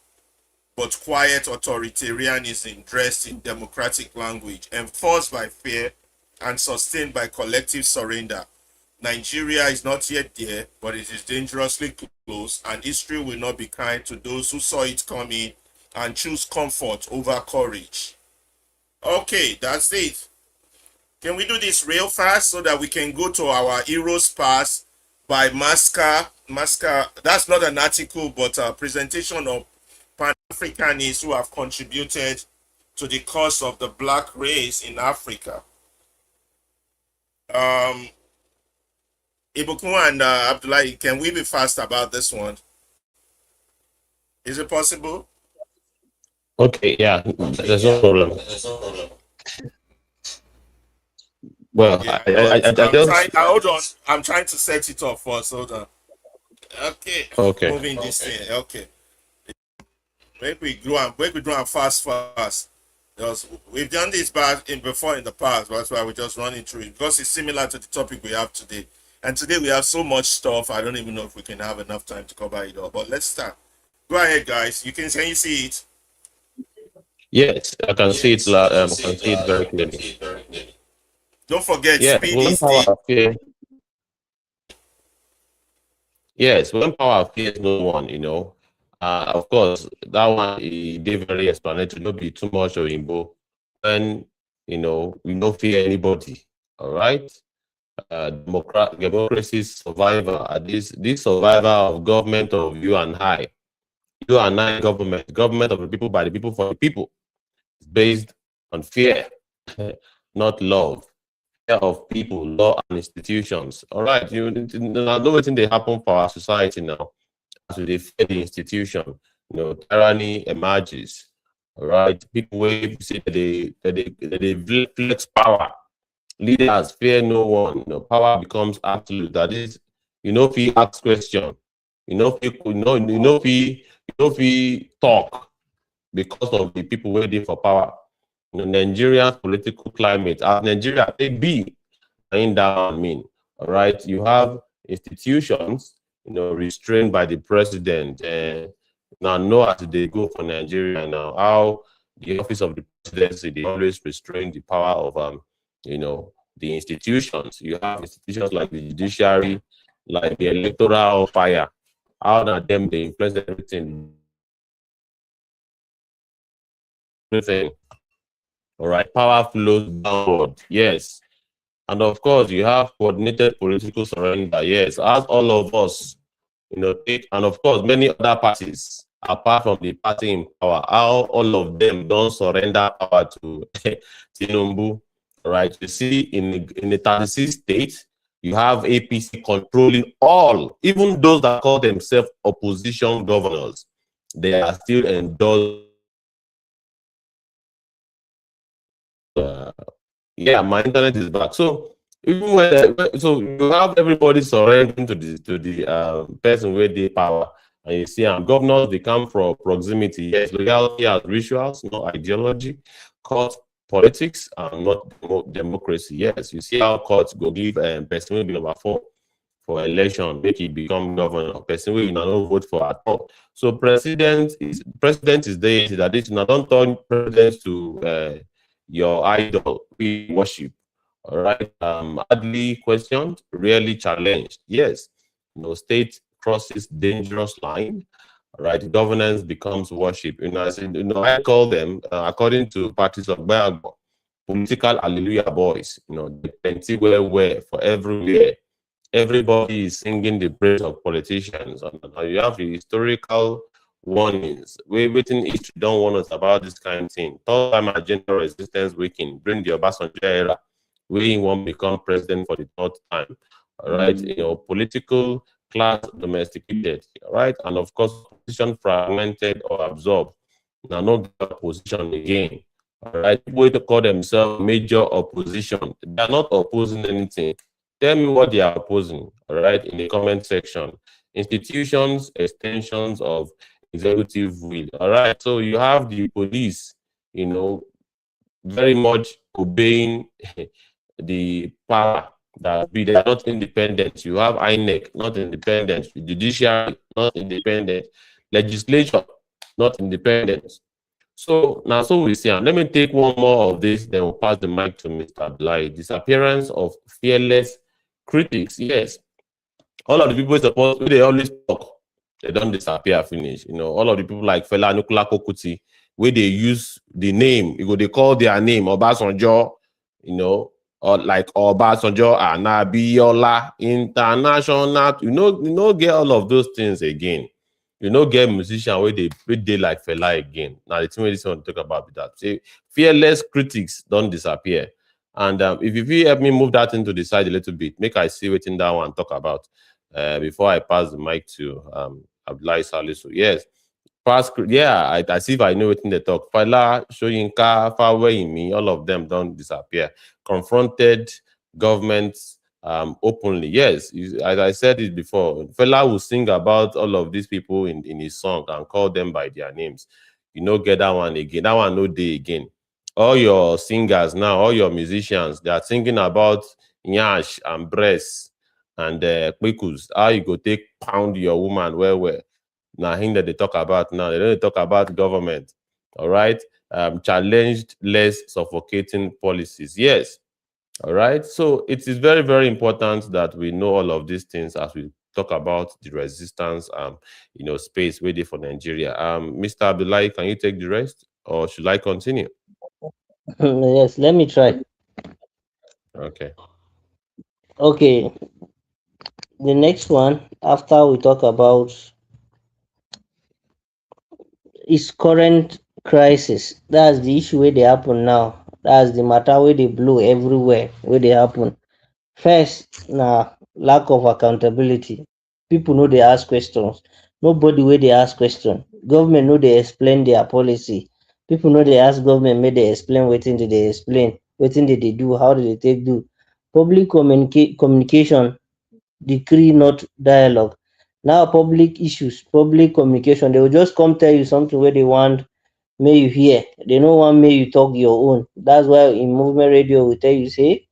but quiet authoritarianism dressed in democratic language, enforced by fear and sustained by collective surrender. Nigeria is not yet there, but it is dangerously close, and history will not be kind to those who saw it coming and choose comfort over courage. Okay, that's it. Can we do this real fast so that we can go to our Heroes Pass by Masca? Masca, that's not an article, but a presentation of Pan-Africanists who have contributed to the cause of the black race in Africa. Ibukun and Abdullahi, can we be fast about this one? Is it possible? Okay, yeah, there's no problem. Well, Yeah, I just hold on. I'm trying to set it up first. Hold on. Okay. Moving this thing. Okay. Make we do it fast. Because we've done this before in the past. That's why we're just running through it. Because it's similar to the topic we have today. And today we have so much stuff. I don't even know if we can have enough time to cover it all. But let's start. Go ahead, guys. Can you see it? yes, I can see it. I can see it very clearly. Don't forget, Yeah, speed when is power the appears, yes, when power appears, no one, of course, that one they very explanatory. Not be too much of Imbo. When we don't fear anybody. All right. Democracy's survivor, this survivor of government of you and I, government of the people, by the people, for the people, is based on fear, not love. Fear of people, law, and institutions. All right, I know what they happen for our society now. As we fear the institution, tyranny emerges. All right, people will say that they flex power. leaders fear no one. Power becomes absolute. That is, if he asks question, if he talk because of the people waiting for power. Nigeria's political climate, as Nigeria they be, in that mean, all right. You have institutions, restrained by the president. Now, know as they go for Nigeria now, how the office of the presidency they always restrain the power of the institutions. You have institutions like the judiciary, like the electoral fire. How that them they influence everything. All right, power flows downward. Yes. And of course, you have coordinated political surrender. Yes, as all of us, take, and of course, many other parties, apart from the party in power, how all of them don't surrender power to Tinubu. Right? You see, in the 36 states, you have APC controlling all, even those that call themselves opposition governors. They are still endorsed. Yeah, my internet is back. So even so you have everybody surrendering to the person with the power, and you see, governors they come from proximity. Yes, loyalty as rituals, not ideology. Court politics and not democracy. Yes, you see how courts go give person will be number 4 for election, make it become governor. Person will not vote for at all. So president is there. That is not don't turn president to your idol we worship. All right. Hardly questioned, rarely challenged. Yes. State crosses dangerous line. All right. Governance becomes worship. I call them, according to parties of Bible, political hallelujah boys. The plenty where for everywhere. Everybody is singing the praise of politicians. And you have the historical warnings. We're waiting history don't warn us about this kind of thing. Third time agenda resistance weakening, bring the Obasanjo era, we won't become president for the 3rd time. All right, political class domesticated, all right, and of course, position fragmented or absorbed. Now, no opposition again. All right, people to call themselves major opposition. They're not opposing anything. Tell me what they are opposing, all right, in the comment section. Institutions, extensions of executive will. All right, so you have the police, very much obeying the power that they are not independent. You have INEC, not independent. Judiciary, not independent. Legislature, not independent. So now, so we see. And let me take one more of this, then we'll pass the mic to Mr. Blai. Disappearance of fearless critics. Yes, all of the people suppose they always talk, they don't disappear, finish. All of the people like Fela Anukulako Kuti, where they use the name, they call their name Obasanjo, or like Obasanjo Anabiola International. Get all of those things again. Get musician where they like Fela again. Now the thing we just want to talk about is that say fearless critics don't disappear. And if you help me move that into the side a little bit, make I see what in that one talk about before I pass the mic to Abdullahi Salisu. Yes. I see if I know it in the talk. Fala, Shoyinka, Faweyimi, all of them don't disappear. Confronted governments openly. Yes, as I said it before, Fela will sing about all of these people in his song and call them by their names. Get that one again. That one no day again. All your singers now, all your musicians, they are thinking about nyash and breasts and kwikus. How you go take pound your woman well. Now, thing that they talk about now, they don't talk about government. All right. Challenged, less suffocating policies. Yes. All right. So it is very, very important that we know all of these things as we talk about the resistance, space waiting for Nigeria. Mr. Abdullahi, can you take the rest or should I continue? Yes, let me try. Okay. Okay. The next one, after we talk about is current crisis. That's the issue where they happen now. That's the matter where they blow everywhere where they happen. First, now lack of accountability. People know they ask questions. Nobody where they ask questions. Government know they explain their policy. People know they ask government, may they explain waiting did they explain, waiting did they do, how did they take do. Public communication, decree, not dialogue. Now public issues, public communication, they will just come tell you something where they want may you hear. They no want may you talk your own. That's why in movement radio we tell you say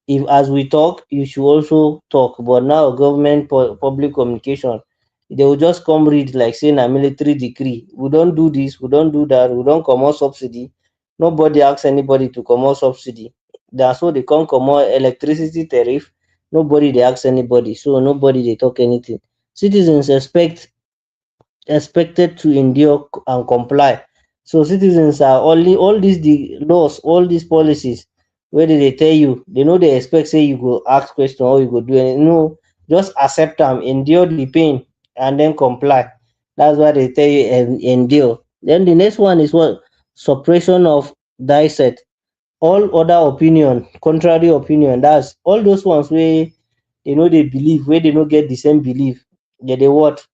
if as we talk you should also talk. But now government public communication, they will just come read like saying a military decree. We don't do this, we don't do that, we don't comot subsidy. Nobody asks anybody to comot subsidy. That's what they come comot electricity tariff. Nobody they ask anybody, so nobody they talk anything. Citizens expected to endure and comply. So citizens are only all these the laws, all these policies, where they tell you, they know they expect say you go ask question or you go do anything. No, just accept them, endure the pain, and then comply. That's why they tell you endure. Then the next one is what suppression of dissent. All other opinion, contrary opinion. That's all those ones where they know they believe, where they don't get the same belief. They what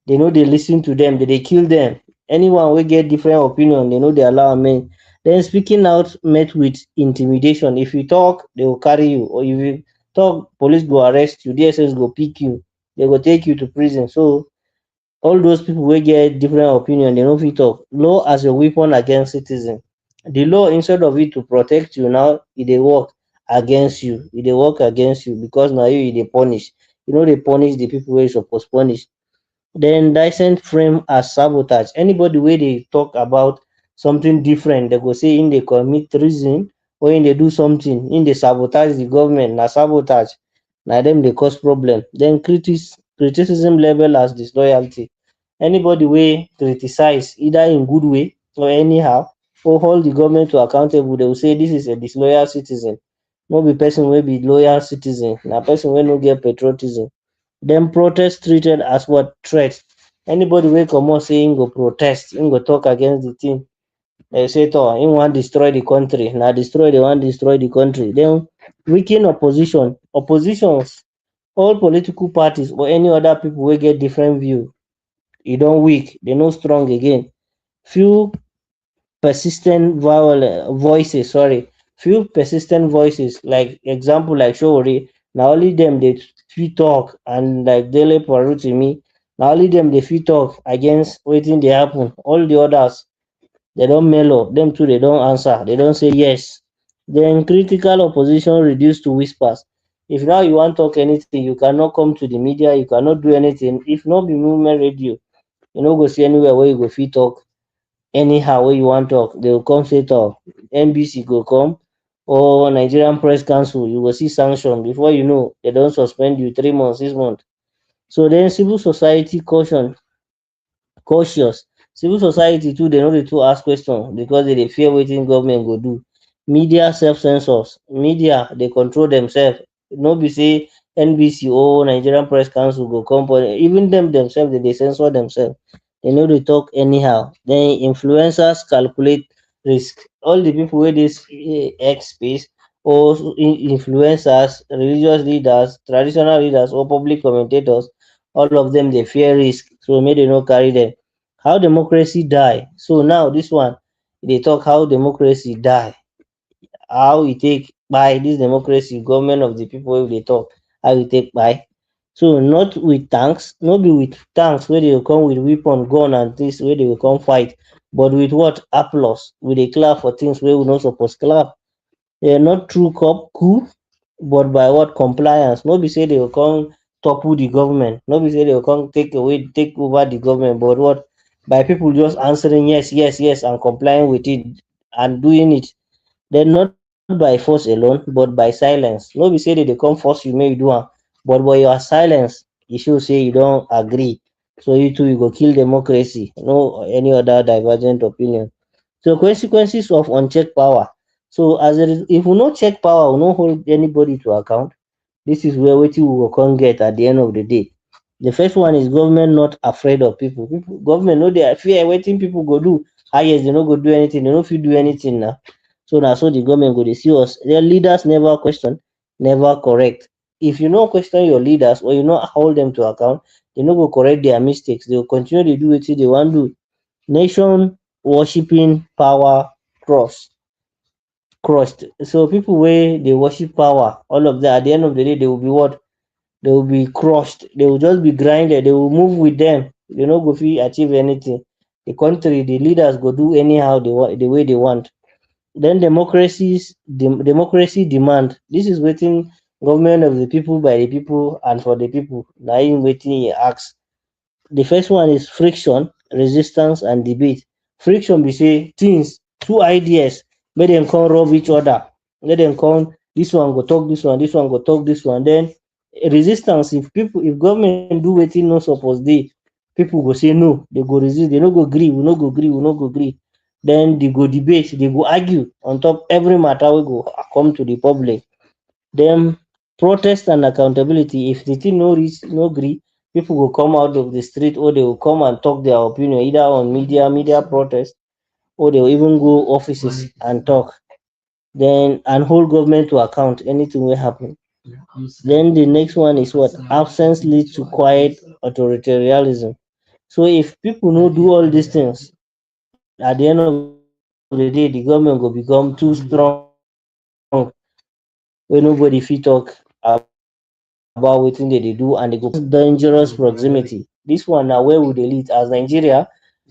they know they listen to them, they kill them. Anyone will get different opinion, they know they allow men. Then speaking out met with intimidation. If you talk, they will carry you. Or if you talk, police go arrest you, DSS go pick you, they go take you to prison. So all those people will get different opinion, they know fit talk. Law as a weapon against citizen. The law instead of it to protect you now, they work against you. They work against you because now you they punish. You know they punish the people where you supposed punish. Then dissent frame as sabotage. Anybody where they talk about something different, they go say in they commit treason or in they do something, in they sabotage the government, na sabotage. Now them they cause problem. Then criticism level as disloyalty. Anybody wey criticize either in good way or anyhow or hold the government to accountable, they will say this is a disloyal citizen. No be person wey be loyal citizen, na person wey no get patriotism. Then protest treated as what threat. Anybody wey comot say im go protest, im go talk against the thing, they say to im wan destroy the country. Na destroy they wan destroy the country. Then weaken opposition. Oppositions, all political parties or any other people wey get different view, e don weak, they no strong again. Few persistent voices, sorry, few persistent voices, like example like Showore, na only them dey fit talk, and like Dele Parutimi, na only them dey fit talk against wetin dey happen. All the others, they don mellow, them too they don answer, they don say yes. Then critical opposition reduced to whispers. If now you wan talk anything, you cannot come to the media, you cannot do anything. If not be movement radio, you no go see anywhere where you go fit talk anyhow wey you wan talk. They go come say talk. NBC go come or Nigerian Press Council, you go see sanction. Before you know, they don suspend you 3 months, 6 months. So then civil society cautious. Civil society too, they no dey too ask question because they dey fear wetin government go do. Media self-censors. Media they control themselves. No be say NBC or Nigerian Press Council go come, but even them themselves they censor themselves. They no dey talk anyhow. Then influencers calculate risk. All the people wey dey X space or influencers, religious leaders, traditional leaders, or public commentators, all of them they fear risk. So may they no carry them. How democracy die. So now this one, they talk how democracy die. How e take by this democracy, government of the people wey we dey talk, how e take by. So not with tanks, not be with tanks where they will come with weapon, gun and this where they will come fight, but with what applause. We dey clap for things where we not supposed clap. They are not true coup, but by what compliance. No be say they will come topple the government. No be say they will come take over the government, but what by people just answering yes, yes, yes, and complying with it and doing it. Then not by force alone, but by silence. No be say they come force you make you do am, but by your silence, e show say you don't agree. So you too you go kill democracy. No any other divergent opinion. So consequences of unchecked power. So if we no check power, we no hold anybody to account. This is where wetin we go come get at the end of the day. The first one is government not afraid of people. Government no dey fear wetin people go do. Yes, they no go do anything, they no fit do anything now. So now so the government go dey see us. Their leaders never question, never correct. If you no question your leaders or you no hold them to account, they no go correct their mistakes. They will continue to do wetin they want do. Nation worshipping power cross. crushed. So people where they worship power, all of that, at the end of the day, they will be what? They will be crushed. They will just be grinded. They will move with them. They no go fit achieve anything. The country, the leaders go do anyhow they want, the way they want. Then democracy demand. This is waiting government of the people, by the people, and for the people. Now in waiting he asks. The first one is friction, resistance, and debate. Friction be say things, two ideas, make dem come rub each other. Let dem come, this one go talk this one go talk this one. Then resistance, if government do wetin no suppose dey, people go say no, they go resist, they no go gree, we no go gree, we no go gree. Then they go debate, they go argue on top every matter wey go come to the public. Then protest and accountability. If the thing no reach, no gree, people go come out of the street, or they will come and talk their opinion either on media protest, or they will even go offices and talk. Then and hold government to account anything will happen. Then the next one is what? Absence leads to quiet authoritarianism. So if people no do all these things, at the end of the day, the government will become too strong, where nobody fit talk about wetin they dey do, and they go dangerous proximity. This one now where we dey lead as Nigeria,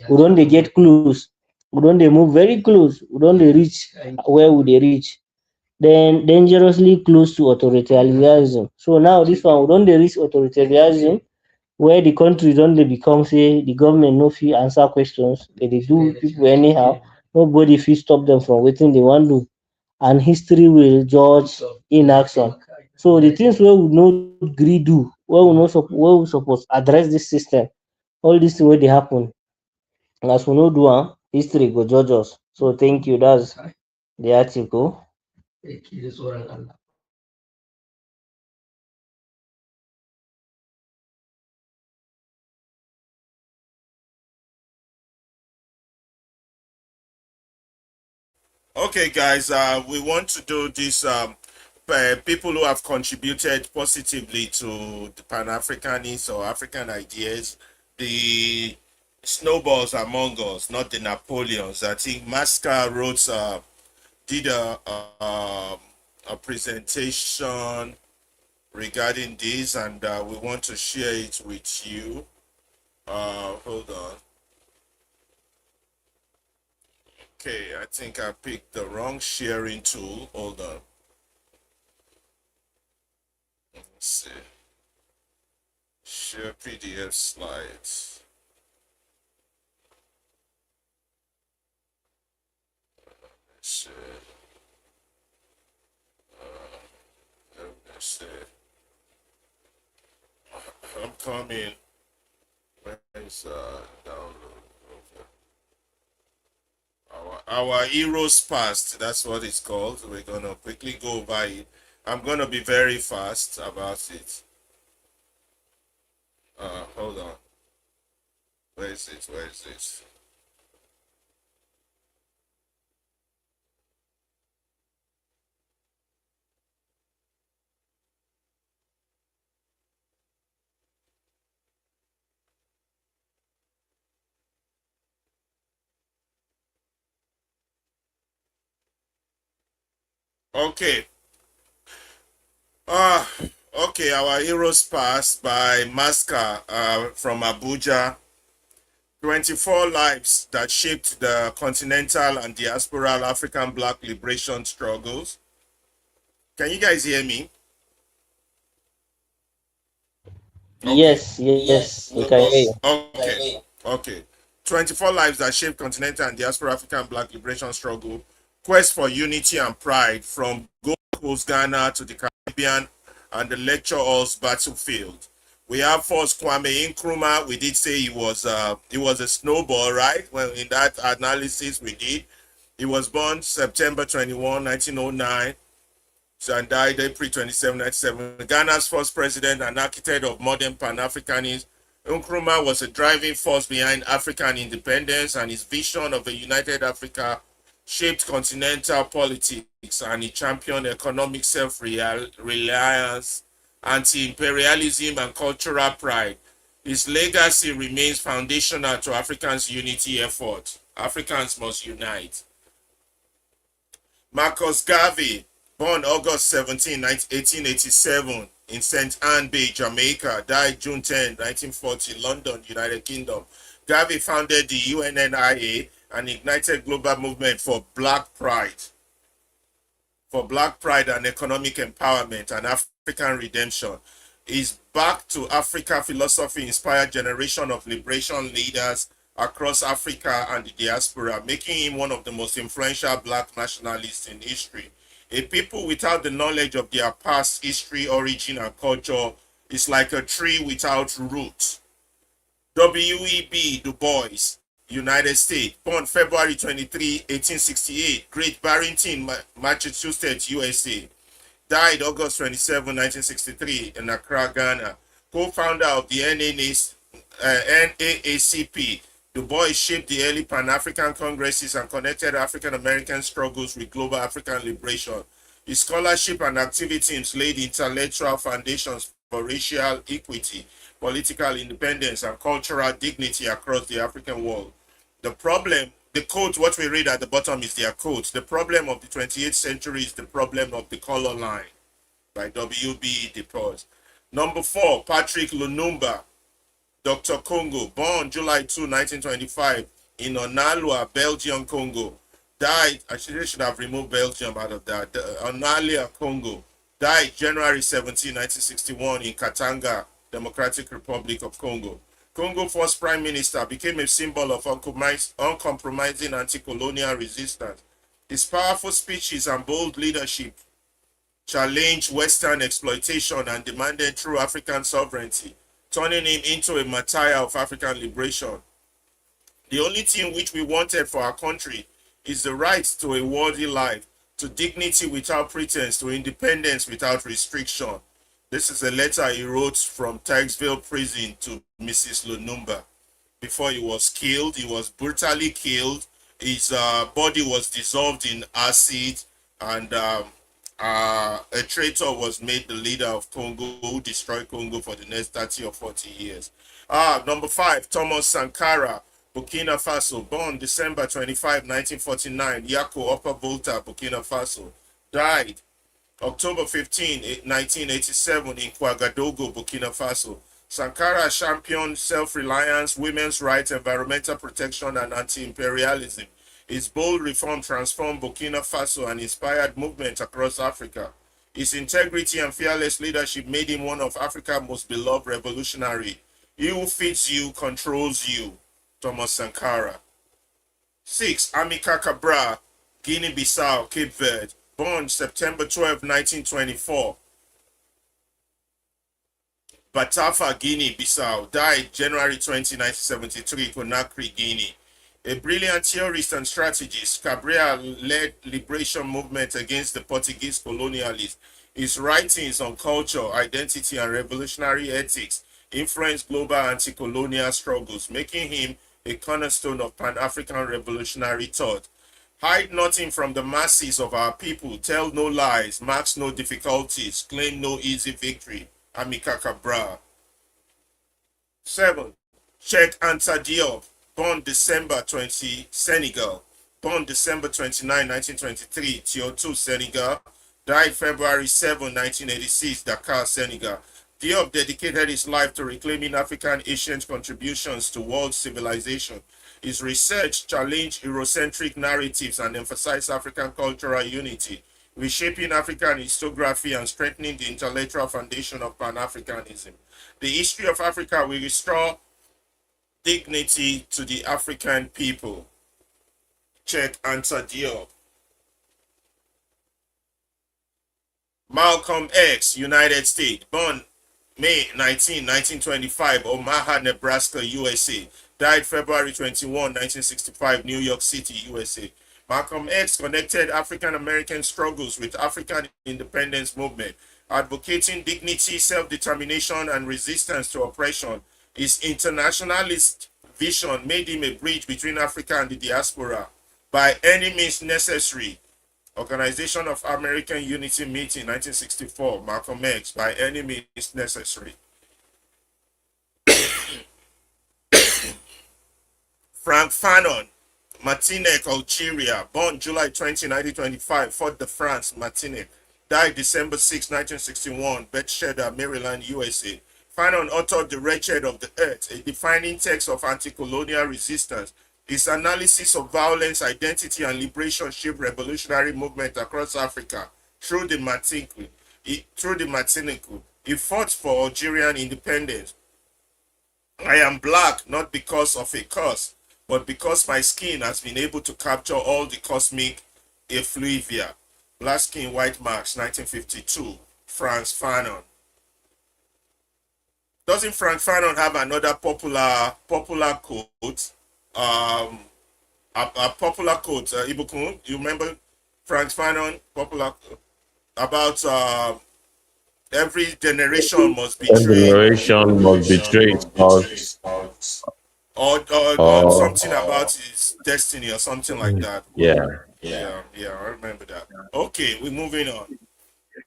we don dey get close, we don dey move very close, we don dey reach where we dey reach. Then dangerously close to authoritarianism. So now this one we don dey reach authoritarianism, where the country don dey become say the government no fit answer questions, they dey do people anyhow, nobody fit stop them from wetin they wan do, and history will judge inaction. So the things wey we no gree do, where we suppose address this system, all this thing wey dey happen, as we no do am, history go judge us. So thank you. That's the article. Okay, guys, we want to do this. People who have contributed positively to the Pan Africanist or African ideas, the snowballs among us, not the Napoleons. I think Masca wrote, did a presentation regarding this, and we want to share it with you. Hold on. Okay, I think I picked the wrong sharing tool. Hold on. Let's see. Share PDF slides. Let's see. Let's see. I'm coming. Where is download? Our heroes past, that's what it's called. We're gonna quickly go over it. I'm gonna be very fast about it. Hold on. Where is it? Where is it? Okay. Okay, our heroes past by Masca from Abuja. 24 lives that shaped the continental and diasporal African Black liberation struggles. Can you guys hear me? Okay. Yes, we can hear you. Okay. 24 lives that shaped continental and diaspora African Black liberation struggle. Quest for unity and pride from Gold Coast, Ghana to the Caribbean and the lecture hall's battlefield. We have first Kwame Nkrumah. We did say he was a snowball, right? Well, in that analysis we did. He was born September 21, 1909. And died April 27, 1997. Ghana's first president and architect of modern Pan-Africanism, Nkrumah was a driving force behind African independence, and his vision of a united Africa shaped continental politics, and he championed economic self-reliance, anti-imperialism, and cultural pride. His legacy remains foundational to Africans' unity effort. Africans must unite. Marcus Garvey, born August 17, 1887 in St. Anne Bay, Jamaica, died June 10, 1940, London, United Kingdom. Garvey founded the UNNIA and ignited global movement for Black Pride and economic empowerment and African redemption. His Back to Africa philosophy inspired generation of liberation leaders across Africa and the diaspora, making him one of the most influential black nationalists in history. A people without the knowledge of their past history, origin, and culture is like a tree without roots. W.E.B. Du Bois, United States, born February 23, 1868, Great Barrington, Massachusetts, USA. Died August 27, 1963 in Accra, Ghana. Co-founder of the NAACP, Du Bois shaped the early Pan-African Congresses and connected African-American struggles with global African liberation. His scholarship and activism laid intellectual foundations for racial equity, political independence, and cultural dignity across the African world. The quote, what we read at the bottom is their quote. The problem of the 28th century is the problem of the color line, by W.B. Du Bois. Number 4, Patrick Lumumba, Dr. Congo, born July 2, 1925 in Onalwa, Belgium, Congo. Died, actually they should have removed Belgium out of that. Onalwa, Congo. Died January 17, 1961 in Katanga, Democratic Republic of Congo. Congo first prime minister, became a symbol of uncompromising anti-colonial resistance. His powerful speeches and bold leadership challenged Western exploitation and demanded true African sovereignty, turning him into a martyr of African liberation. The only thing which we wanted for our country is the right to a worthy life, to dignity without pretense, to independence without restriction. This is a letter he wrote from Tykesville prison to Mrs. Lumumba. Before he was killed, he was brutally killed. His body was dissolved in acid, and a traitor was made the leader of Congo, who destroyed Congo for the next 30 or 40 years. Number 5, Thomas Sankara, Burkina Faso, born December 25, 1949, Yako, Upper Volta, Burkina Faso. Died October 15, 1987 in Ouagadougou, Burkina Faso. Sankara championed self-reliance, women's rights, environmental protection, and anti-imperialism. His bold reform transformed Burkina Faso and inspired movements across Africa. His integrity and fearless leadership made him one of Africa's most beloved revolutionaries. He who feeds you controls you. Thomas Sankara. 6. Amilcar Cabral, Guinea-Bissau, Cape Verde. Born September 12, 1924. Batafa, Guinea-Bissau. Died January 20, 1973, Conakry, Guinea. A brilliant theorist and strategist, Cabral led liberation movement against the Portuguese colonialists. His writings on culture, identity, and revolutionary ethics influenced global anti-colonial struggles, making him a cornerstone of Pan-African revolutionary thought. Hide nothing from the masses of our people, tell no lies, mask no difficulties, claim no easy victory. Amilcar Cabral. 7. Cheikh Anta Diop, born December 20, Senegal. Born December 29, 1923, Tiotou, Senegal. Died February 7, 1986, Dakar, Senegal. Diop dedicated his life to reclaiming African ancient contributions to world civilization. His research challenged Eurocentric narratives and emphasized African cultural unity, reshaping African historiography and strengthening the intellectual foundation of Pan-Africanism. The history of Africa will restore dignity to the African people. Cheikh Anta Diop. Malcolm X, United States, born May 19, 1925, Omaha, Nebraska, USA. Died February 21, 1965, New York City, USA. Malcolm X connected African American struggles with African independence movement, advocating dignity, self-determination, and resistance to oppression. His internationalist vision made him a bridge between Africa and the diaspora. By any means necessary, Organization of American Unity Meeting, 1964, Malcolm X, by any means necessary. Frank Fanon, Martinique, Algeria, born July 20, 1925, Fort de France, Martinique, died December 6, 1961, Bethesda, Maryland, USA. Fanon authored The Wretched of the Earth, a defining text of anti-colonial resistance. His analysis of violence, identity, and liberation shaped revolutionary movement across Africa through the Martinique. He fought for Algerian independence. I am black not because of a curse, but because my skin has been able to capture all the cosmic effluvia. Black Skin, White Marks, 1952. Frantz Fanon. Doesn't Frantz Fanon have another popular quote? A popular quote, Ibukun, you remember Frantz Fanon, popular about every generation must One betray, generation must betray its cause. or something about his destiny or something like that. Yeah. Yeah, I remember that. Okay, we're moving on.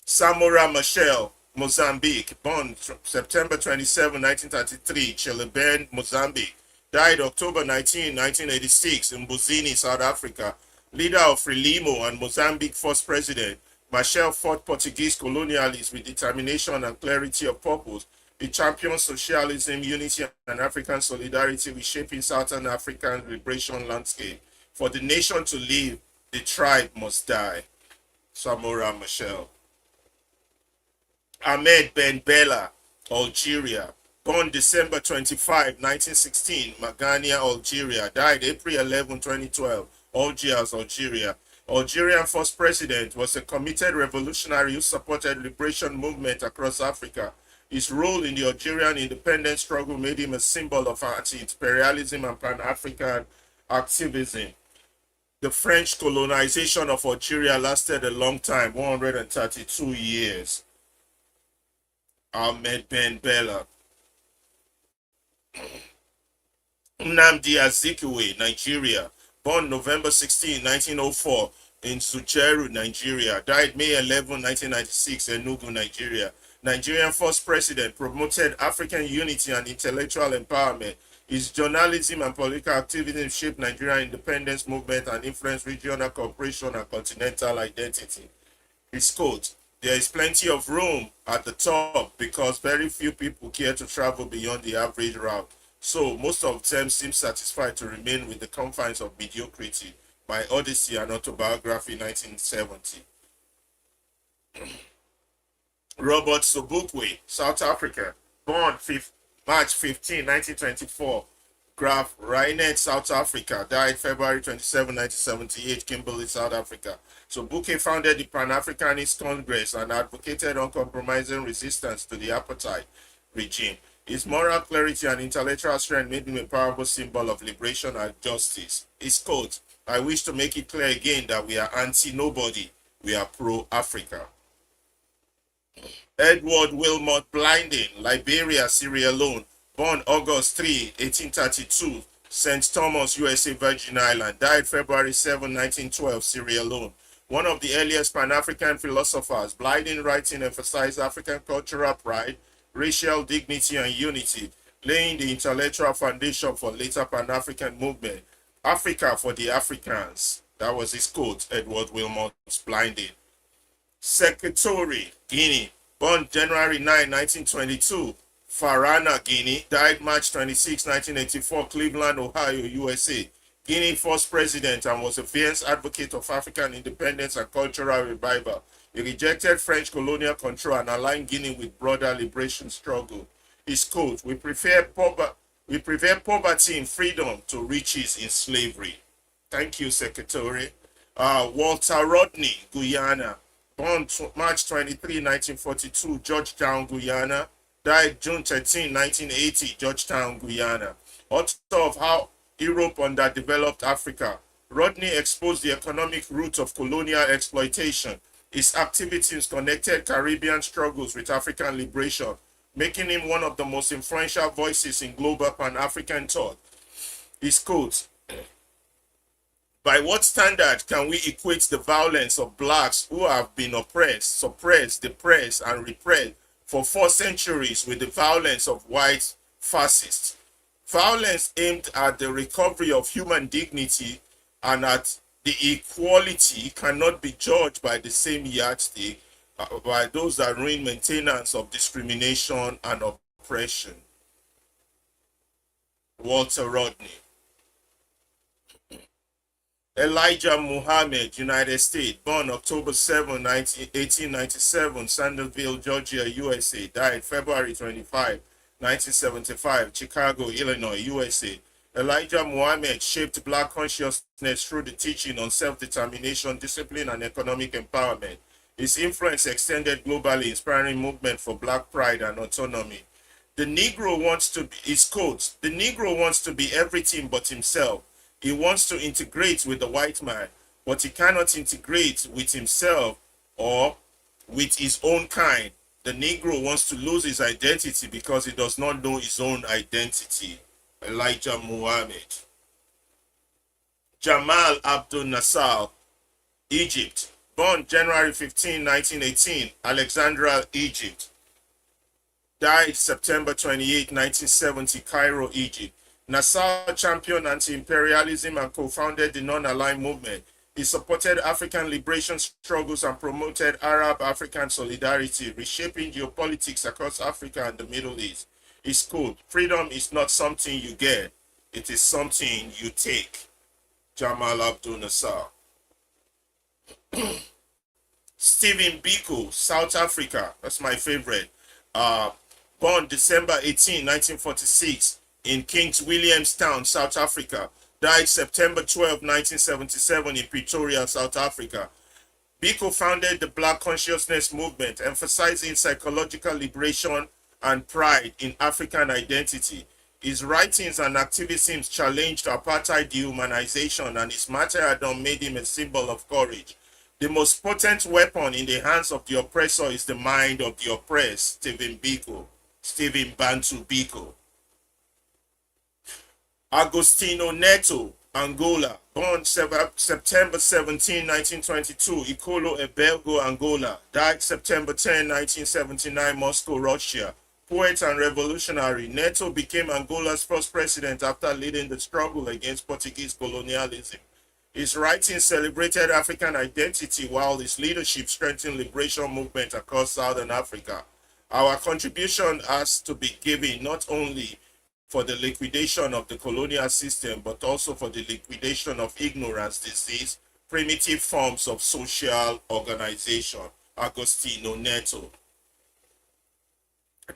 Samora Machel, Mozambique, born September 27, 1933, Chilebert, Mozambique. Died October 19, 1986 in Buzini, South Africa. Leader of Frelimo and Mozambique first president. Machel fought Portuguese colonialists with determination and clarity of purpose. He championed socialism, unity, and African solidarity, reshaping Southern African liberation landscape. For the nation to live, the tribe must die. Samora Machel. Ahmed Ben Bella, Algeria. Born December 25, 1916, Magania, Algeria. Died April 11, 2012, Algiers, Algeria. Algerian first president, was a committed revolutionary who supported liberation movement across Africa. His role in the Algerian independence struggle made him a symbol of anti-imperialism and Pan-African activism. The French colonization of Algeria lasted a long time, 132 years. Ahmed Ben Bella. Nnamdi Azikiwe, Nigeria. Born November 16, 1904 in Sujeru, Nigeria. Died May 11, 1996 in Enugu, Nigeria. Nigerian first president, promoted African unity and intellectual empowerment. His journalism and political activism shaped Nigerian independence movement and influenced regional cooperation and continental identity. His quote, "There is plenty of room at the top because very few people care to travel beyond the average route. So most of them seem satisfied to remain with the confines of mediocrity." My Odyssey and Autobiography, 1970. Robert Sobukwe, South Africa. Born March 15, 1924. Graf Reinet, South Africa. Died February 27, 1978, Kimberley, South Africa. Sobukwe founded the Pan-Africanist Congress and advocated uncompromising resistance to the apartheid regime. His moral clarity and intellectual strength made him a powerful symbol of liberation and justice. His quote, "I wish to make it clear again that we are anti-nobody, we are pro-Africa." Edward Wilmot Blinding, Liberia, Sierra Leone. Born August 3, 1832, St. Thomas, USA, Virgin Island. Died February 7, 1912, Sierra Leone. One of the earliest Pan-African philosophers, Blinding writing emphasized African cultural pride, racial dignity, and unity, laying the intellectual foundation for later Pan-African movement. Africa for the Africans. That was his quote, Edward Wilmot Blinding. Secretary, Guinea. Born January 9, 1922, Farana, Guinea. Died March 26, 1984, Cleveland, Ohio, USA. Guinea first president and was a fierce advocate of African independence and cultural revival. He rejected French colonial control and aligned Guinea with broader liberation struggle. His quote, we prefer poverty in freedom to riches in slavery." Thank you, Secretary. Walter Rodney, Guyana. Born March 23, 1942, Georgetown, Guyana. Died June 13, 1980, Georgetown, Guyana. Author of How Europe Underdeveloped Africa. Rodney exposed the economic roots of colonial exploitation. His activities connected Caribbean struggles with African liberation, making him one of the most influential voices in global Pan-African thought. His quote, "By what standard can we equate the violence of blacks who have been oppressed, suppressed, depressed, and repressed for 4 centuries with the violence of white fascists? Violence aimed at the recovery of human dignity and that the equality cannot be judged by the same yardstick by those that ruin maintenance of discrimination and oppression. Walter Rodney. Elijah Muhammad, United States, born October 7, 1897, Sandersville, Georgia, USA, died February 25, 1975, Chicago, Illinois, USA. Elijah Muhammad shaped Black consciousness through the teaching on self-determination, discipline, and economic empowerment. His influence extended globally, inspiring movement for Black pride and autonomy. The Negro wants to be, his quote, the Negro wants to be everything but himself. He wants to integrate with the white man, but he cannot integrate with himself or with his own kind. The Negro wants to lose his identity because he does not know his own identity. Elijah Muhammad. Jamal Abdul Nasser, Egypt. Born January 15, 1918, Alexandria, Egypt. Died September 28, 1970, Cairo, Egypt. Nasser championed anti-imperialism and co-founded the non-aligned movement. He supported African liberation struggles and promoted Arab-African solidarity, reshaping geopolitics across Africa and the Middle East. His quote, freedom is not something you get, it is something you take. Jamal Abdul Nasser. Stephen Biko, South Africa, that's my favorite. Born December 18, 1946, in Kings Williamstown, South Africa. Died September 12, 1977 in Pretoria, South Africa. Biko founded the Black Consciousness Movement, emphasizing psychological liberation and pride in African identity. His writings and activism challenged apartheid dehumanization, and his martyrdom made him a symbol of courage. The most potent weapon in the hands of the oppressor is the mind of the oppressed. Stephen Biko. Stephen Bantu Biko. Agostinho Neto, Angola, born September 17, 1922, Icolo Ebelgo, Angola, died September 10, 1979, Moscow, Russia. Poet and revolutionary, Neto became Angola's first president after leading the struggle against Portuguese colonialism. His writings celebrated African identity while his leadership strengthened liberation movement across Southern Africa. Our contribution has to be given not only for the liquidation of the colonial system, but also for the liquidation of ignorance, disease, primitive forms of social organization. Agostinho Neto.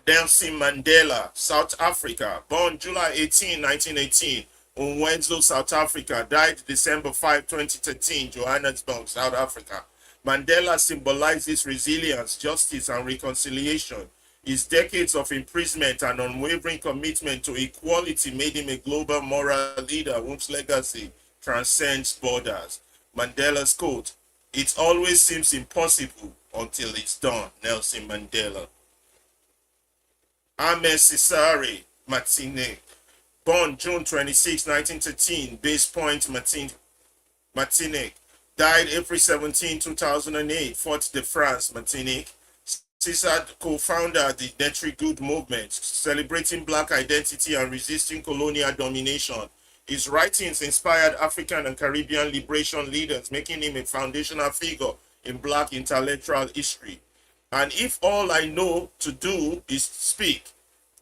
Nelson Mandela, South Africa, born July 18, 1918, Umwenzo, South Africa, died December 5, 2013, Johannesburg, South Africa. Mandela symbolizes resilience, justice, and reconciliation. His decades of imprisonment and unwavering commitment to equality made him a global moral leader whose legacy transcends borders. Mandela's quote, "It always seems impossible until it's done." Nelson Mandela. Ahmed Cesare Martinique, born June 26, 1913, Base Point, Martinique, died April 17, 2008, Fort-de-France, Martinique. Cesar co-founded the Netri Good movement, celebrating Black identity and resisting colonial domination. His writings inspired African and Caribbean liberation leaders, making him a foundational figure in Black intellectual history. And if all I know to do is speak,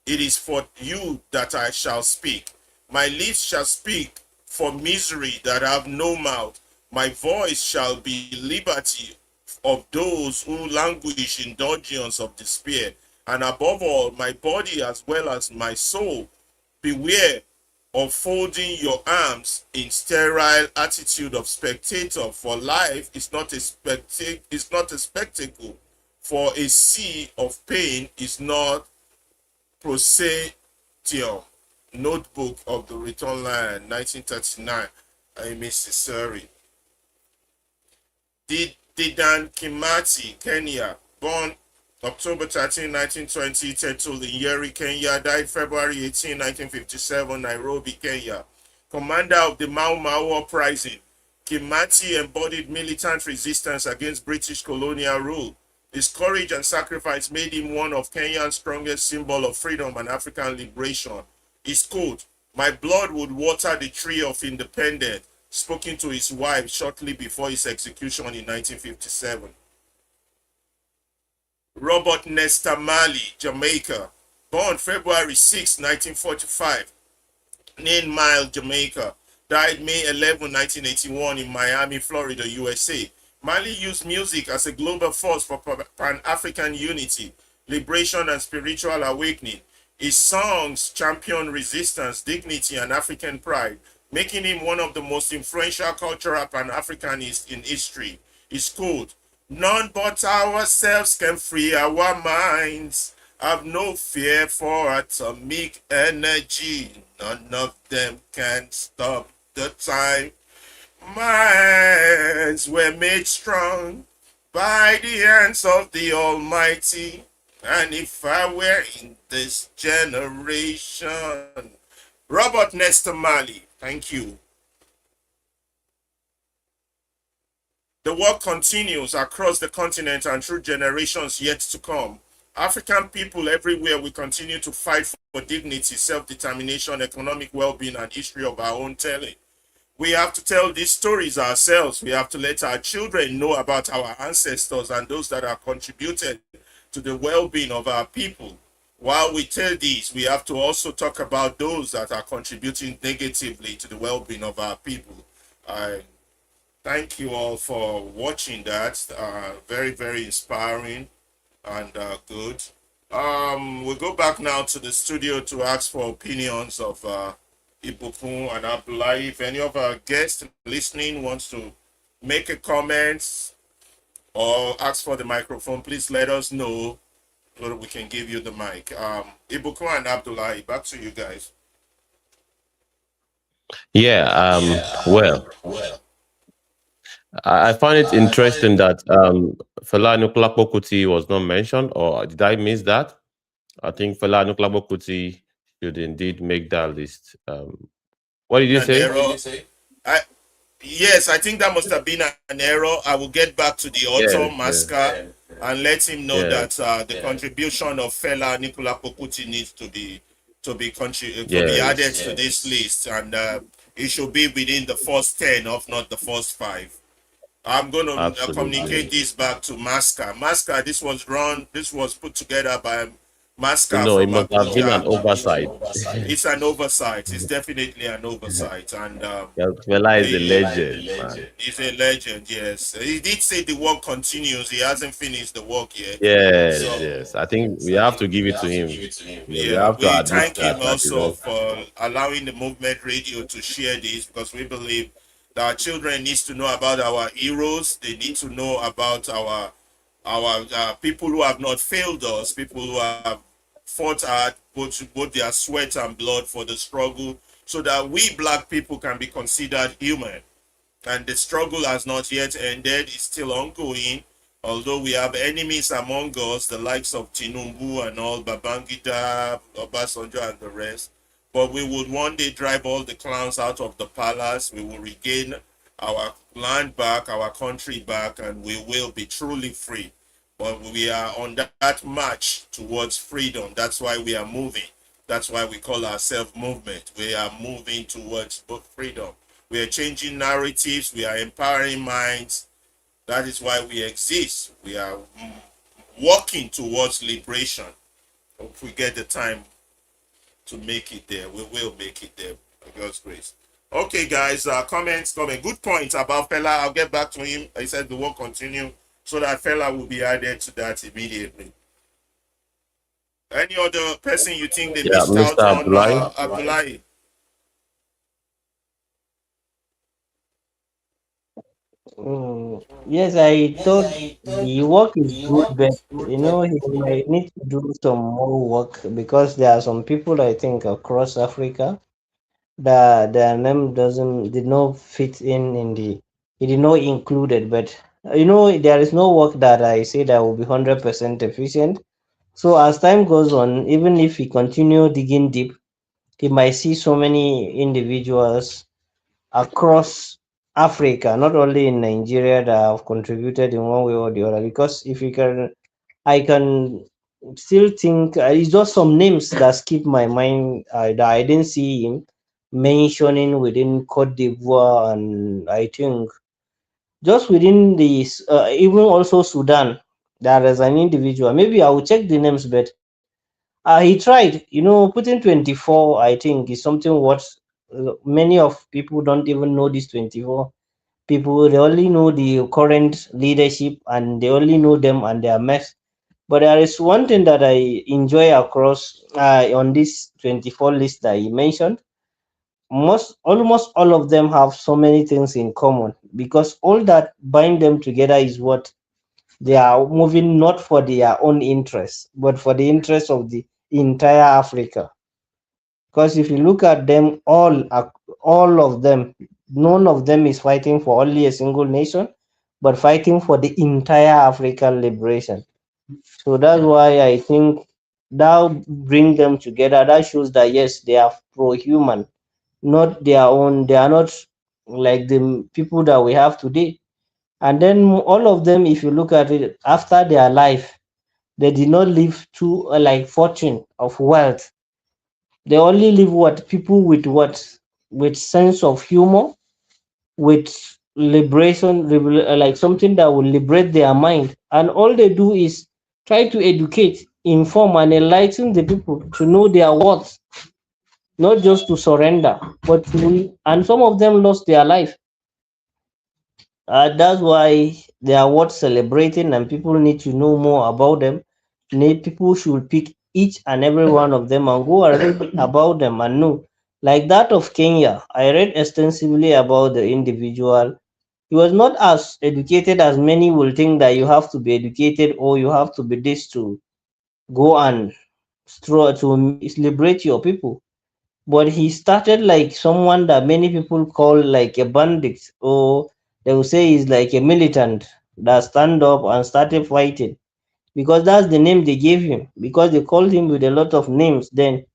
it is for you that I shall speak. My lips shall speak for misery that have no mouth. My voice shall be liberty of those who languish in dungeons of despair. And above all, my body as well as my soul, beware of folding your arms in sterile attitude of spectator, for life is not a spectacle, for a sea of pain is not proscenium. Notebook of the Return Line, 1939. Aimé Cesare. Dedan Kimathi, Kenya, born October 13, 1920, Tetu Nyeri, Kenya, died February 18, 1957, Nairobi, Kenya. Commander of the Mau Mau uprising, Kimathi embodied militant resistance against British colonial rule. His courage and sacrifice made him one of Kenya's strongest symbols of freedom and African liberation. His quote, "My blood would water the tree of independence. spoken to his wife shortly before his execution in 1957. Robert Nesta Marley, Jamaica, born February 6, 1945, in Mile, Jamaica, died May 11, 1981 in Miami, Florida, USA. Marley used music as a global force for Pan-African unity, liberation, and spiritual awakening. His songs champion resistance, dignity, and African pride, making him one of the most influential cultural Pan-Africanists in history. His quote, "None but ourselves can free our minds. Have no fear for atomic energy. None of them can stop the time. Minds were made strong by the hands of the Almighty. And if I were in this generation." Robert Nesta Marley, thank you. The work continues across the continent and through generations yet to come. African people everywhere will continue to fight for dignity, self-determination, economic well-being, and history of our own telling. We have to tell these stories ourselves. We have to let our children know about our ancestors and those that have contributed to the well-being of our people. While we tell these, we have to also talk about those that are contributing negatively to the well-being of our people. I thank you all for watching that. Very, very inspiring and good. We'll go back now to the studio to ask for opinions of Ibukun and Abdullahi. If any of our guests listening wants to make a comment or ask for the microphone, please let us know so that we can give you the mic. Ibukun and Abdullahi, back to you guys. Well, I find it interesting that Fela Anikulapo Kuti was not mentioned, or did I miss that? I think Fela Anikulapo Kuti should indeed make that list. What did you say? Yes, I think that must have been an error. I will get back to the author, Masca, and let him know that the contribution of Fela Anikulapo Kuti needs to be added to this list, and it should be within the first 10, if not the first 5. I'm going to communicate this back to Masca. Masca, this was put together by Masca. No, it must have been an oversight. It's an oversight. It's definitely an oversight. And Fela is a legend. He's a legend, yes. He did say the work continues. He hasn't finished the work yet. Yes. I think we have to give it to him. We thank him also for allowing the Movement Radio to share this, because we believe that our children need to know about our heroes. They need to know about our people who have not failed us, people who have fought hard, both their sweat and blood for the struggle, so that we Black people can be considered human. And the struggle has not yet ended. It's still ongoing. Although we have enemies among us, the likes of Tinubu and all, Babangida, Obasanjo and the rest. But we would one day drive all the clowns out of the palace. We will regain our land back, our country back, and we will be truly free. But we are on that march towards freedom. That's why we are moving. That's why we call ourselves movement. We are moving towards both freedom. We are changing narratives. We are empowering minds. That is why we exist. We are walking towards liberation. If we get the time to make it there, we will make it there, by God's grace. Okay, guys, comments coming. Good point about Fela. I'll get back to him. I said the work continue, so that Fela will be added to that immediately. Any other person you think they missed Mr. out Abdullahi? on? Abdullahi. Yes, I thought the work is good, but he might need to do some more work, because there are some people I think across Africa that their name did not fit in the it did not included. But there is no work that I say that will be 100% efficient. So as time goes on, even if he continue digging deep, he might see so many individuals across Africa, not only in Nigeria, that have contributed in one way or the other. Because I can still think it's just some names that skip my mind, that I didn't see him, mentioning within Cote d'Ivoire, and I think just within this, even also Sudan, there is an individual. Maybe I will check the names, but he tried. Putting 24, I think, is something what many of people don't even know. This 24 people, they only know the current leadership, and they only know them and their mess. But there is one thing that I enjoy across on this 24 list that you mentioned. Almost all of them have so many things in common, because all that bind them together is what they are moving not for their own interests, but for the interest of the entire Africa. Because if you look at them all of them, none of them is fighting for only a single nation, but fighting for the entire African liberation. So that's why I think that bring them together. That shows that yes, they are pro-human, not their own. They are not like the people that we have today. And then all of them, if you look at it, after their life, they did not live to like fortune of wealth. They only live what people with with sense of humor, with like something that will liberate their mind. And all they do is try to educate, inform, and enlighten the people to know their worth, not just to surrender, but to, and some of them lost their life. That's why they are worth celebrating, and people need to know more about them. People should pick each and every one of them and go and read about them and know. Like that of Kenya, I read extensively about the individual. He was not as educated as many will think that you have to be educated or you have to be this to go and to liberate your people. But he started like someone that many people call like a bandit, or they will say he's like a militant that stand up and started fighting, because that's the name they gave him, because they called him with a lot of names then.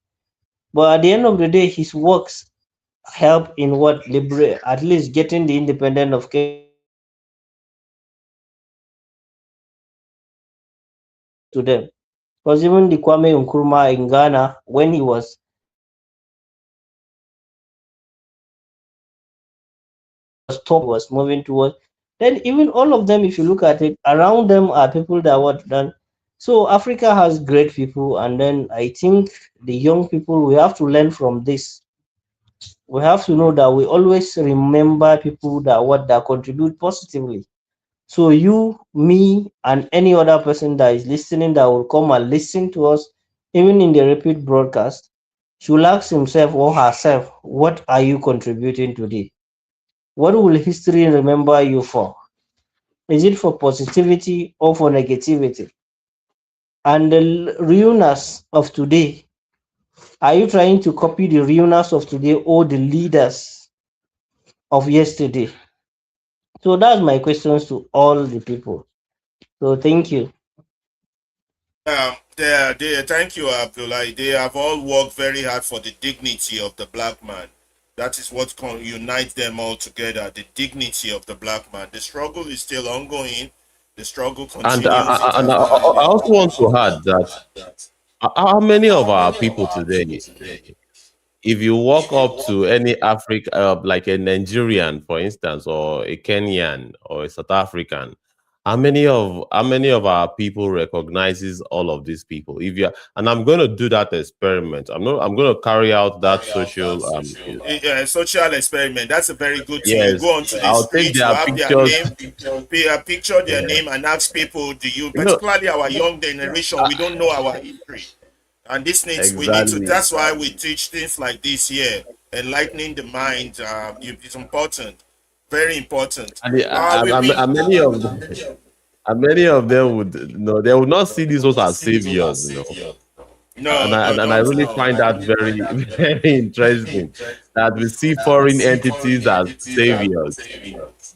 But at the end of the day, his works help in what liberate, at least getting the independence of Kenya. To them, because even the Kwame Nkrumah in Ghana, when he was was moving towards, then even all of them, if you look at it, around them are people that were done. So Africa has great people, and then I think the young people, we have to learn from this. We have to know that we always remember people that contribute positively. So you, me, and any other person that is listening that will come and listen to us, even in the repeat broadcast, should ask himself or herself, what are you contributing today? What will history remember you for? Is it for positivity or for negativity? And the ruiners of today, are you trying to copy the ruiners of today or the leaders of yesterday? So that's my questions to all the people. So thank you. Thank you, Abdullah. They have all worked very hard for the dignity of the black man. That is what unites them all together, the dignity of the black man. The struggle is still ongoing. The struggle continues. And I also want to add that how many of our people today, if you walk up to any Africa, like a Nigerian, for instance, or a Kenyan or a South African, how many of our people recognizes all of these people? If you and I'm going to do that experiment. I'm going to carry out that social Social experiment. That's a very good thing. You yes, go onto the I'll take streets, you their have their pictures. name, picture their Yeah. name, and ask people, do you, You know, particularly our young generation, we don't know our history. And this needs, we need to, exactly. that's why we teach things like this here. Enlightening the mind is important, very important. And, the- We've been, and many of and many of them would they would not see these ones as saviors. no, no, And I don't, really no. find that very very interesting that we see foreign entities as saviors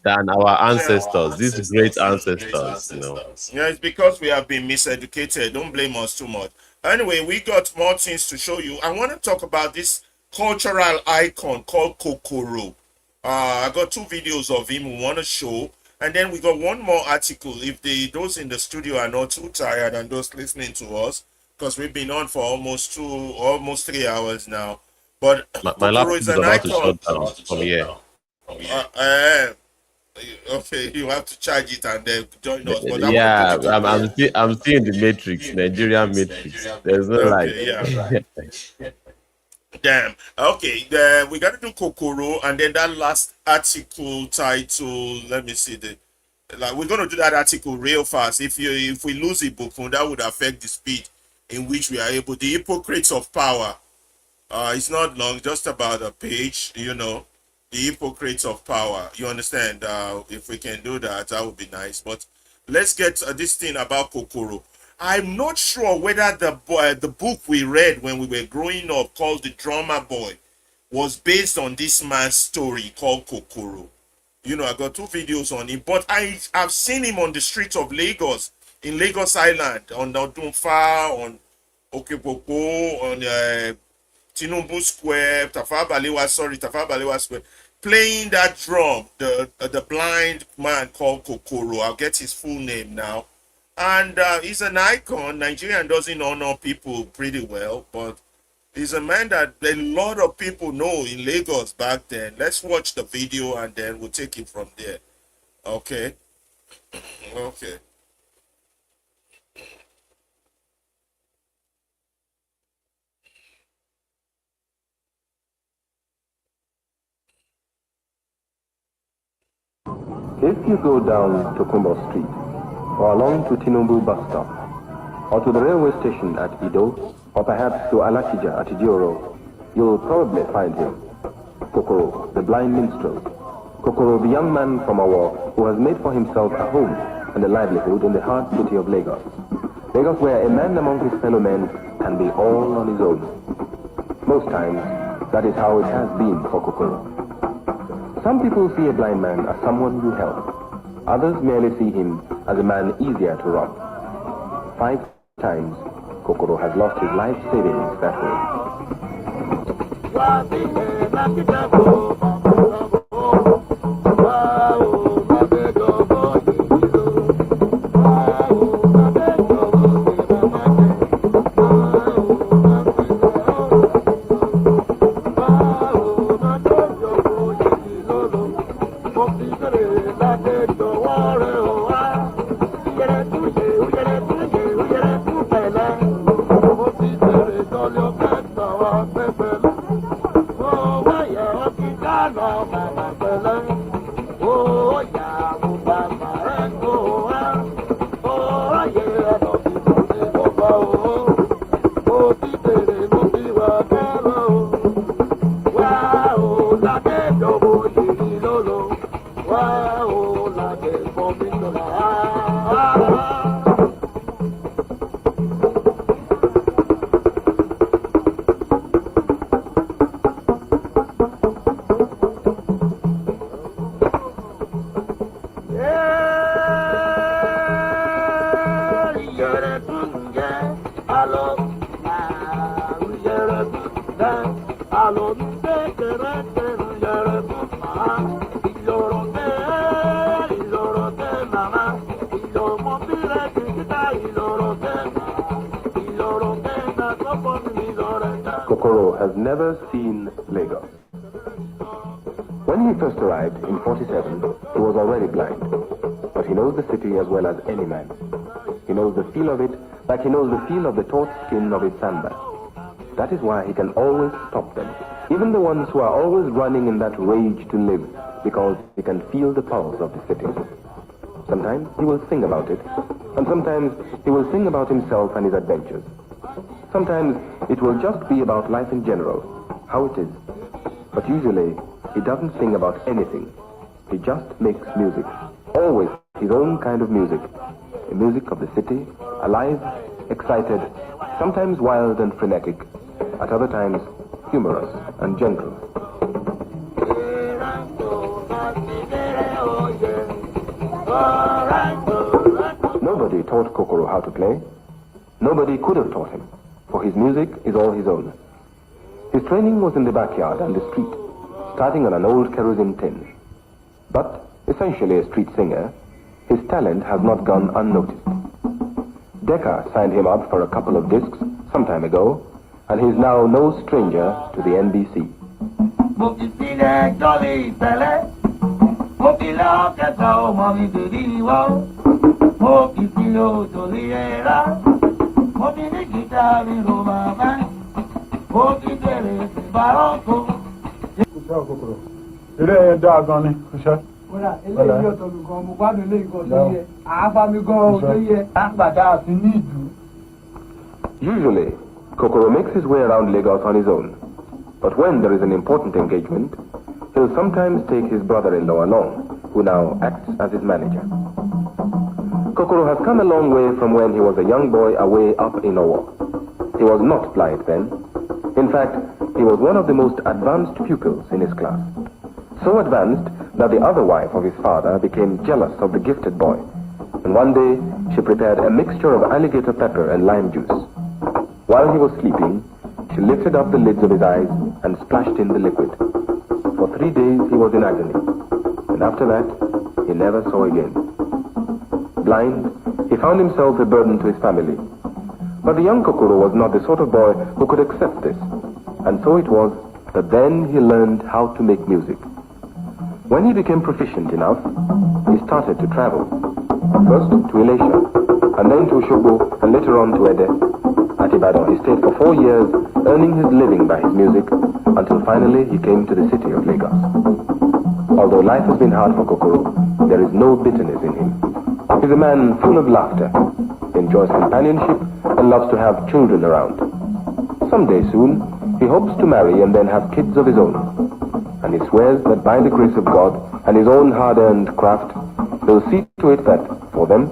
than our ancestors, these great ancestors. Yeah, it's because we have been miseducated. Don't blame us too much. Anyway, we got more things to show you. I want to talk about this cultural icon called Kokoro. I got two videos of him we want to show. And then we got one more article. If those in the studio are not too tired and those listening to us, because we've been on for almost 3 hours now, But My Kokoro laptop is is an about to icon. shut down from here. Okay, you have to charge it and then join us. But I want to put Yeah, it in there. I'm seeing the Matrix, Nigerian Matrix. There's no light. Okay, yeah. Damn. Okay, then we got to do Kokoro, and then that last article title. Let me see the. Like we're gonna do that article real fast. If we lose the book, that would affect the speed in which we are able. The hypocrites of power. It's not long, just about a page. The hypocrites of power. You understand? If we can do that, that would be nice. But let's get this thing about Kokoro. I'm not sure whether the book we read when we were growing up, called The Drummer Boy, was based on this man's story called Kokoro. I got 2 videos on him, but I've seen him on the streets of Lagos, in Lagos Island, on Odunfa, on Okepopo, on Tinubu Square, Tafawa Balewa Square, playing that drum, the blind man called Kokoro. I'll get his full name now. And he's an icon. Nigerian doesn't honor people pretty well, but he's a man that a lot of people know in Lagos back then. Let's watch the video and then we'll take it from there. Okay. Okay. If you go down to Kumbo Street, or along to Tinubu bus stop, or to the railway station at Ido, or perhaps to Alakija at Idioro, you'll probably find him, Kokoro, the blind minstrel. Kokoro, the young man from Awo, who has made for himself a home and a livelihood in the heart city of Lagos. Lagos, where a man among his fellow men can be all on his own. Most times, that is how it has been for Kokoro. Some people see a blind man as someone you help. Others merely see him as a man easier to rob. 5 times, Kokoro has lost his life savings that Kokoro has never seen Lagos. When he first arrived in 47, he was already blind. But he knows the city as well as any man. He knows the feel of it like he knows the feel of the taut skin of its sandbag. That is why he can always stop them, even the ones who are always running in that rage to live, because he can feel the pulse of the city. Sometimes he will sing about it, and sometimes he will sing about himself and his adventures. Sometimes it will just be about life in general, how it is. But usually, he doesn't sing about anything. He just makes music, always his own kind of music. The music of the city, alive, excited, sometimes wild and frenetic, at other times humorous and gentle. Nobody taught Kokoro how to play. Nobody could have taught him, for his music is all his own. His training was in the backyard and the street, starting on an old kerosene tin. But, essentially a street singer, his talent has not gone unnoticed. Decca signed him up for a couple of discs some time ago, and he is now no stranger to the NBC. Usually, Kokoro makes his way around Lagos on his own. But when there is an important engagement, he'll sometimes take his brother-in-law along, who now acts as his manager. Kokoro has come a long way from when he was a young boy away up in Owo. He was not blind then. In fact, he was one of the most advanced pupils in his class. So advanced that the other wife of his father became jealous of the gifted boy. And one day, she prepared a mixture of alligator pepper and lime juice. While he was sleeping, she lifted up the lids of his eyes and splashed in the liquid. For 3 days he was in agony, and after that he never saw again. Blind, he found himself a burden to his family. But the young Kokoro was not the sort of boy who could accept this, and so it was that then he learned how to make music. When he became proficient enough, he started to travel. First to Elisha, and then to Osogbo, and later on to Ede. At Ibadan, he stayed for 4 years, earning his living by his music, until finally he came to the city of Lagos. Although life has been hard for Kokoro, there is no bitterness in him. He is a man full of laughter, enjoys companionship, and loves to have children around. Someday soon, he hopes to marry and then have kids of his own. And he swears that by the grace of God and his own hard-earned craft, he'll see to it that, for them,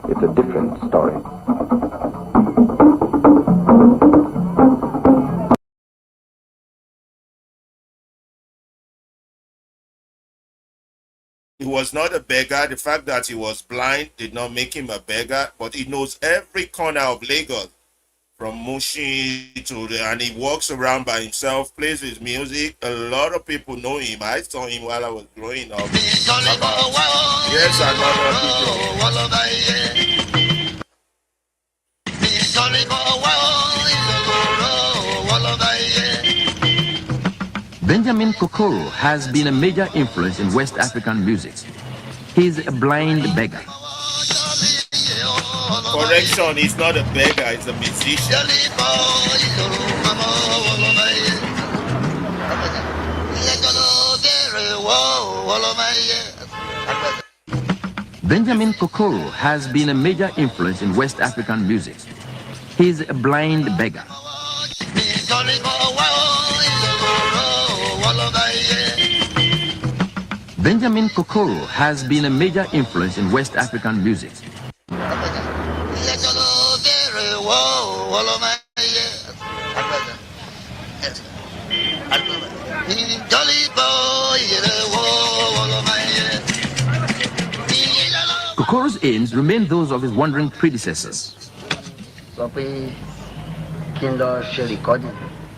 it's a different story. He was not a beggar. The fact that he was blind did not make him a beggar, but he knows every corner of Lagos, from Mushi to and he walks around by himself, plays his music. A lot of people know him. I saw him while I was growing up. Yes, another Benjamin Kokoro has been a major influence in West African music. He's a blind beggar. Correction, he's not a beggar, he's a musician. Benjamin Kokoro has been a major influence in West African music. He's a blind beggar. Benjamin Kokoro has been a major influence in West African music. Kokoro's aims remain those of his wandering predecessors.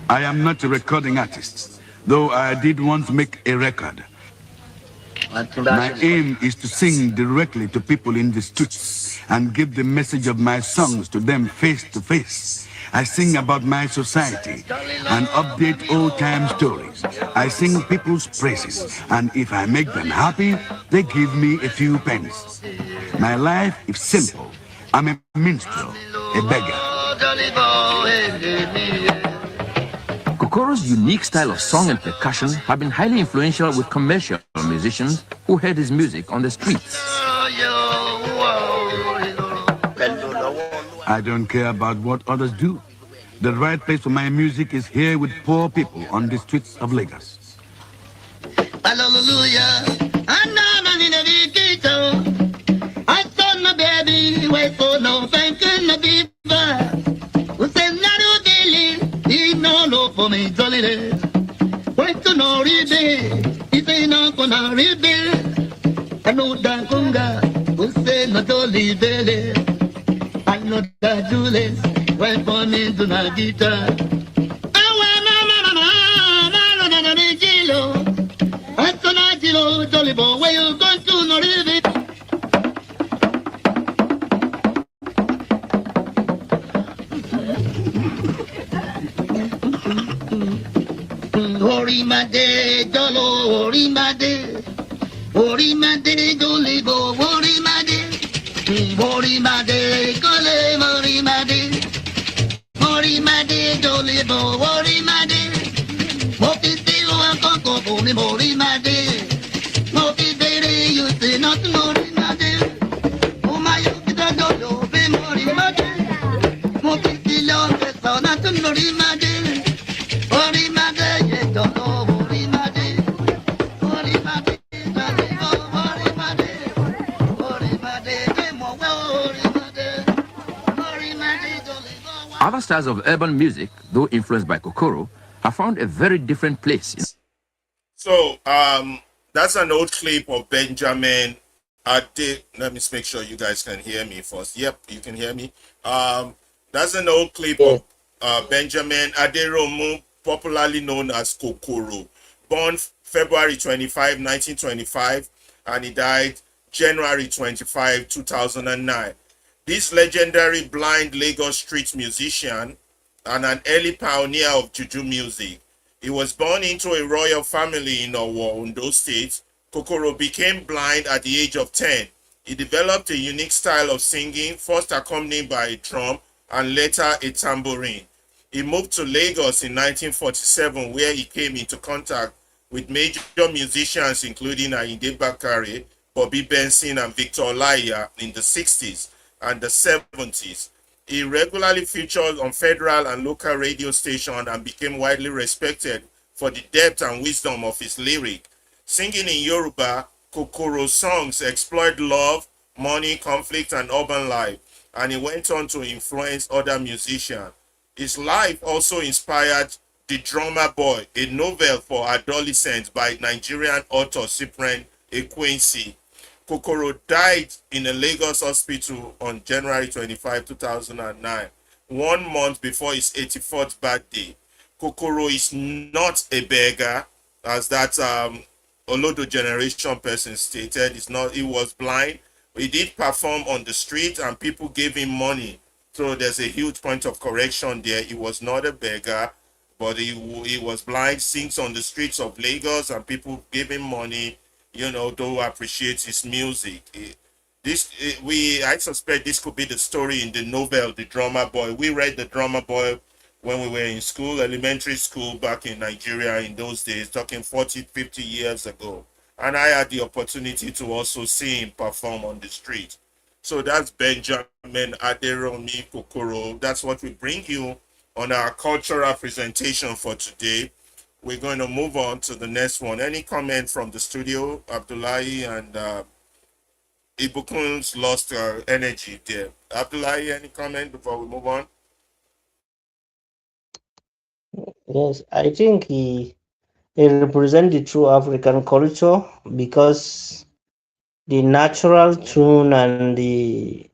I am not a recording artist, though I did once make a record. My aim is to sing directly to people in the streets and give the message of my songs to them face to face. I sing about my society and update old-time stories. I sing people's praises, and if I make them happy, they give me a few pennies. My life is simple. I'm a minstrel, a beggar. Kokoro's unique style of song and percussion have been highly influential with commercial musicians who heard his music on the streets. I don't care about what others do. The right place for my music is here with poor people on the streets of Lagos. Hallelujah. I saw my baby, wait for no thank you, who said, Naru Dili, no love for me, jolly. Wait to no ribe, if I know for no ribe. I know that Kunga, who said, not only belly. I know that Julius, wait for me to na guitar. I saw that jolly boy, where you going to no ribe? Orimade, Jolo, Orimade. Orimade, Golibo, Orimade. Orimade, Gole, Orimade. Orimade, Jolibo, Orimade. Mopitilo, Akoko, Orimade. Mopitele, you say not Orimade. Oh my, you did not know, Orimade. Mopitilo, not Orimade. Orimade, you don't know Orimade. Orimade, Orimade. Other styles of urban music, though influenced by Kokoro, have found a very different place in So that's an old clip of Benjamin Ade. Let me make sure you guys can hear me first. Yep, you can hear me. That's an old clip of Benjamin Aderomu, popularly known as Kokoro, born February 25, 1925, and he died January 25, 2009. This legendary blind Lagos street musician and an early pioneer of Juju music. He was born into a royal family in Owo, Ondo State. Kokoro became blind at the age of 10. He developed a unique style of singing, first accompanied by a drum and later a tambourine. He moved to Lagos in 1947, where he came into contact with major musicians including Ayinde Bakare, Bobby Benson, and Victor Olaiya in the 60s and the 70s. He regularly featured on federal and local radio stations and became widely respected for the depth and wisdom of his lyric. Singing in Yoruba, Kokoro's songs explored love, money, conflict, and urban life, and he went on to influence other musicians. His life also inspired The Drummer Boy, a novel for adolescents by Nigerian author Cyprian Ekwensi. Kokoro died in a Lagos hospital on January 25, 2009, 1 month before his 84th birthday. Kokoro is not a beggar, as that Olodo generation person stated. It's not. He was blind. He did perform on the street, and people gave him money. So there's a huge point of correction there. He was not a beggar, but he was blind. Sings on the streets of Lagos, and people gave him money, to appreciate his music. I suspect this could be the story in the novel The Drummer Boy. We read The Drummer Boy when we were in school, elementary school back in Nigeria in those days, talking 40, 50 years ago. And I had the opportunity to also see him perform on the street. So that's Benjamin Aderomi Kokoro. That's what we bring you on our cultural presentation for today. We're going to move on to the next one. Any comment from the studio? Abdullahi and Ibukun's lost energy there. Abdullahi, any comment before we move on? Yes, I think he represents the true African culture because the natural tune and the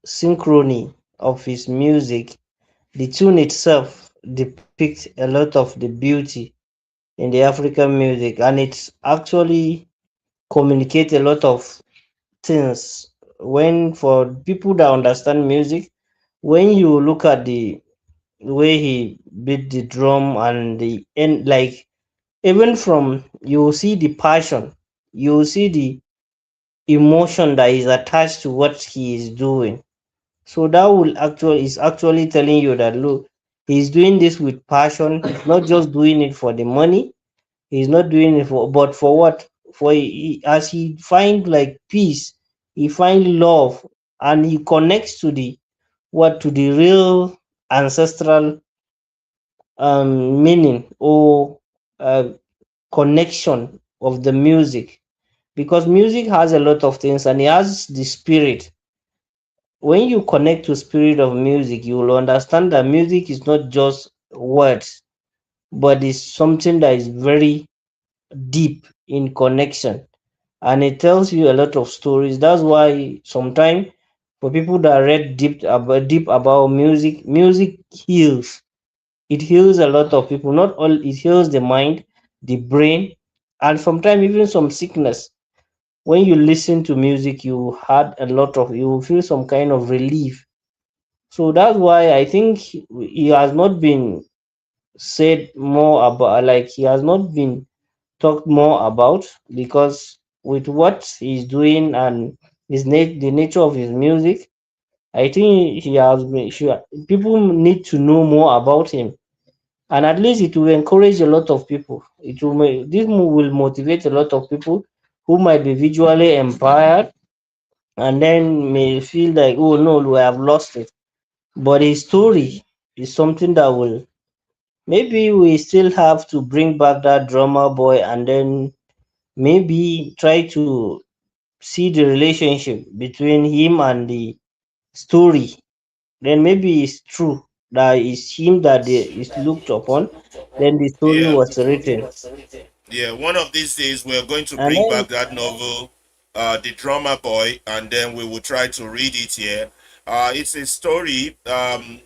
synchrony of his music, the tune itself depicts a lot of the beauty in the African music, and it's actually communicate a lot of things. When for people that understand music, when you look at the way he beat the drum and the end, like even from you see the passion, you see the emotion that is attached to what he is doing. So that will actually telling you that look, he's doing this with passion. He's not just doing it for the money. He's not doing it but for what? As he find like peace, he find love, and he connects to the real ancestral meaning or connection of the music, because music has a lot of things and it has the spirit. When you connect to spirit of music, you will understand that music is not just words, but it's something that is very deep in connection, and it tells you a lot of stories. That's why sometimes for people that read deep about music, music heals. It heals a lot of people. Not all, it heals the mind, the brain, and sometimes even some sickness. When you listen to music, you will feel some kind of relief. So that's why I think he has not been said more about, like he has not been talked more about, because with what he's doing and the nature of his music, I think he has been sure people need to know more about him, and at least it will encourage a lot of people. This move will motivate a lot of people who might be visually empowered and then may feel like, oh no, we have lost it. But his story is something that will, maybe we still have to bring back that drummer boy, and then maybe try to see the relationship between him and the story. Then maybe it's true that it's him that is looked upon, then the story Yeah. was written. Yeah, one of these days we're going to And bring then back that novel, The Drummer Boy, and then we will try to read it here. It's a story.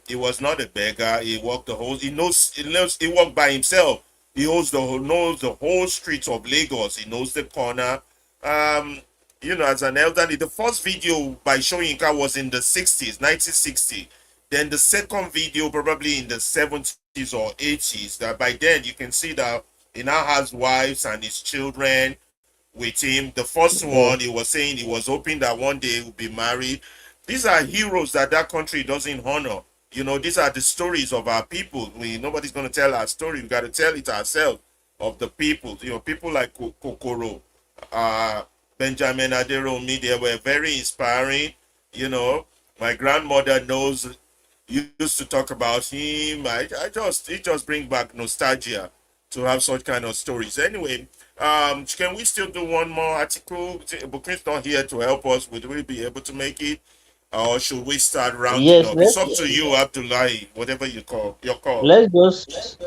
He was not a beggar. He walked the whole. He walked by himself. He knows the whole streets of Lagos. He knows the corner. Um, as an elderly, the first video by Soyinka was in the 60s, 1960. Then the second video probably in the 70s or 80s. That by then you can see that he now has wives and his children with him. The first yeah, one, he was saying he was hoping that one day he would be married. These are heroes that that country doesn't honor. These are the stories of our people. Nobody's going to tell our story. We got to tell it ourselves, of the people. People like Kokoro, uh, Benjamin Aderomi, they were very inspiring. My grandmother knows, used to talk about him. It just bring back nostalgia to have such kind of stories. Anyway, can we still do one more article? Bukin's not here to help us. Would we be able to make it? Or should we start rounding yes, up? It's up to you, Abdullahi, whatever your call. let's just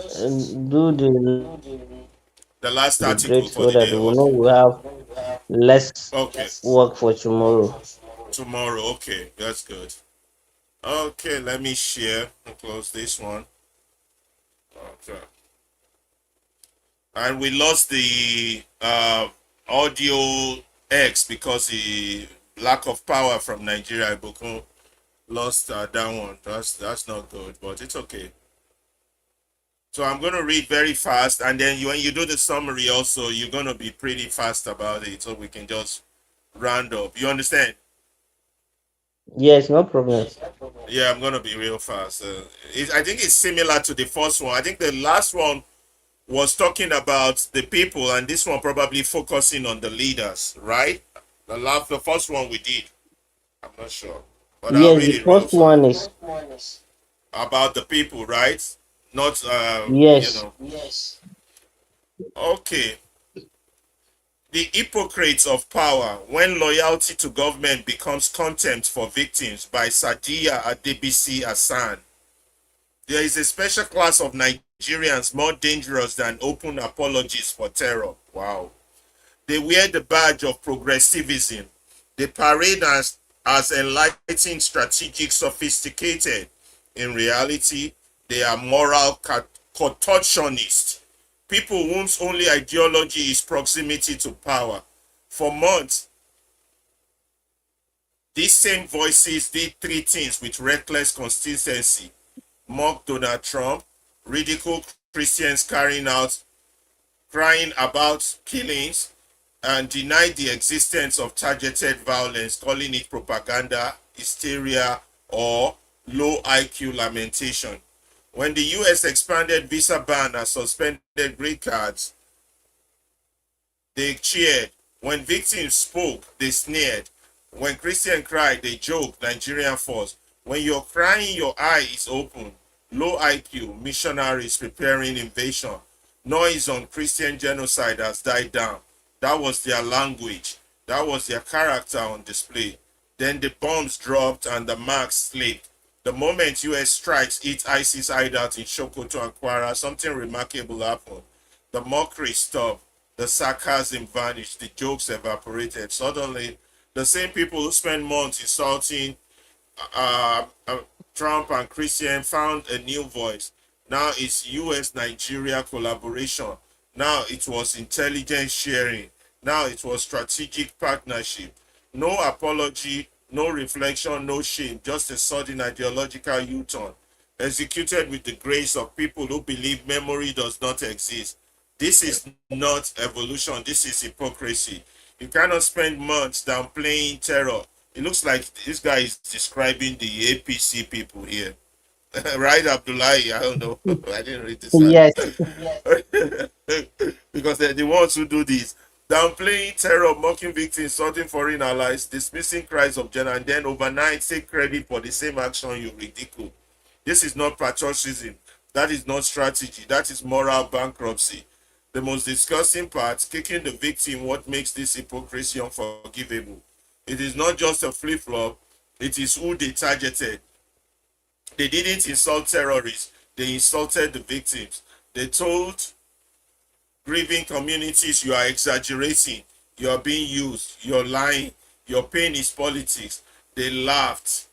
do The last the break article for so the that day. we know we have less Okay. work for tomorrow. Tomorrow. Okay, that's good. Okay, let me share and close this one. Okay. And we lost the audio X because the lack of power from Nigeria. Boko lost that one. That's not good, but it's okay. So I'm going to read very fast, and then when you do the summary also, you're going to be pretty fast about it, so we can just round up. You understand? Yes, no problem. Yeah, I'm going to be real fast. I think it's similar to the first one. I think the last one was talking about the people, and this one probably focusing on the leaders, right? The first one we did. I'm not sure, but I'll Yes, read the it real first one is, fast. About the people, right? Not, yes, Okay. The hypocrites of power when loyalty to government becomes contempt for victims, by Sadia Adebisi Hassan. There is a special class of Nigerians more dangerous than open apologies for terror. Wow. They wear the badge of progressivism. They parade as enlightened, strategic, sophisticated. In reality, they are moral contortionists. People whose only ideology is proximity to power. For months, these same voices did three things with reckless consistency: mock Donald Trump, ridicule Christians crying about killings, and deny the existence of targeted violence, calling it propaganda, hysteria, or low IQ lamentation. When the US expanded visa ban and suspended green cards, they cheered. When victims spoke, they sneered. When Christians cried, they joked, Nigerian force. When you're crying, your eye is open. Low IQ, missionaries preparing invasion. Noise on Christian genocide has died down. That was their language. That was their character on display. Then the bombs dropped and the marks slipped. The moment US strikes hit ISIS hideout in Sokoto and Kwara, something remarkable happened. The mockery stopped. The sarcasm vanished. The jokes evaporated. Suddenly, the same people who spent months insulting Trump and Christian found a new voice. Now it's US-Nigeria collaboration. Now it was intelligence sharing. Now it was strategic partnership. No apology, no reflection, no shame, just a sudden ideological U-turn. executed with the grace of people who believe memory does not exist. This is not evolution, this is hypocrisy. You cannot spend months downplaying terror. It looks like this guy is describing the APC people here. Right, Abdullahi? I don't know. I didn't read this. Yes. Because they're the ones who do this. Downplaying terror, mocking victims, insulting foreign allies, dismissing cries of general, and then overnight take credit for the same action you ridicule. This is not patriotism. That is not strategy. That is moral bankruptcy. The most disgusting part, kicking the victim, what makes this hypocrisy unforgivable. It is not just a flip-flop. It is who they targeted. They didn't insult terrorists. They insulted the victims. They told grieving communities, you are exaggerating. You are being used. You're lying. Your pain is politics. They laughed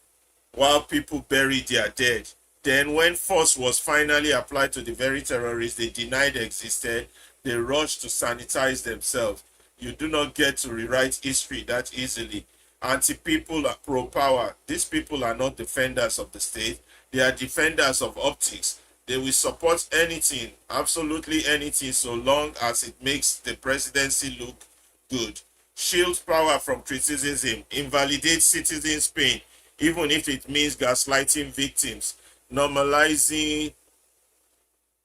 while people buried their dead. Then when force was finally applied to the very terrorists they denied existed, they rushed to sanitize themselves. You do not get to rewrite history that easily. Anti-people are pro-power. These people are not defenders of the state. They are defenders of optics. They will support anything, absolutely anything, so long as it makes the presidency look good. Shield power from criticism, invalidate citizens' pain, even if it means gaslighting victims, normalizing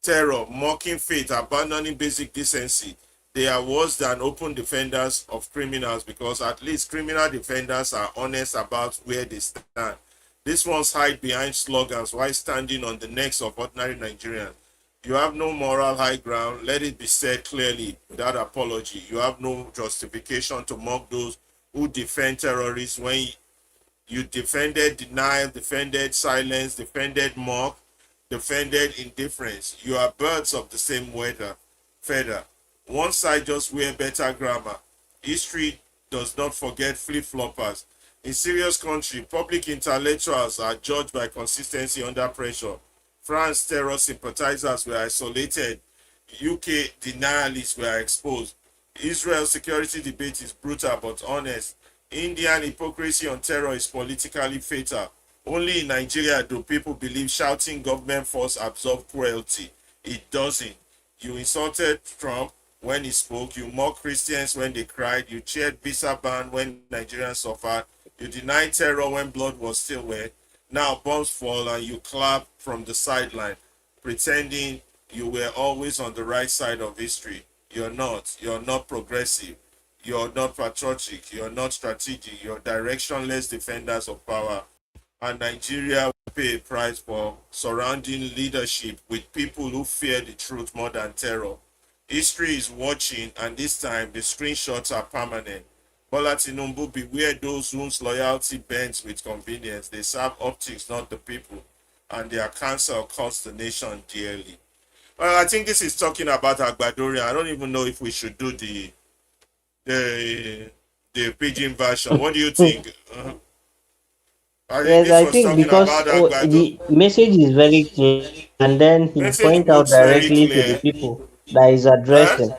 terror, mocking faith, abandoning basic decency. They are worse than open defenders of criminals, because at least criminal defenders are honest about where they stand. These ones hide behind slogans while standing on the necks of ordinary Nigerians. You have no moral high ground. Let it be said clearly without apology. You have no justification to mock those who defend terrorists when you defended denial, defended silence, defended mock, defended indifference. You are birds of the same feather. One side just wear better grammar. History does not forget flip-floppers. In serious country, public intellectuals are judged by consistency under pressure. France terror sympathizers were isolated. UK denialists were exposed. Israel security debate is brutal but honest. Indian hypocrisy on terror is politically fatal. Only in Nigeria do people believe shouting government force absorb cruelty. It doesn't. You insulted Trump when he spoke. You mocked Christians when they cried. You cheered visa ban when Nigerians suffered. You denied terror when blood was still wet. Now bombs fall and you clap from the sideline, pretending you were always on the right side of history. You're not. You're not progressive. You're not patriotic. You're not strategic. You're directionless defenders of power. And Nigeria will pay a price for surrounding leadership with people who fear the truth more than terror. History is watching, and this time the screenshots are permanent. Bola Tinubu, beware those whose loyalty bends with convenience. They serve optics, not the people, and their counsel costs the nation dearly. Well, I think this is talking about Agbadorian. I don't even know if we should do the pidgin version. What do you think? Yes, I think because the message is very clear, and then he point out directly to the people that is addressing.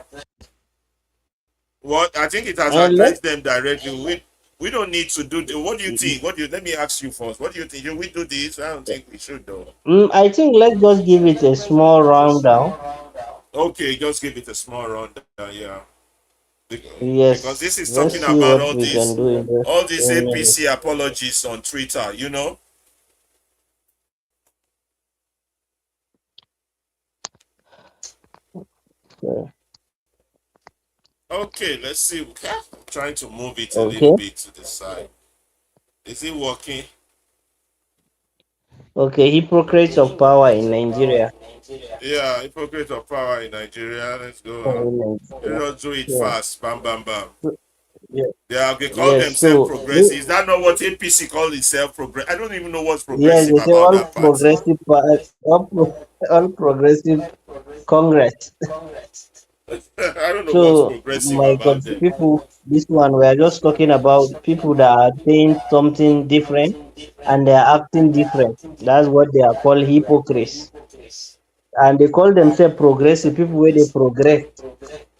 What I think it has addressed them directly. We don't need to do. What do you think? Let me ask you first. What do you think? Should we do this? I don't think we should though. I think let's just give it a small rundown. Okay, just give it a small rundown. Yeah. Yes. Because this is talking about all these APC minutes. Apologies on Twitter. You know. Okay. Okay, let's see. I'm trying to move it a little bit to the side. Is it working? Okay, hypocrites of power in Nigeria. Yeah, hypocrites of power in Nigeria. Let's go. Let's do it fast. Bam, bam, bam. Yeah, they call themselves progressive. Is that not what APC called itself? I don't even know what's progressive about all that progressive all progressive Congress. I don't know what's progressive about them. People, this one we are just talking about people that are saying something different and they are acting different. That's what they are called hypocrites. And they call themselves progressive, people where they progress.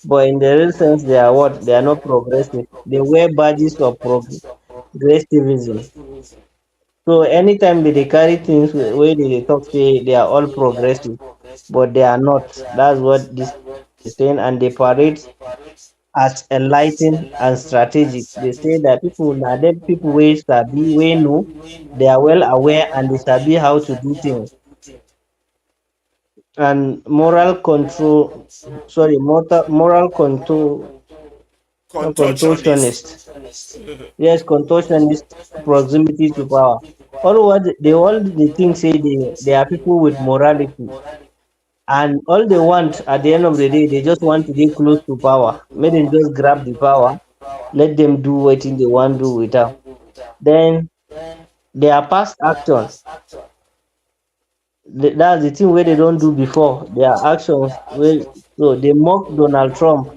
But in the real sense, they are what? They are not progressive. They wear badges of progressivism. So anytime they carry things where they talk say they are all progressive, but they are not. That's what this is saying, and they parade as enlightened and strategic. They say that people now them people wey sabi wey know, they are well aware and they sabi how to do things. And moral control, sorry, moral control, Contortionist. contortionist. Yes, contortionist proximity to power. All they think say they are people with morality, and all they want at the end of the day, they just want to get close to power. Make them just grab the power, let them do what they want to do with am. Then their past action, that's the thing where they don't do before. Their actions, so they mock Donald Trump.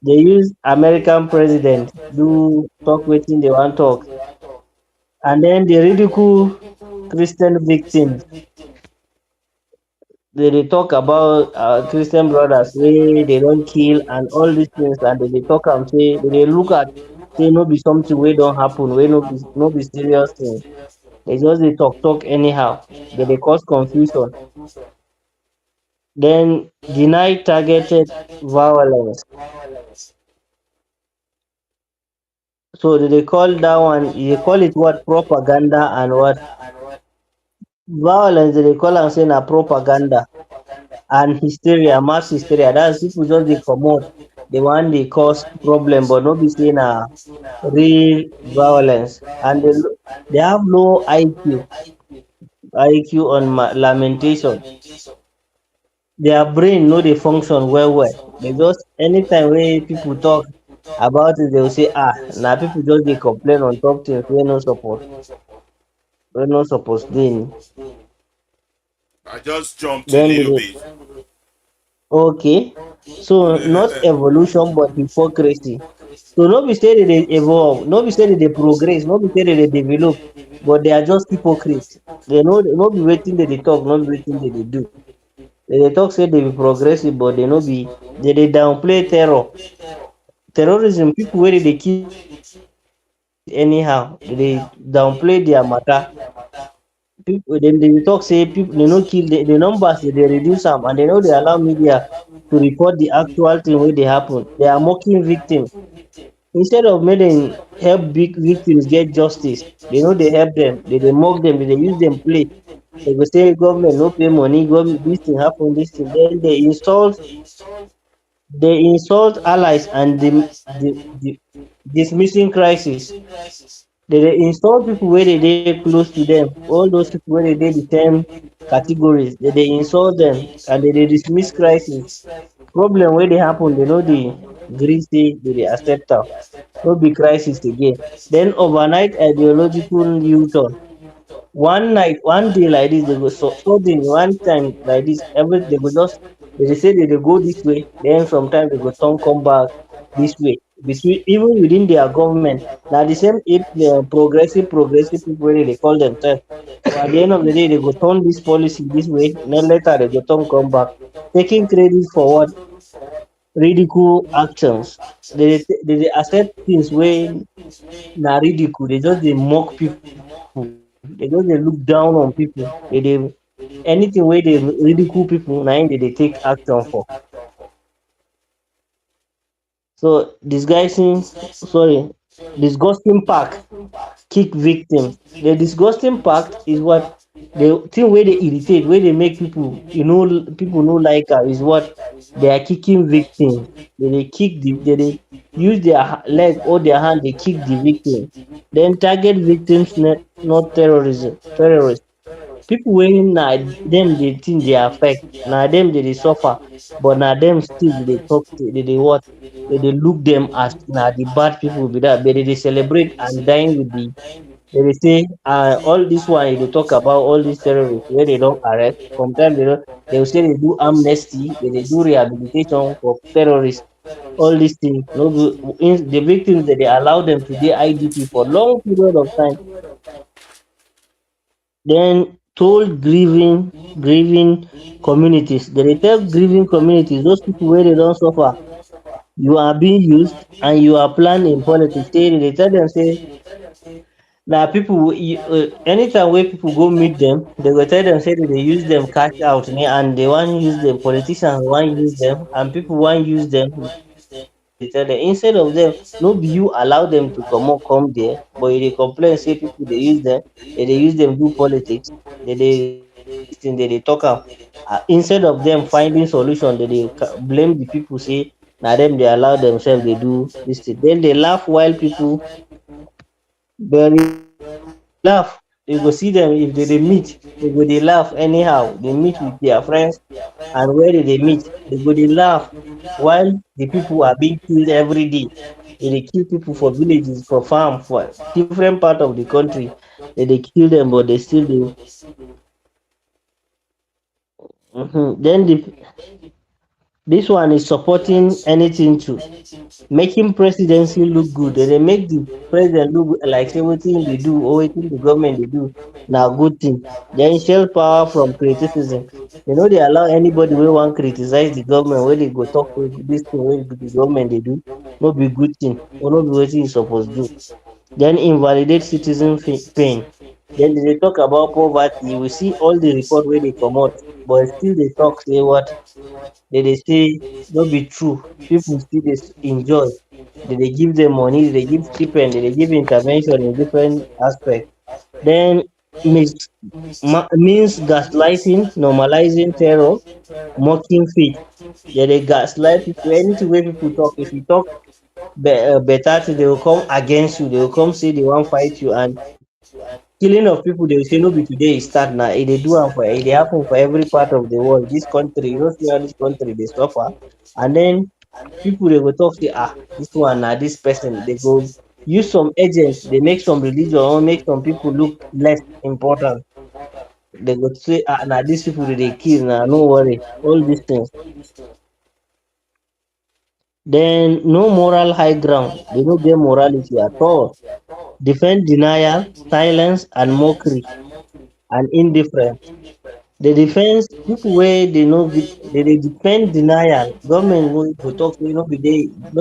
They use American president do talk wetin they want talk, and then they ridicule Christian victims. They talk about Christian brothers wey they don't kill and all these things, and they talk am say they look at say no be something wey don happen, wey no be serious thing. They just dey talk anyhow. They cause confusion. Then deny targeted violence. So they call that one, they call it what, propaganda, and what violence. They call am say na propaganda and hysteria, mass hysteria. That's people just dey comot. They want dey cause problem, but no be say na real violence. And they have low IQ on lamentation. Their brain no dey function well. They just anytime wey people talk about it, they will say na people just dey complain on top things wey no suppose dey. I just jumped a Then little bit. okay, so not evolution but hypocrisy. So no be say they dey evolve, no be say they dey progress, no be say they dey develop, but they are just hypocrites. They no be wetin they dey talk, no be wetin they dey do. They dey talk say they be progressive, but they no be. They dey downplay terrorism. People wey dey kill anyhow, they dey downplay their matter. People dem dey talk say people they no kill the numbers, they reduce am, and they no dey allow media to report the actual thing wey dey happen. They are mocking victims instead of make dem help big victims get justice. They no dey help them. They dey mock them. They dey use them play. They go say government no pay money, government this thing happen, this thing. Then they insult allies and dismissing crisis. They insult people where they dey close to them. All those people where they dey the same categories, they insult them and they dismiss crisis. Problem where they happen, they know the gree say they accept am. No be crisis again. Then overnight ideological U-turn. One day like this, they go sudden one time like this, they go just they say they go this way, then sometimes they go come back this way. Even within their government, now the same progressive people wey they call themselves. So at the end of the day, they go turn this policy this way, then later they go come back, taking credit for what ridicule actions. They accept things wey na ridicule. They just dey mock people. They just dey look down on people. They anything wey they ridicule people, na they take action for. So disguising pact kick victims. The disgusting pact is what the thing where they irritate, where they make people, people no like her, is what they are kicking victims. They use their leg or their hand, they kick the victim. Then target victims, not terrorists. People wey na them they think they affect, na them they suffer, but na them still they talk, they what they look them as na the bad people be that, but they celebrate and dine with the. They say all this one they talk about all these terrorists where they don't arrest. Sometimes they will say they do amnesty, they do rehabilitation for terrorists. All these things, the victims that they allow them to be IDP for long period of time. Then told grieving communities. They tell grieving communities, those people where they don't suffer, you are being used and you are planning politics. They tell them say Now people, anytime where people go meet them, they go tell them say that they use them cash out, and they want use them. Politicians want use them, and people want use them. They tell them instead of them, no be you allow them to come there, but they complain say people they use them, they use them do politics, they talk am. Instead of them finding solution, they blame the people say na them they allow themselves they do this thing. Then they laugh while people bury laugh. You go see them if they meet, they go they laugh anyhow. They meet with their friends, and where they meet, they go they laugh while the people are being killed every day. They kill people for villages, for farm, for different part of the country. They kill them, but they still do. Then this one is supporting anything to making presidency look good. They make the president look like say wetin they do or wetin the government they do now good thing. Then shield power from criticism. They allow anybody wey want criticize the government where they go talk with this thing wey the government they do no be good thing or no be wetin you suppose do. Then invalidate citizen pain. Then they talk about poverty. We see all the report where they come out, but still they talk say what they say no be true. People still dey enjoy. They give them money, they give stipend, they give intervention in different aspects. Then means gaslighting, normalizing terror, mocking faith. They gaslight people. Anything where people talk, if you talk better thing, they will come against you. They will come say they want fight you, and killing of people they will say no be today e start na e dey do am for e dey happen for every part of the world. This country, you know, see how this country dey suffer. And then people they go talk say this one na this person, they go use some agents, they make some religion or make some people look less important. They go say na these people they kill, na no worry, all these things. Then no moral high ground, they no get morality at all. Defend denial, silence, and mockery and indifference. The defense people where they know they defend denial. Government will talk say no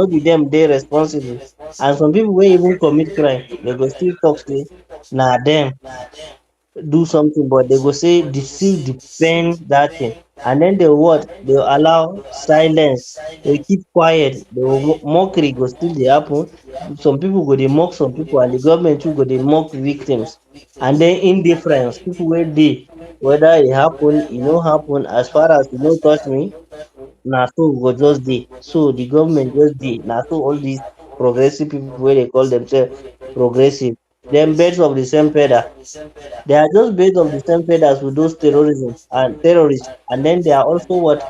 be them they responsible. And some people where even commit crime, they go still talk say nah them do something, but they go say they still defend that thing. And then they what? They allow silence. They keep quiet. They will mockery go still they happen. Some people go they mock some people, and the government too go they mock victims. And then indifference. People where they whether it happen, it no happen. As far as you no touch me, now so we go just dey. So the government just dey. Now so all these progressive people where they call themselves progressive, them birds of the same feather. They are just based on the same feathers with those terrorism and terrorists. And then they are also what?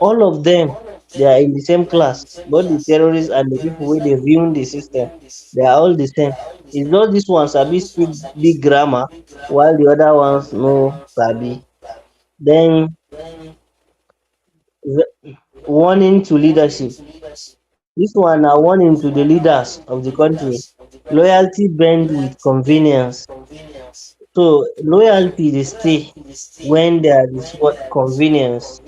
All of them, they are in the same class. Both the terrorists and the people where they ruin the system, they are all the same. It's not this one sabi speak big grammar while the other ones no sabi. Then warning to leadership. This one are warning to the leaders of the country. Loyalty bend with convenience. So loyalty they stay when there is what convenience.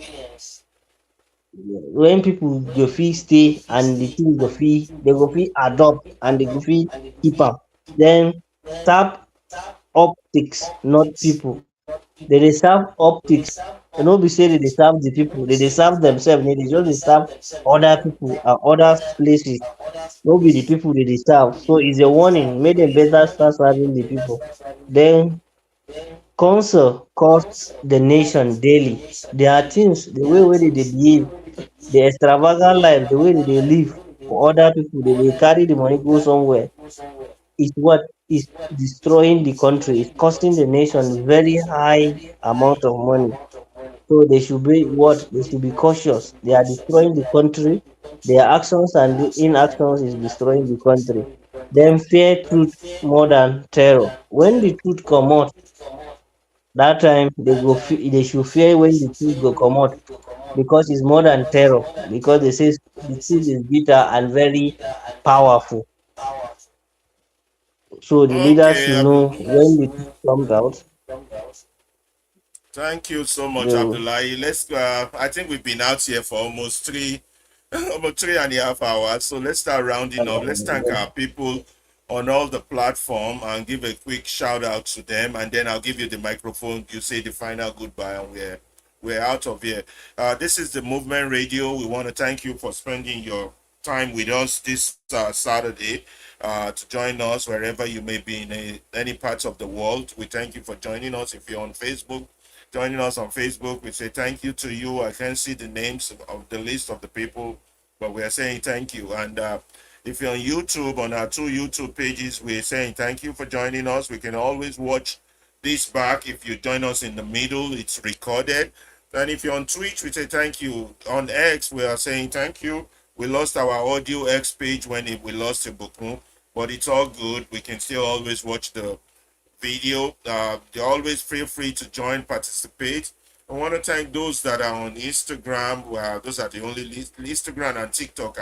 When people go fee stay and the thing go fee, they go fee adopt and they go fee keep up. Then tap optics, not people. They serve optics. You know, be say they serve the people, they serve themselves, they just dey serve other people and other places. No be the people they serve. So it's a warning. Make them better start serving the people. Then counsel costs the nation daily. There are things, the way where they behave, the extravagant life, the way they live for other people, they carry the money go somewhere. Is what is destroying the country. It's costing the nation very high amount of money. So they should be what? They should be cautious. They are destroying the country. Their actions and the inactions is destroying the country. Then fear truth more than terror. When the truth come out, that time they should fear when the truth go come out, because it's more than terror. Because they say the truth is bitter and very powerful. So the leaders should Okay. know when the truth comes out. Thank you so much, They Abdullahi. Let's. I think we've been out here for almost almost 3.5 hours. So let's start rounding up. Let's thank our people on all the platform and give a quick shout out to them, and then I'll give you the microphone. You say the final goodbye, and we're out of here. This is the Movement Radio. We want to thank you for spending your time with us this Saturday to join us wherever you may be in any parts of the world. We thank you for joining us. If you're on Facebook, joining us on Facebook, we say thank you to you. I can't see the names of the list of the people, but we are saying thank you. And if you're on YouTube, on our 2 YouTube pages, we're saying thank you for joining us. We can always watch this back. If you join us in the middle, it's recorded. And if you're on Twitch, we say thank you. On X, we are saying thank you. We lost our audio X page when we lost Ibukun, but it's all good. We can still always watch the video. You always feel free to join, participate. I want to thank those that are on Instagram. Well, those are the only Instagram and TikTok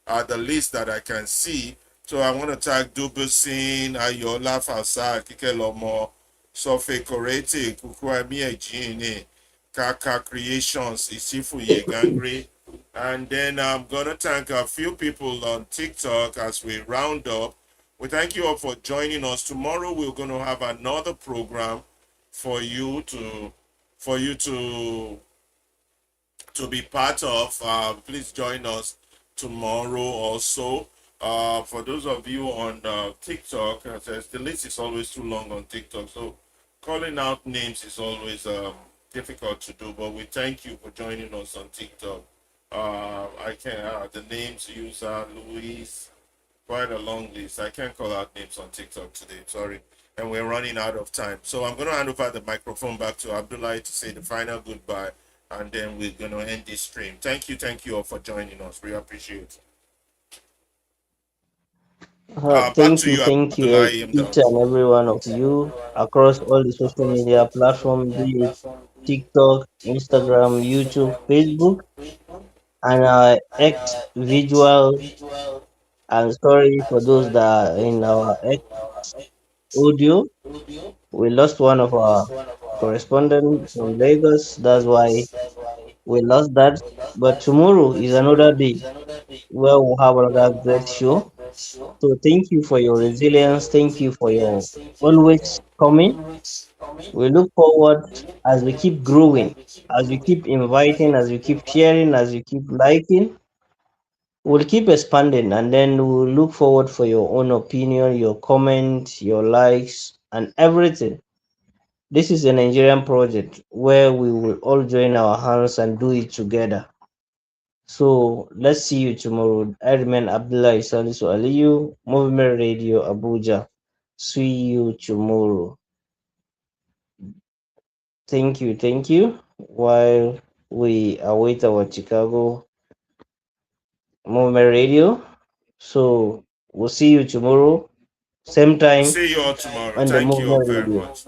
are the list that I can see. So I want to thank Dubusin, Ayola Fasa, Kike Lomo, Sofe Korete, Kukwami Ejine, Kaka Creations, Isifu Yegangri. And then I'm going to thank a few people on TikTok as we round up. We thank you all for joining us. Tomorrow we're going to have another program for you to be part of. Please join us tomorrow also. For those of you on TikTok, the list is always too long on TikTok, so calling out names is always difficult to do, but we thank you for joining us on TikTok. I can the names user Luis, quite a long list. I can't call out names on TikTok today, sorry, and we're running out of time. So I'm going to hand over the microphone back to Abdullah to say the final goodbye, and then we're going to end this stream. Thank you all for joining us. We appreciate it. Thank you, each and every one of you across all the social media platforms, be it TikTok, Instagram, YouTube, Facebook, and X visual. And sorry for those that are in our X audio. We lost one of our correspondents from Lagos. That's why we lost that. But tomorrow is another day where we'll have another great show. So thank you for your resilience. Thank you for your always coming. We look forward as we keep growing, as we keep inviting, as we keep sharing, as we keep liking. We'll keep expanding, and then we'll look forward for your own opinion, your comments, your likes, and everything. This is a Nigerian project where we will all join our hands and do it together. So let's see you tomorrow. I remain Abdullah Salisu Aliyu, Movement Radio Abuja. See you tomorrow. Thank you. While we await our Chicago Movement Radio. So we'll see you tomorrow, same time. See you all tomorrow. On Thank the you all Movement very Radio. much.